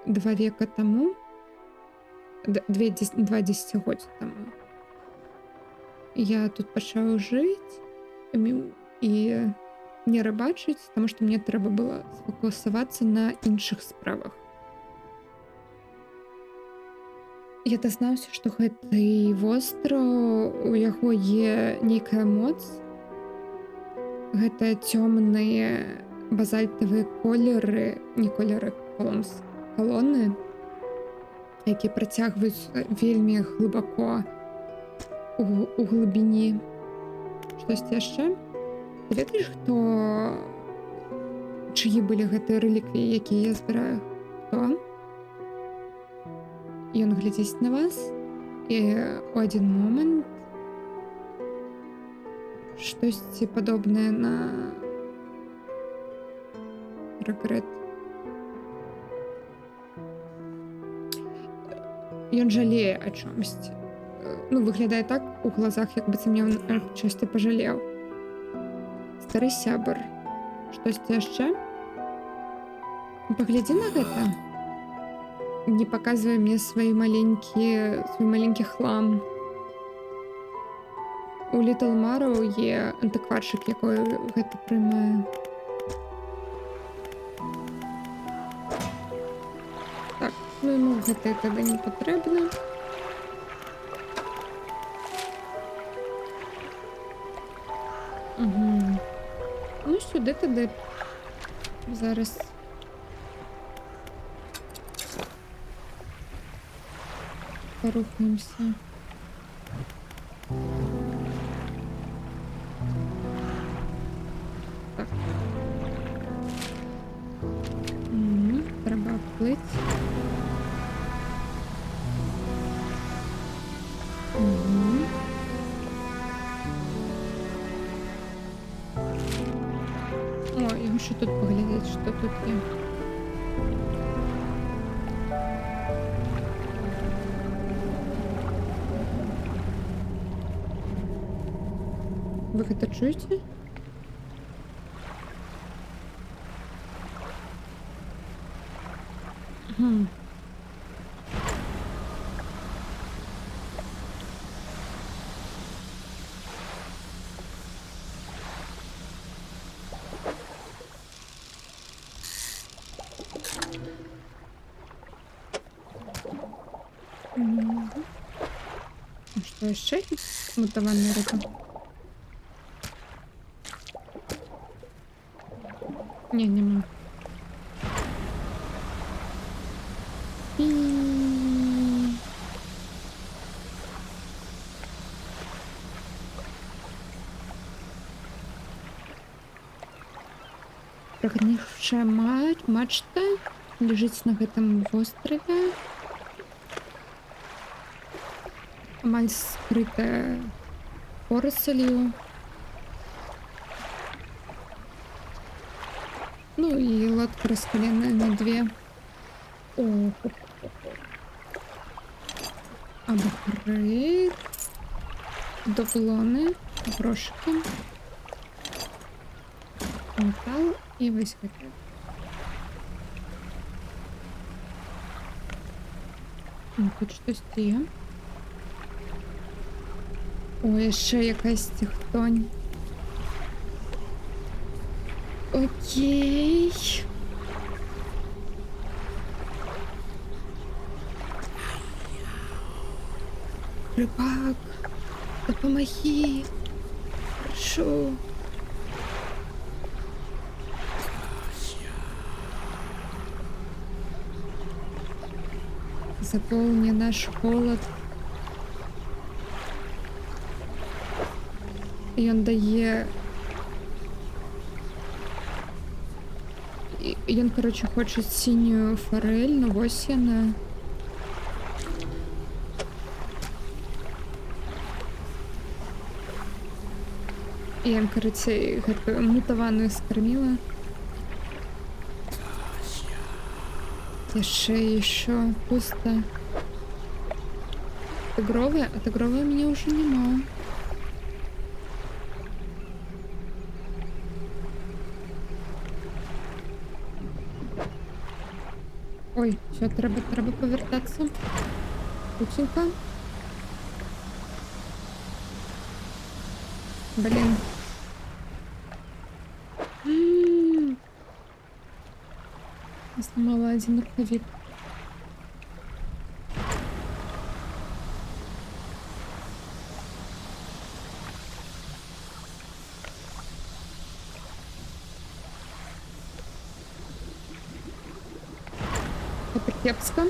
2 века таму, 2 дзесяцігоддзі таму, я тут пачаў жыць і не рыбачыць, таму што мне трэба было сфокусавацца на іншых справах. Я дазнаўся, што гэты востраў, у яго є нейкая моц. Гэта цёмныя базальтавыя колеры, не колеры, калоны, якія працягваюць вельмі глыбоко у глыбіні. Штосьці яшчэ? Ты ведаеш, чыі былі гэтыя рэліквіі, якія я збіраю? Хто? Ён глядзіць на вас, і ў адзін момант штосьці падобнае на рэгрэт. Ён жалее о чомсьці. Ну, выглядае так у глазах, як быццам ён часці пажалеў. Стары сябар. Штосьці яшчэ? Паглядзі на гэта. Не паказвай мне свой маленькі хлам. У Літл Марроу є антыкваршык, якой гэта прымае. Так, ну яму гэта тады не патрэбна. Ну, сюди тады зараз. Порухаемся. Так. Треба плыть. О, я мушу тут поглядеть, что тут є. Вы это чуете? Что еще? Мутованная рука. Нема. Прогнившая мачта лежить на гэтым вострове. Амаль скрытая порослью. Ну и лодка раскаленная на 2. О, Абхрейд. Дублоны, брошки. Металл и вось гэта. Тут штосьці є. О, яшчэ якась цехтонь. Окей. Рыбак, допомоги. Прошу. Заполни наш холод. І він дає. І він, коротше, хоче синю форель, ну ось вона. І він, коротше, мутованную скормила. Еще пусто. Тигровая? А тигровая у меня уже нема. Ой, все, треба повертатися. Кученька. Блін. Я сломала один рукавик. Это кепска.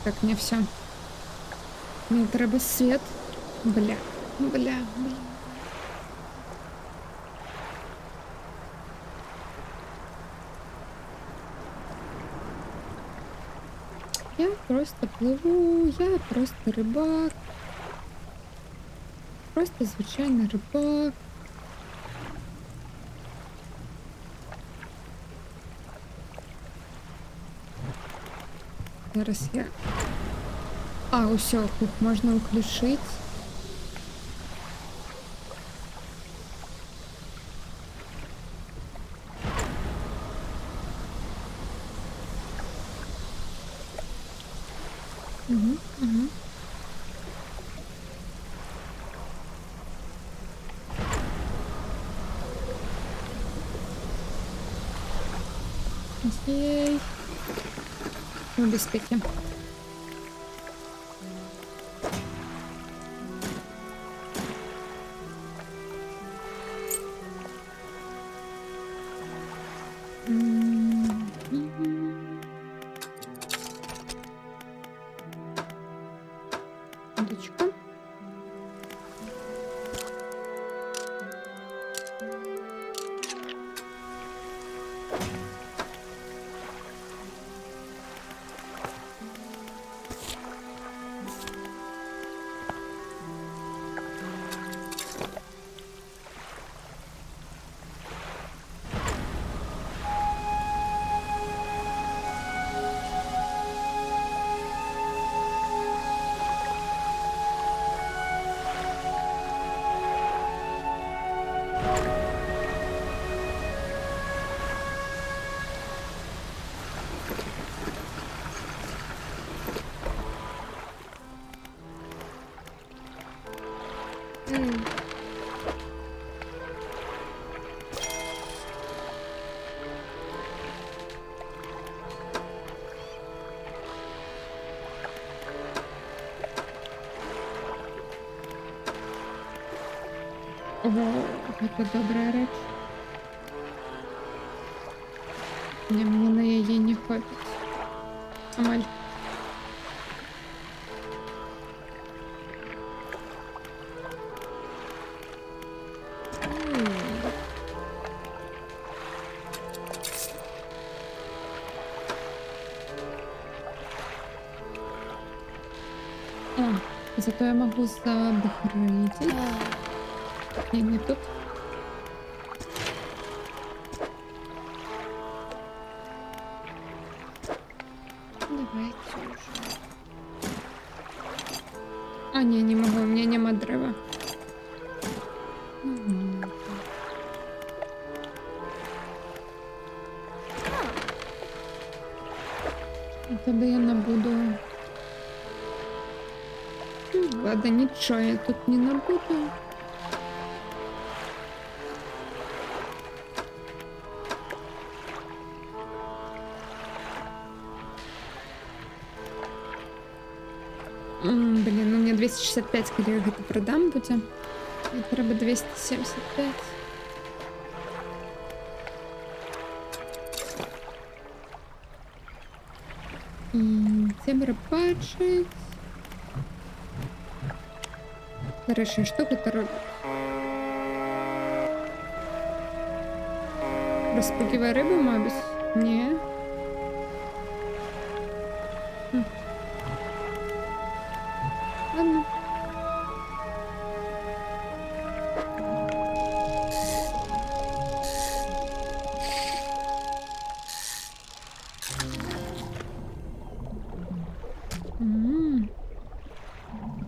Так, мне все. Мне треба свет. Бля. Я просто плыву, я просто рыбак. Просто звичайний рыбак. Зараз я... А, усё, хух, можно уключить. Угу. Ей. В безпеці. Дочка. Ого, это добрая речь. Не, мне на яе не хватит. Амаль. О, зато я могу забахрыть. Не тут. Давайте уже. А, не могу, у меня нема дерева. Тогда я набуду. Ладно, ничего я тут не набуду. Блин, у меня 265, коли я это продам буде. Мені треба 275. І цим рибачить. Хороша штука, то робить. Розпугиває рибу, мабуть? Ні. Ладно.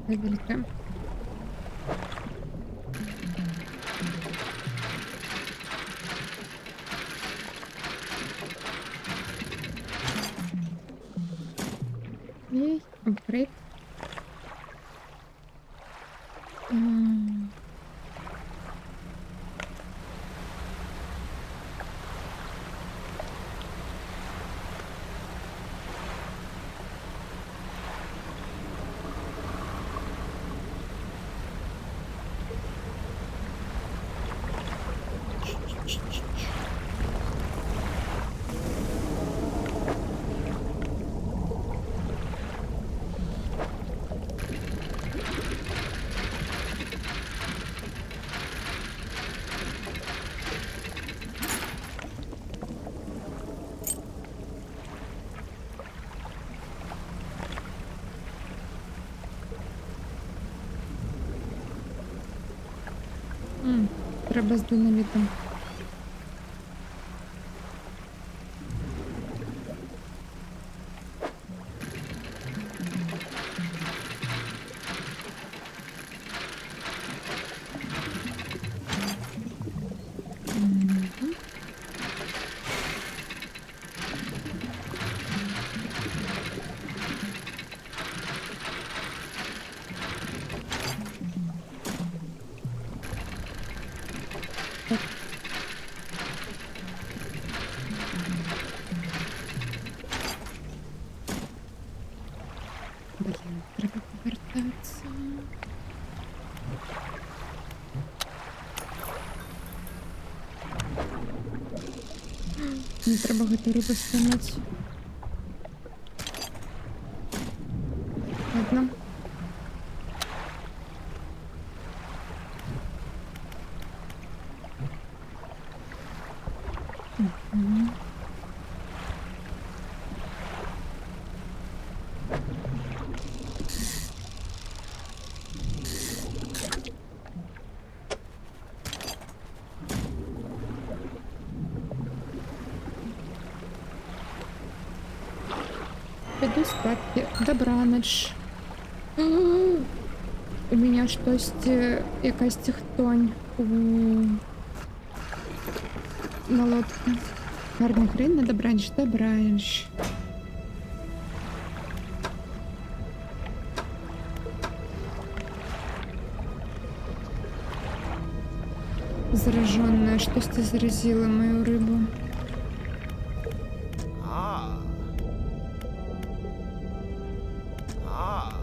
Велика. Ей, апгрейд. Треба з динамітом. Блін, треба повертатися. Не треба готу рибу стянути. Ладно. Піду спадки. Добраніч. У мене щось, якась хтонь на лодці. Гарний хрень на добраніч. Добраніч. Зараженная, что ты заразила мою рыбу? Ah. Ah.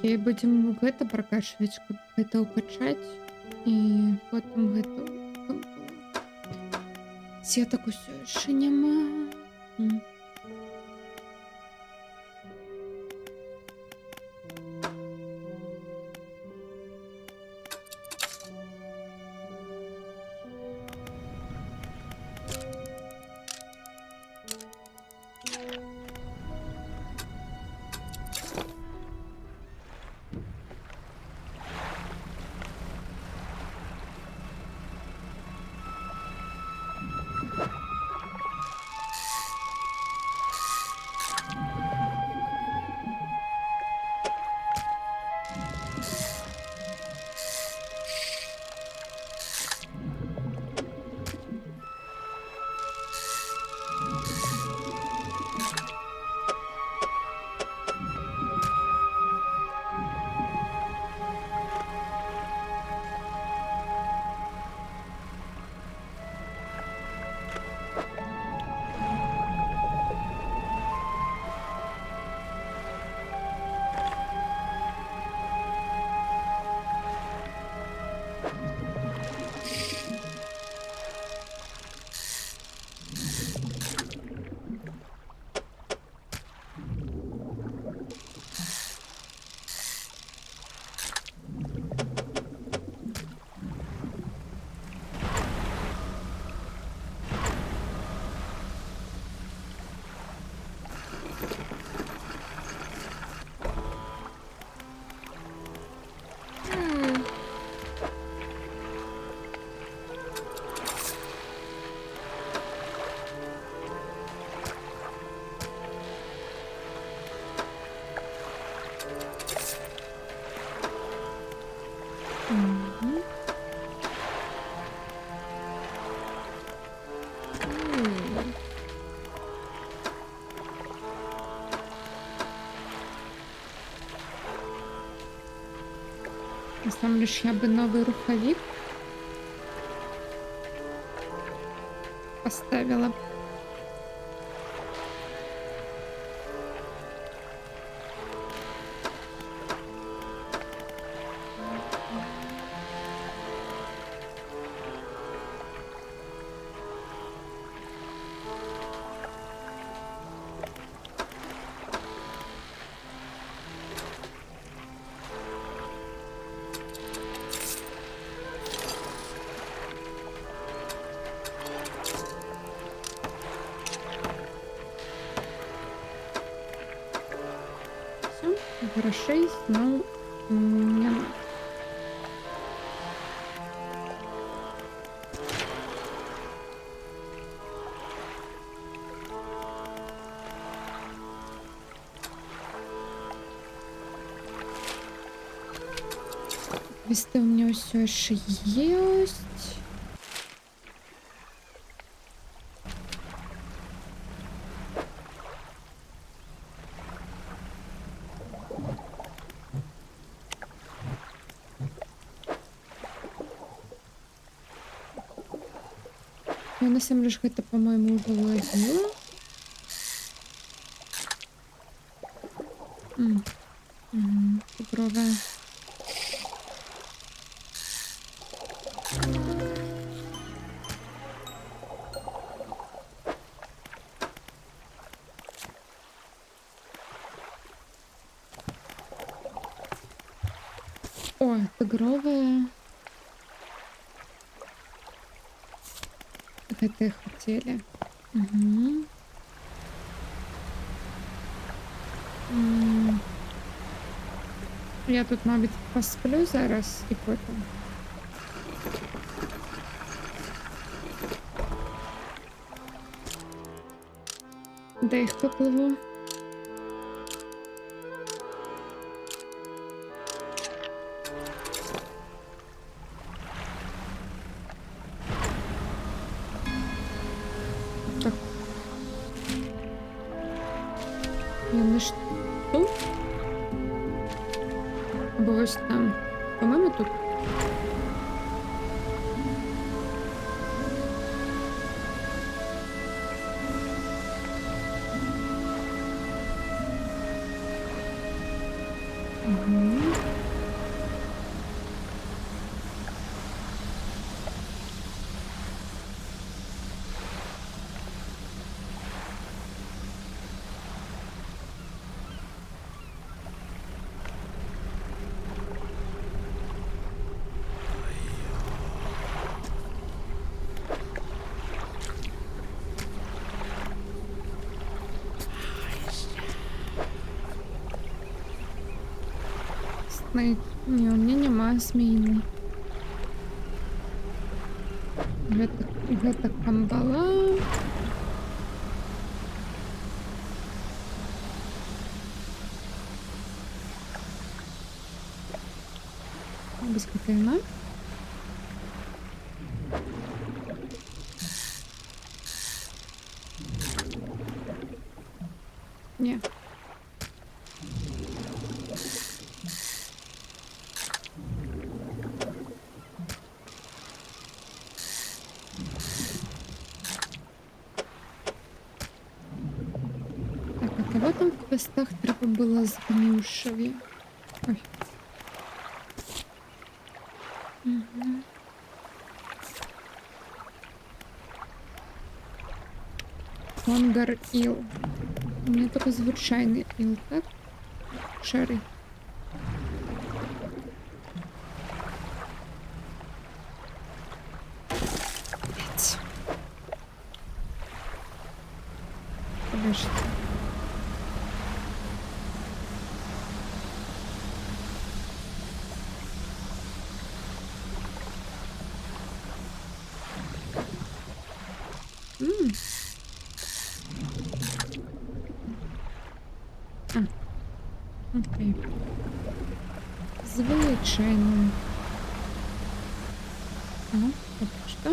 Окей, будем гэта прокачивать, каб гэта укачаць і потым гэта сетак усё яшчэ няма. Насамрэч, я бы новый рухавік поставила. Грошей зноў няма. Квесты у меня ўсё яшчэ ёсць. Я насамрэч гэта, по-моему, уже лазила. Тигровая. О, тигровая. Это и хотели. Я тут, мабуть, посплю зараз і потім. Де їх попливу? Так. Вони ж тут? Або ось там. По-моєму, тут. Мгм. Снейк. Ні, у мене немає зміїний. Гэта камбала. Без кофеїна. Ні. Так, а кого там в квестах треба було згнившові? Ой. Мгм. Конгар іл. У мене тільки звичайний іл, так? Шерий. Блять. Подожди. М. А. Окей. Звичайно. Ну, поки що.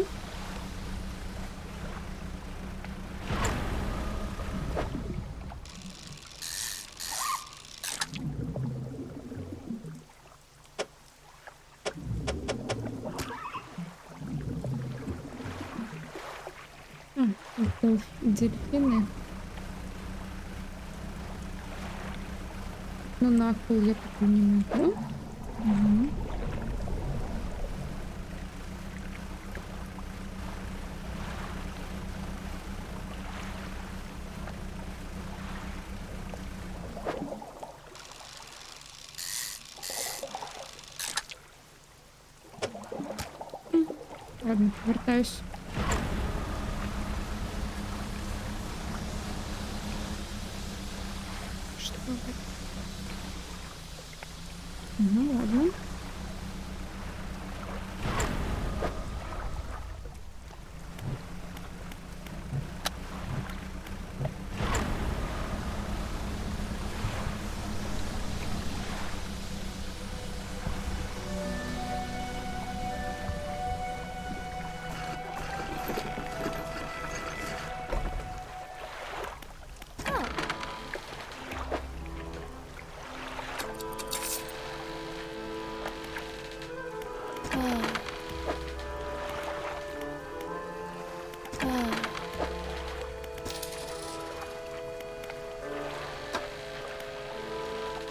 А, это дельфины. Ну, на акул я такой не могу. Мгм. Ладно, повертаюсь. Что это? Ну ладно.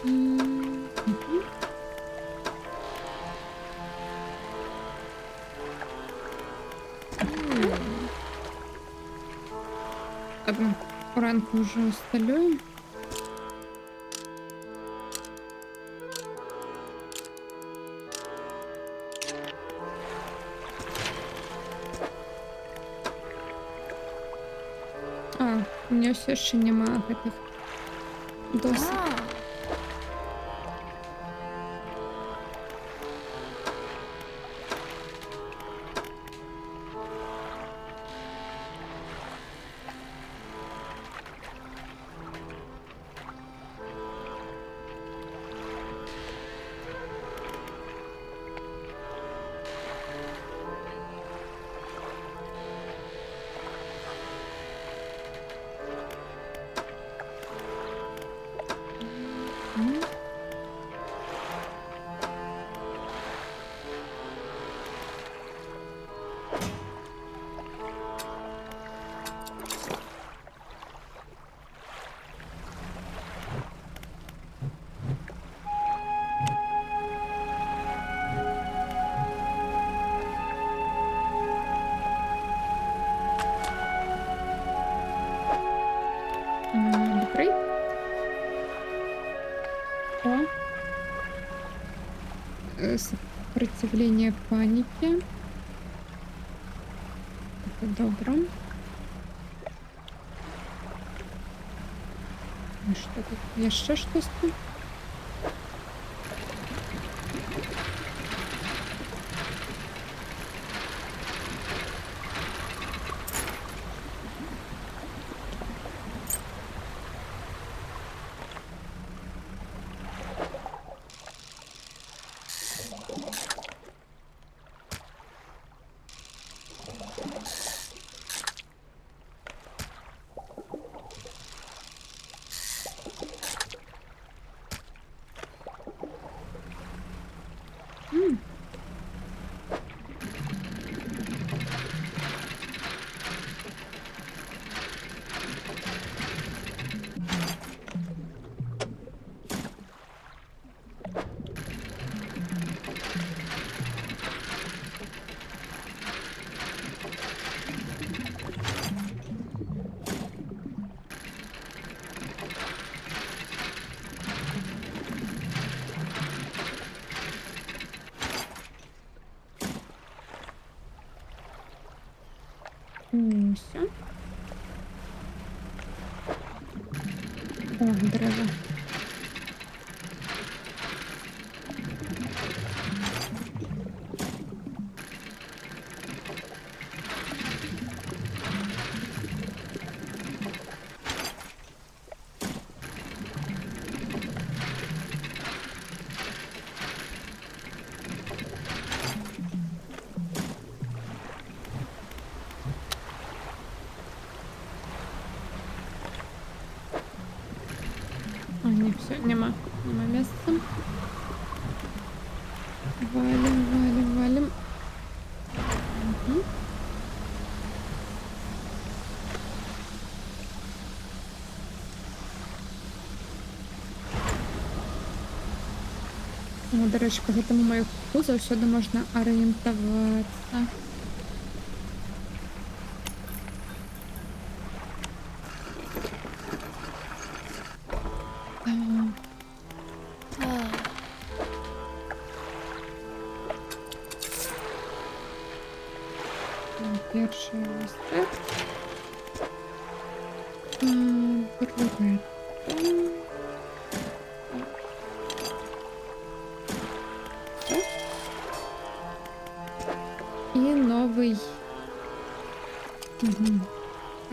Мгм. Ладно, ранку уже усталю. А, у меня все ще нема гэтых досок. сопротивление панике. Это добро. А что тут? Еще что-то? Все. О, дрова. А, не, все, нема места. Валим. Угу. О, до речі, по гэтаму маяку заўсёды можна арыентавацца. Перший листок. Другая. И новый. Угу.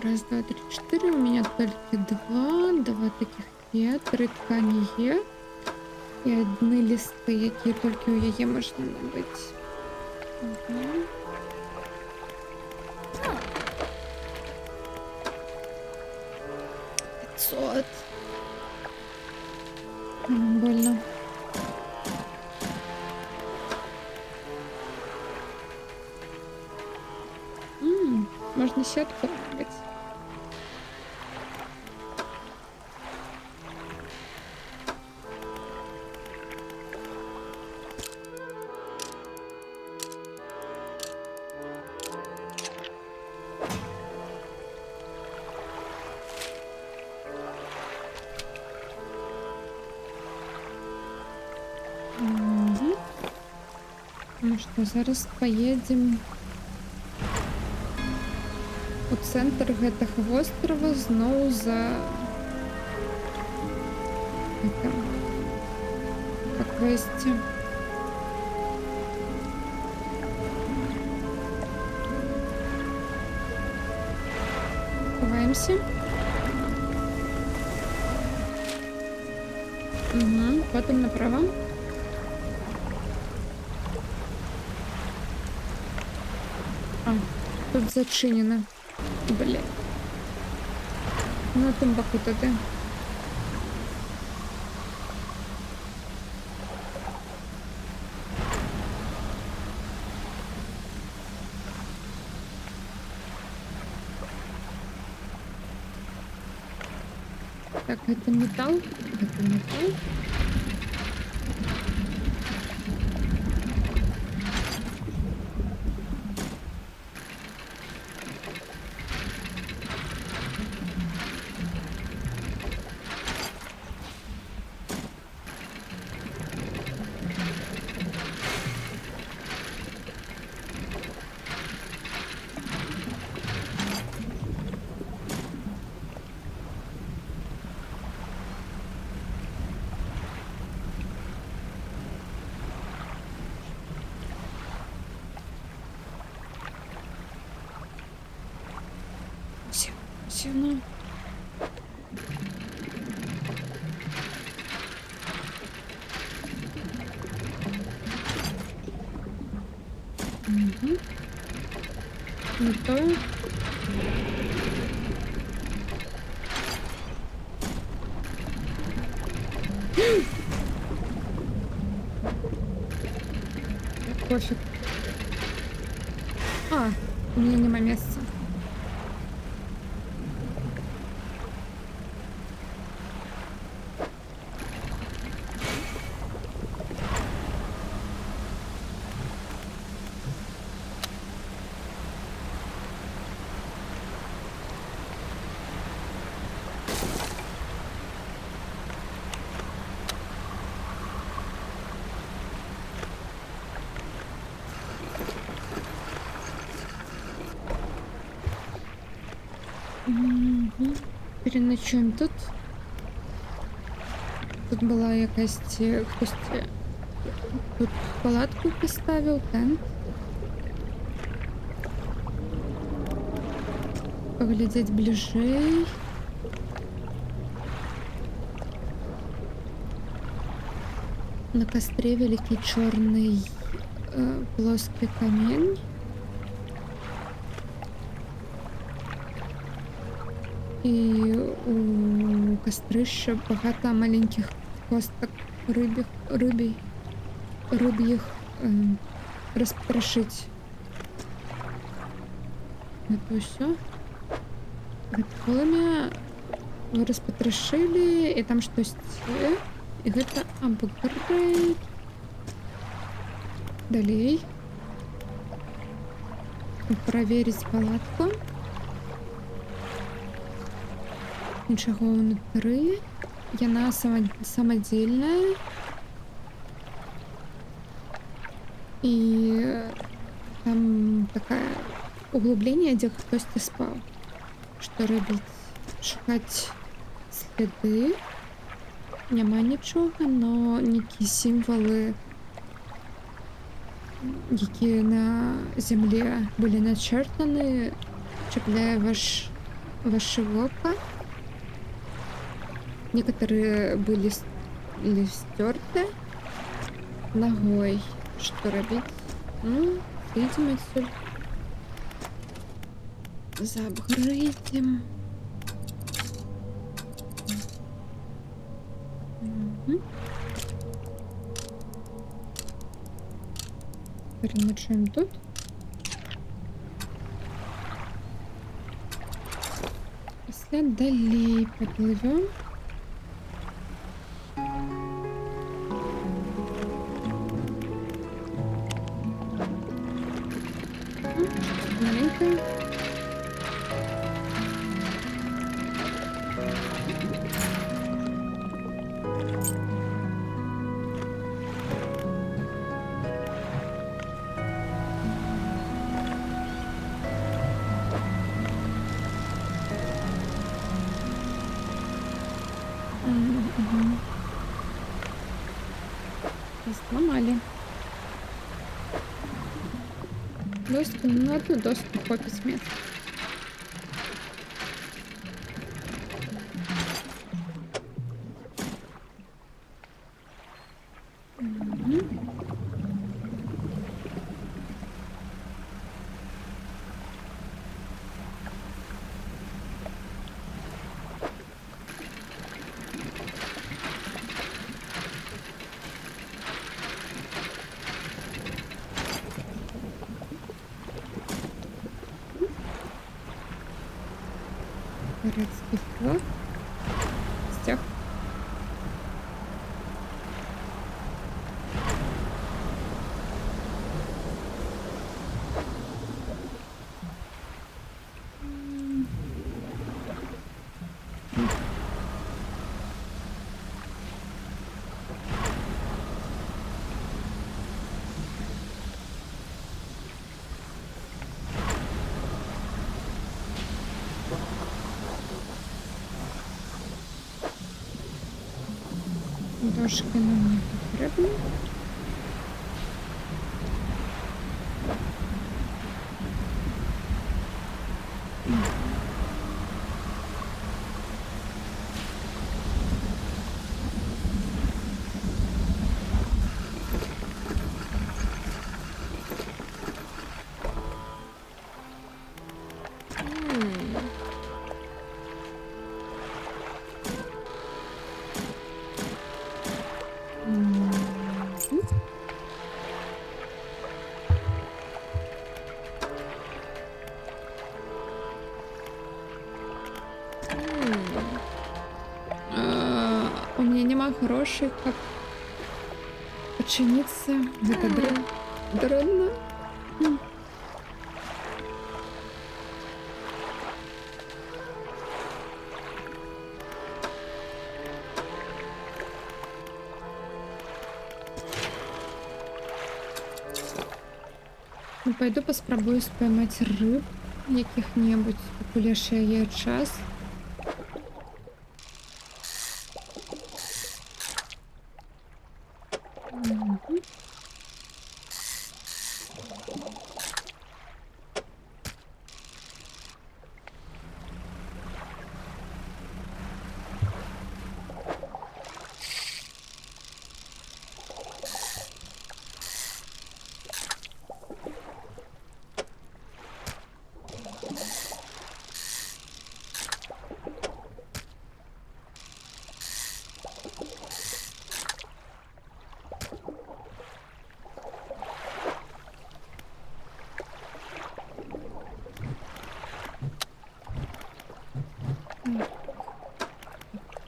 Раз, два, три, четыре. У меня только два таких є, 3 ткані є. І одні листи, які тільки у яє можна набити. Угу. Больно. Можно сетку робити. Ну что, зараз поедем у центр гэтага вострава зноў за это по квесте. Ховаемся. Угу, потом направо. Тут зачинено. Блин. На тим боку туди. Так, это металл. Это металл. стіну. Угу. Не то. Пофиг. А, у меня нема места. Мгм. Переночуємо тут. Тут була якась хтось тут палатку поставив, тент. Поглядеть ближей. На костре великий черный плоский камень. І у кострища багато маленьких косток рыбьих розпотрошить. Это все. Это полымя вы распотрошили, и там что-то. И это апгрейд. Далей. Проверить палатку. Нічого внутри. Яна самодельная. И там такое углубление, где кто-то спал. Что робить? Шукать сліди. Нема нічого, но які символи, які на землі були начертані, чіпляє ваше око. Некоторые были стерты ногой. Что робить? Ну, видимо, все заапгрейдим. Угу. Переночуем тут. Після далі поплывем. Маленькая. Мгм. Сломали. Доску, ну на одну доску хватит места. Мгм. Городский флаг. Стяг. Дошки нам не потрібні. хороший, как починиться. Это дрон. Ну, пойду поспробую споймать рыб яких-небудь, поки ще є час. Мгм.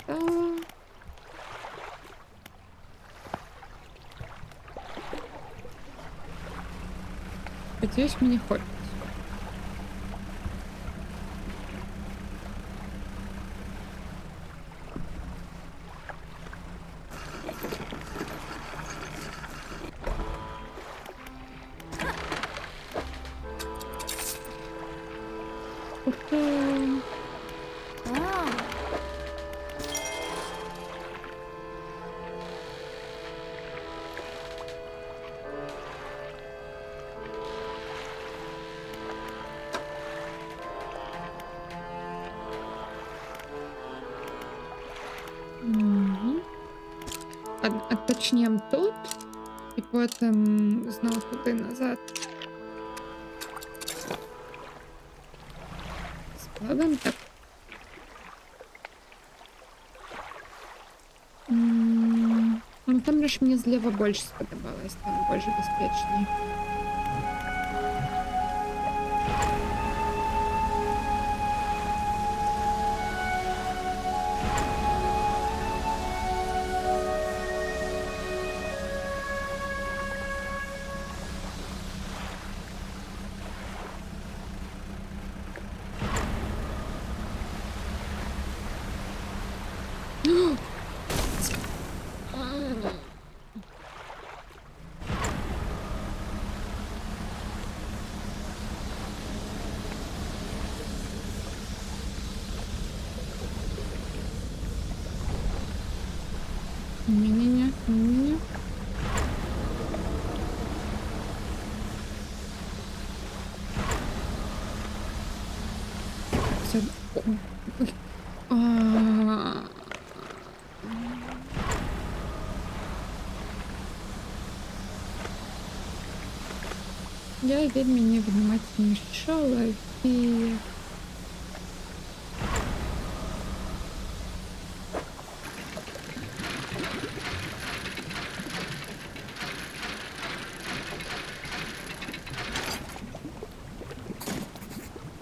Та. Надеюсь, мне хватит. Ура! Мгм. Отпочнем тут і потім знову туди назад. Складом так. Ну там лишь мені зліва більше сподобалось, там більш безпечний. Не-не-не, не-не-не. Всё. Ой. Я вельмі невнимательный человек.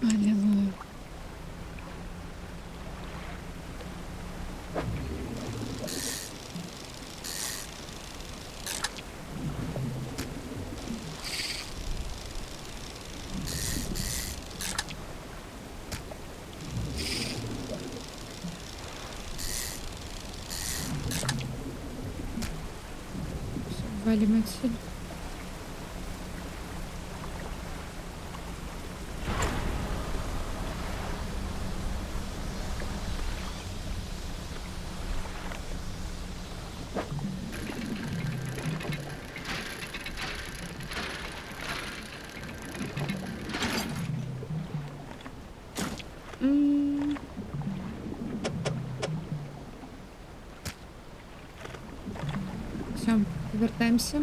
Аллилуйя. Всё, валим отсюда. Все, повертаємося.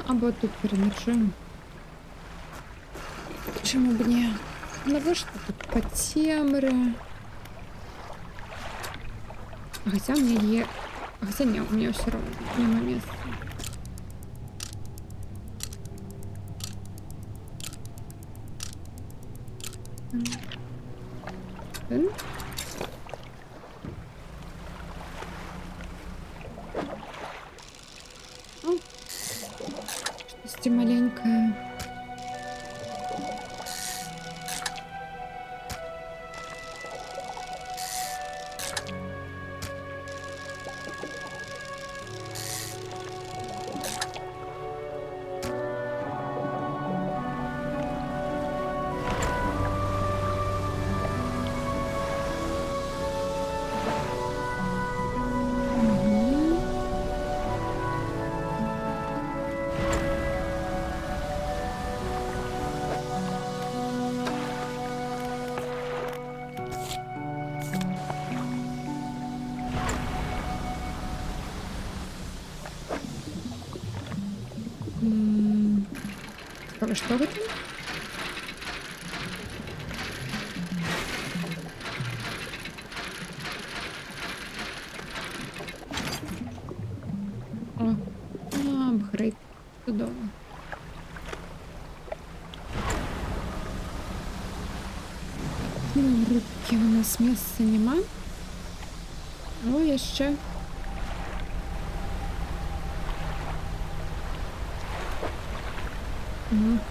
Або тут переночуємо. Чому б ні? Ну ви ж тут потемри. Хотя у меня є... Хотя не, у меня все равно нема места. почти маленькая. Мгм. М, цікаво, що ви там? О, апгрейд. Чудово. Ну, в рубки у нас місця нема. О, є ще.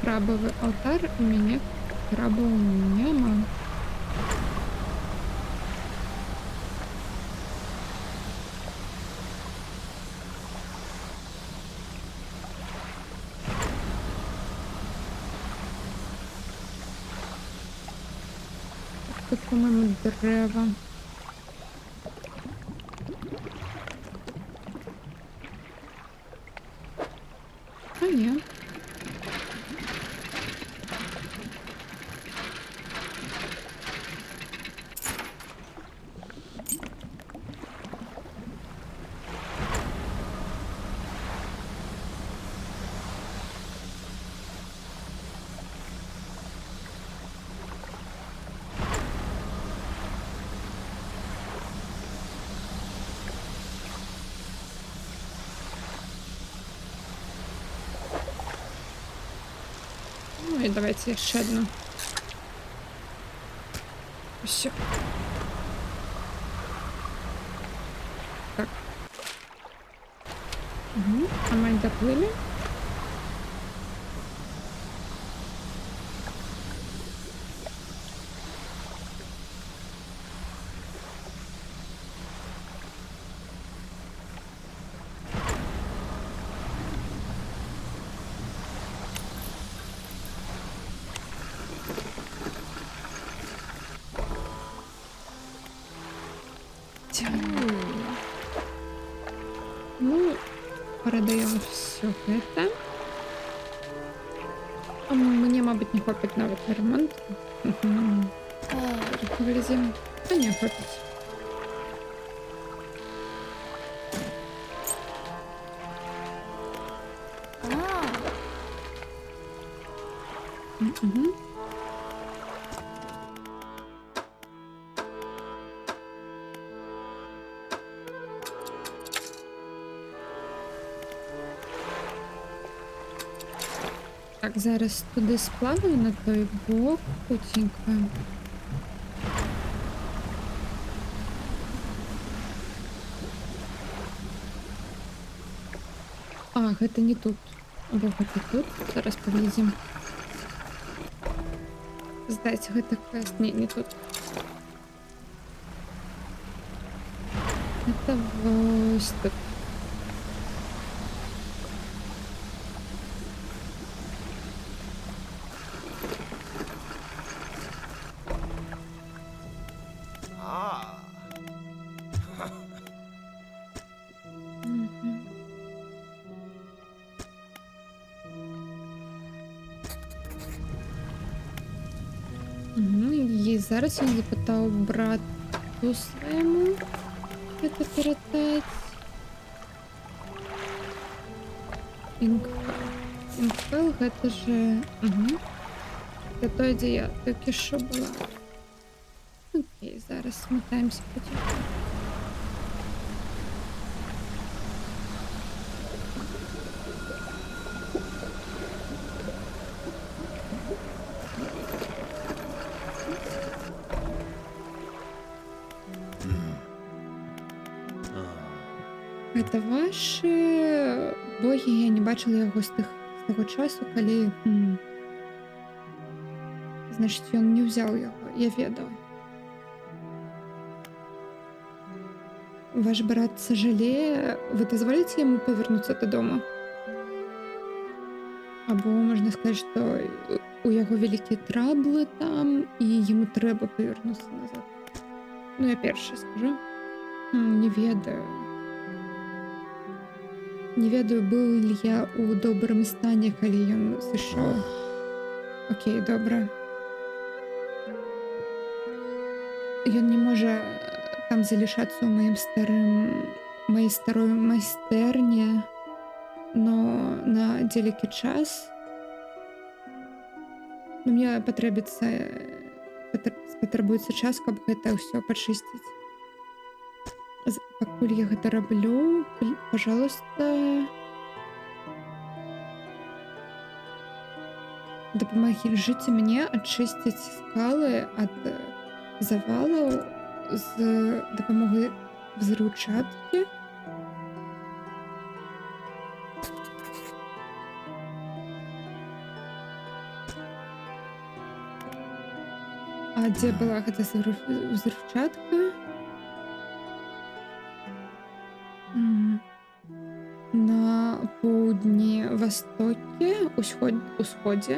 Крабовый алтарь у меня крабового нема. Тут, по-моєму, дерева. А ні. Ну і давайте ще одну. Все. Так. Угу. А мы доплыли? Ну, передаємо все это. А мне, мабуть, не хватить навіть на ремонт. Виліземо. А не, хватить. Угу. Так, зараз туди сплаваю на той бок, путінько. А, гэта не тут. Або гэта тут. Зараз паглядзім. Здаецца, гэта квест. Не тут. Это вось тут. Ah. І зараз він запитав брату своєму, як це передати. Інквел, гэта же... Угу. Це той, де я тільки що була. Окей, зараз смотаємося потім. Это ваши боги, я не бачила його з тих таго часу, калі значыць, ён не ўзяў яго, я ведаў. Ваш брат сажалее, вы дазволіце яму павярнуцца дадому? Або можна сказаць, што у яго вялікія траблы там, і яму трэба павярнуцца назад. Ну, я першае скажу. Не ведаю. Не ведаю, быў ли я ў добрым стане, калі ён сышоў. Окей, добра. Ён не можа там залишацца ў маёй старой майстэрні, но на дзелякі час мне патрабуецца час, каб гэта ўсё пачысціць. Пакуль я гэта раблю, пожалуйста, дапамагіце мне ачысціць скалы ад завалаў з дапамогай взрыўчаткі. А дзе была гэта взрыўчатка? На поўдні востоке, усходзе.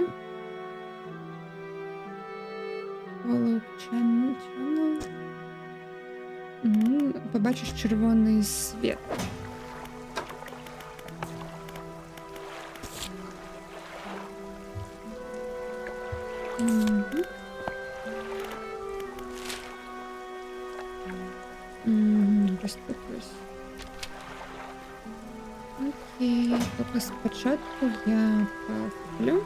Побачиш червоний світ. Розтоплюсь. Окей, тільки спочатку я посплю.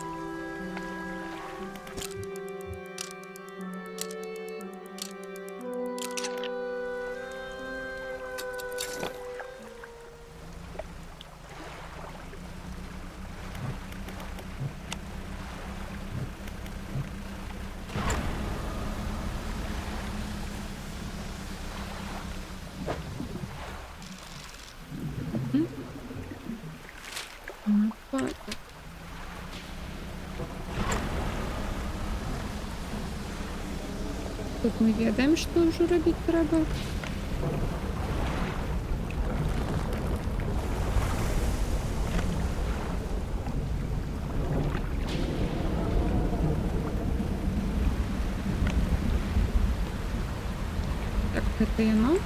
Тут мы ведаем, што ўжо рабіць трэба. Так, гэта яно.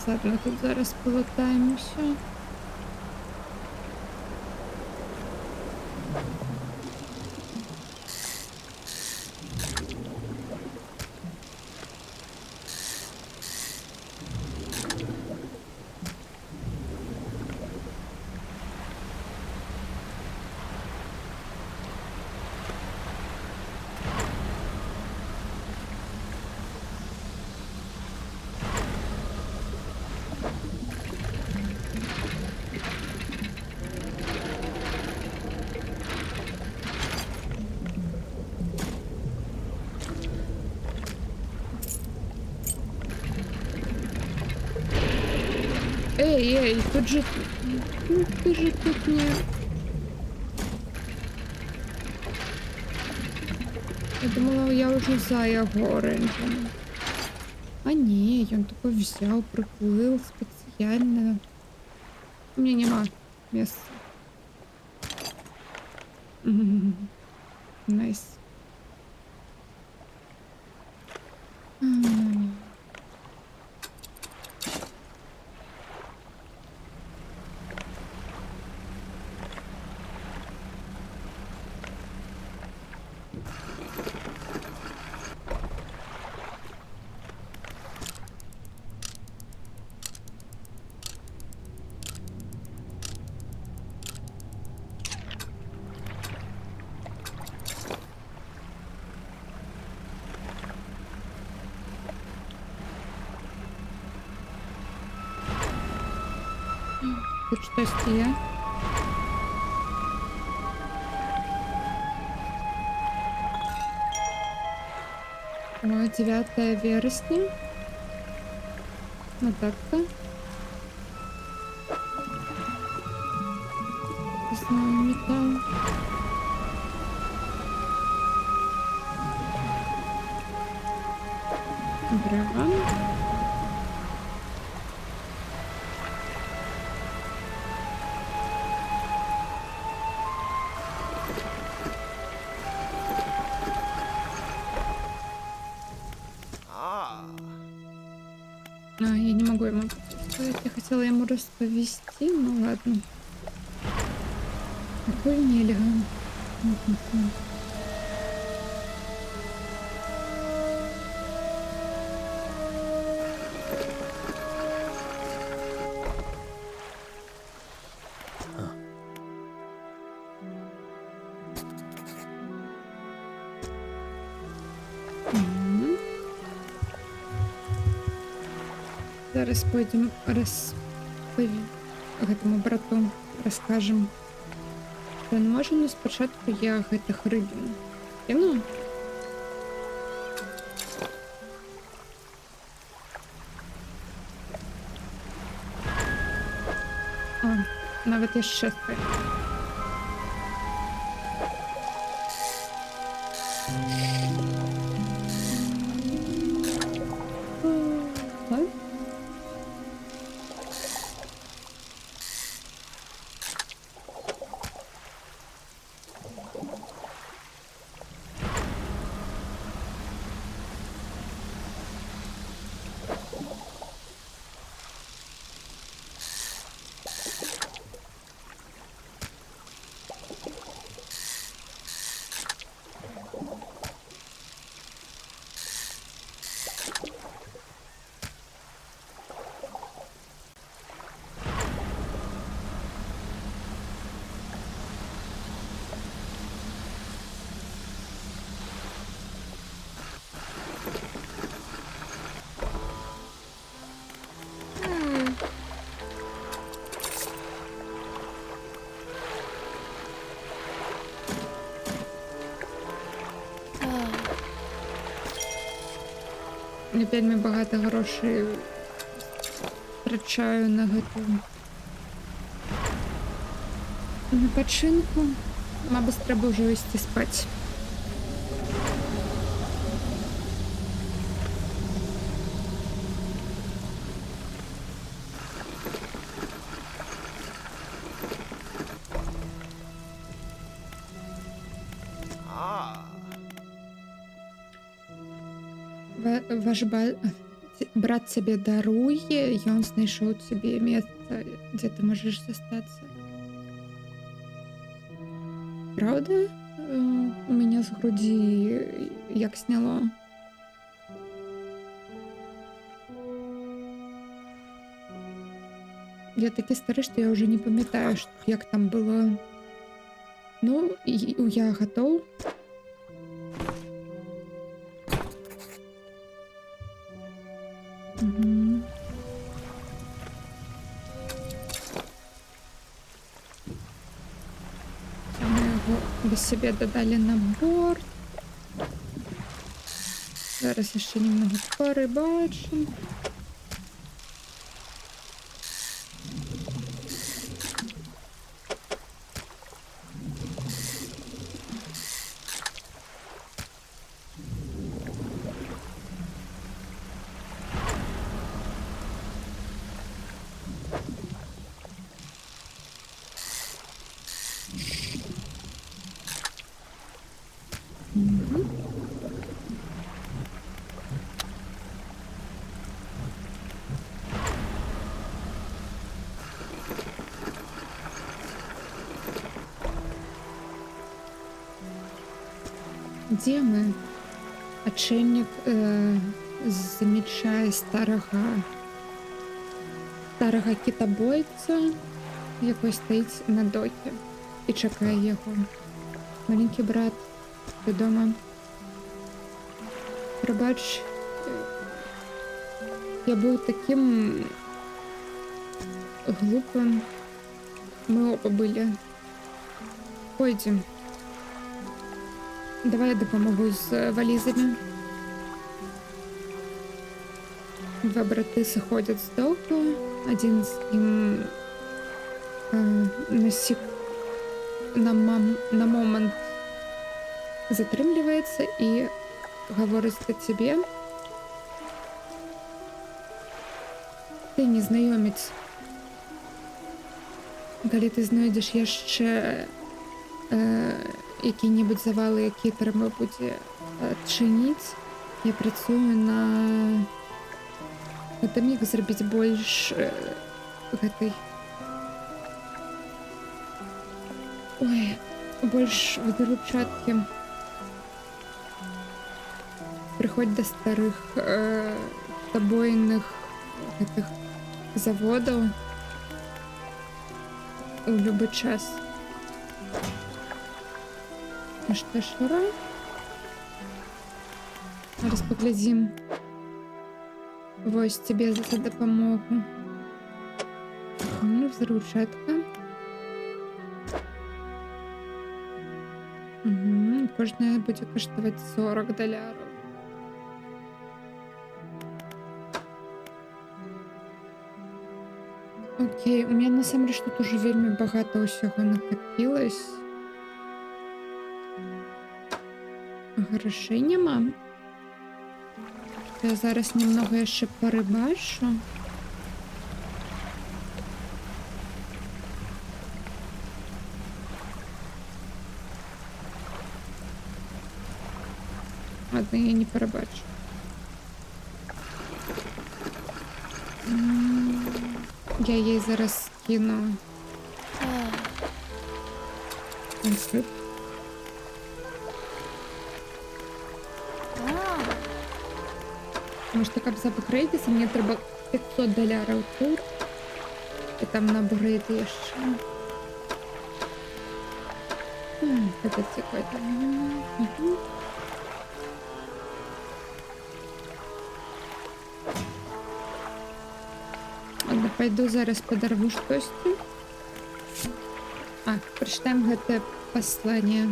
Ладно, тут зараз полетаємося. Эй, тут же... Ну, ты же тут не... Я думала, я уже за яго оренджем. А не, ён такой взял, приплыл специально. У меня нема места. Найс. Тут щось є. О, 9 вересня. Нотатка. Знаю, металл. Дрова. Я не могу ему сказать. Я хотела ему расповести, ну ладно. Какой нельга. Мгм. Зараз пойдем гэтаму брату раскажем. Ён можа, но спачатку я гэтых рыбін кіну. О, нават яшчэ стоит. Я вельмі багата грошей трачаю на гэту на пачынку. Мабыць, трэба ўжо ісці спаць. Ваш брат цябе даруе, ён знайшоў цябе месца, дзе ты можаш застацца. Правда? У мяне з грудзі як сняло. Я такі стары, што я ўжо не памятаю, як там было. Ну, я гатоў. Угу. Мы яго без сябе дадалі на борт. Зараз яшчэ немного порыбачым. Дзе мы? Ачэннік замечае старага кітабойца, якой стаіць на доке і чакае яго. Маленькі брат, ты дома? Прабач, я быў такім глупым. Мы оба были. Пойдем. Давай я допомогу з валізами. Два браты сыходят з доку. Один з ім на момент затрымліваецца і гаворыць да цябе. Ты незнаёмец. Калі ты знойдзеш яшчэ які-небудзь завалы, які трэба будзе адчыніць, я працую на тым, як зрабіць больш гэтай больш выручаткі. Прыходзь да старых табойных гэтых заводаў у любы час. Ну што ж, ура! Зараз паглядзім. Вось тебе за дапамогу. Выручатка. Кожная будзе каштаваць $40. Окей, у меня насамрэч тут уже вельмі багата ўсяго накапілась. Грошей няма. Я зараз немного яшчэ парыбачу. Ладно, я не порыбачу. Я ей зараз скину. Может, каб запгрейдиться, мне трэба $500 тут. И там на апгрейд яшчэ. Это какой-то. Ладно, пойду зараз подорву штосьці. Прочитаем гэтае послание.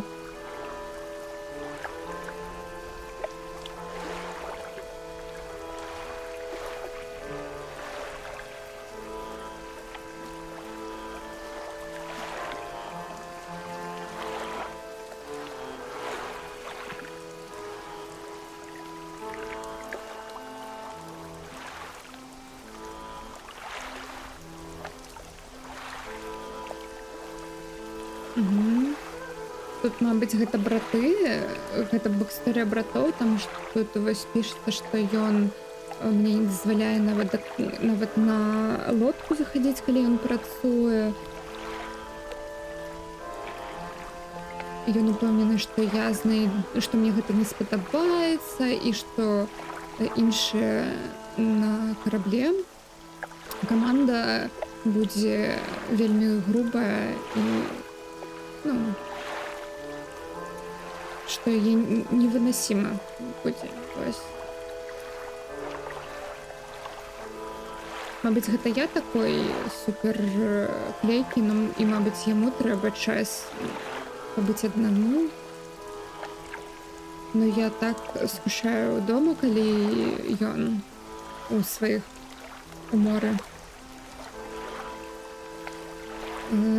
Тут, мабыць, гэта браты, гэта бэкстарыя братоў, таму што тут вось пішацца, што ён мне не дазваляе нават на лодку заходить, калі ён працуе. Ён упэўнены, што што мне гэта не спадабаецца і што іншыя на карабле каманда будзе вельмі грубая і что ей невыносимо будзе. Мабыць, гэта я такой супер клейкі, і, мабыць, яму трэба час пабыць аднаму. Но я так скучаю дома, калі ён у сваіх уморы.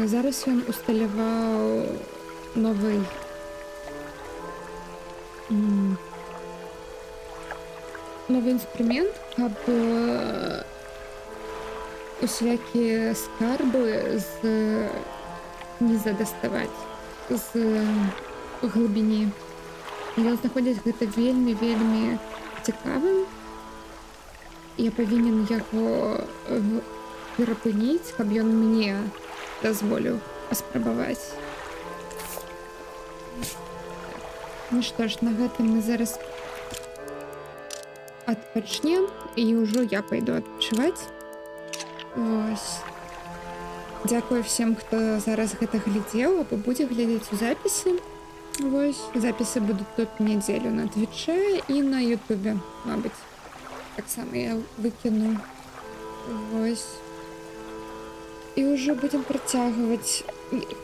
Зараз ён усталяваў новый інструмент, каб усялякія скарбы з ніза даставаць, з глыбіні. Ён знаходзіць гэта вельмі цікавым. Я павінен яго перапыніць, каб ён мне дазволіў паспрабаваць. Ну што ж, на гэтым мы зараз адпачнем, і ўжо я пайду адпачываць. Вось. Дзякую всем, хто зараз гэта глядзеў, або будзе глядзець у запісе. Вось, запісы будуць тут нядзелю на Твічэ і на Ютубе, мабыць. Таксама я выкіну. Вось. і вже будемо працягваць.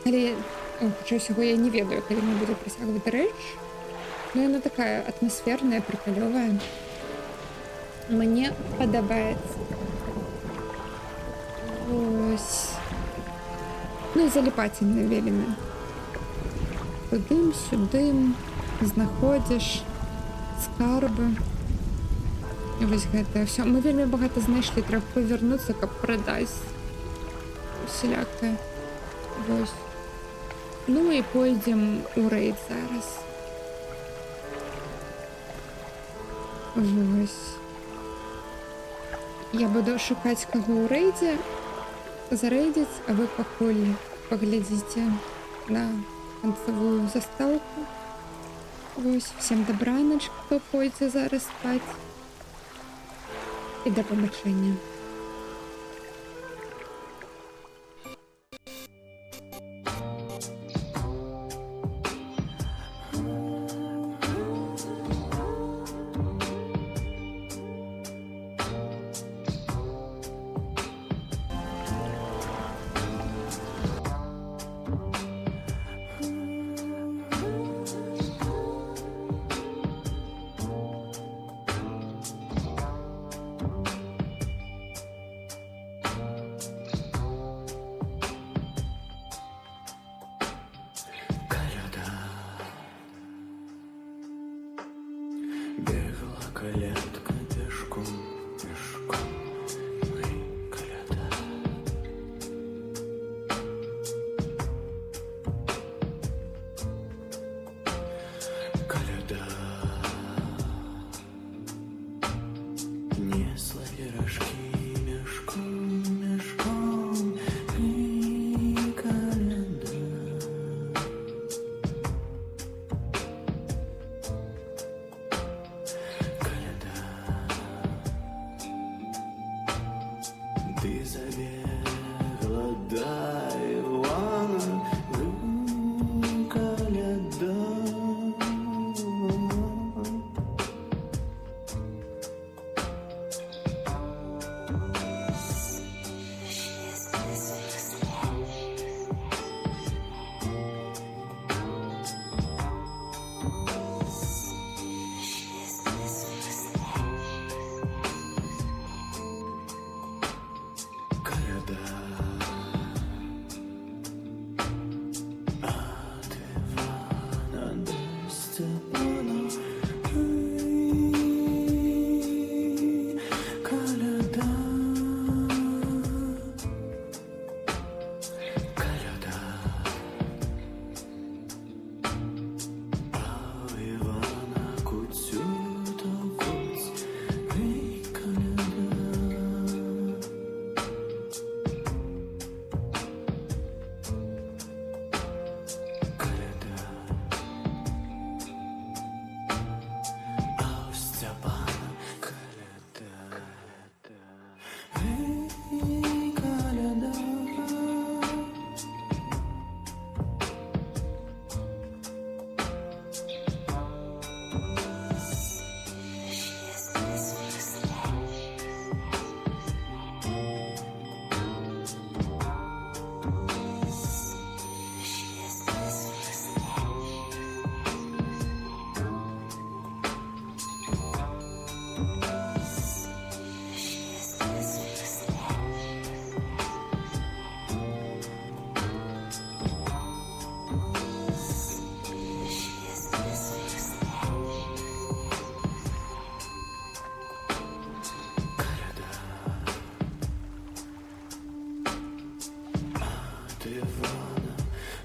Калі хутчэй усяго я не ведаю, калі мы будзем працягваць рэч. Ну яна такая атмасферная, прыкалёвая. Мне падабаецца. Ось. Ну і заліпательна вельмі. Тудым-сюдым знаходзіш скарбы. І вось гэта ўсё. Мы вельмі багата знайшлі, трэба павярнуцца, каб прадаць усялякае. Вось. Ну і пойдзем у рэйд зараз. Вось. Я буду шукаць каго ў рэйдзе, зарэйдзіць, а вы пакуль паглядзіце на канцавую застаўку. Вось, всем добраноч, хто пойдзе зараз спаць. І да пабачэння. Бегала колядка пешком, пешком, ой, коляда. Коляда несла пирожки мешком, мешком, ой, коляда. Ты забегала до Ивана, коляда.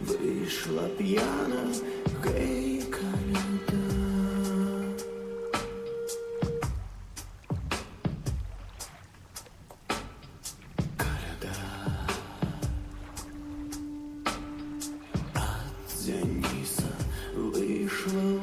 Вышла пьяна, гей, коляда. Коляда от Дениса вышла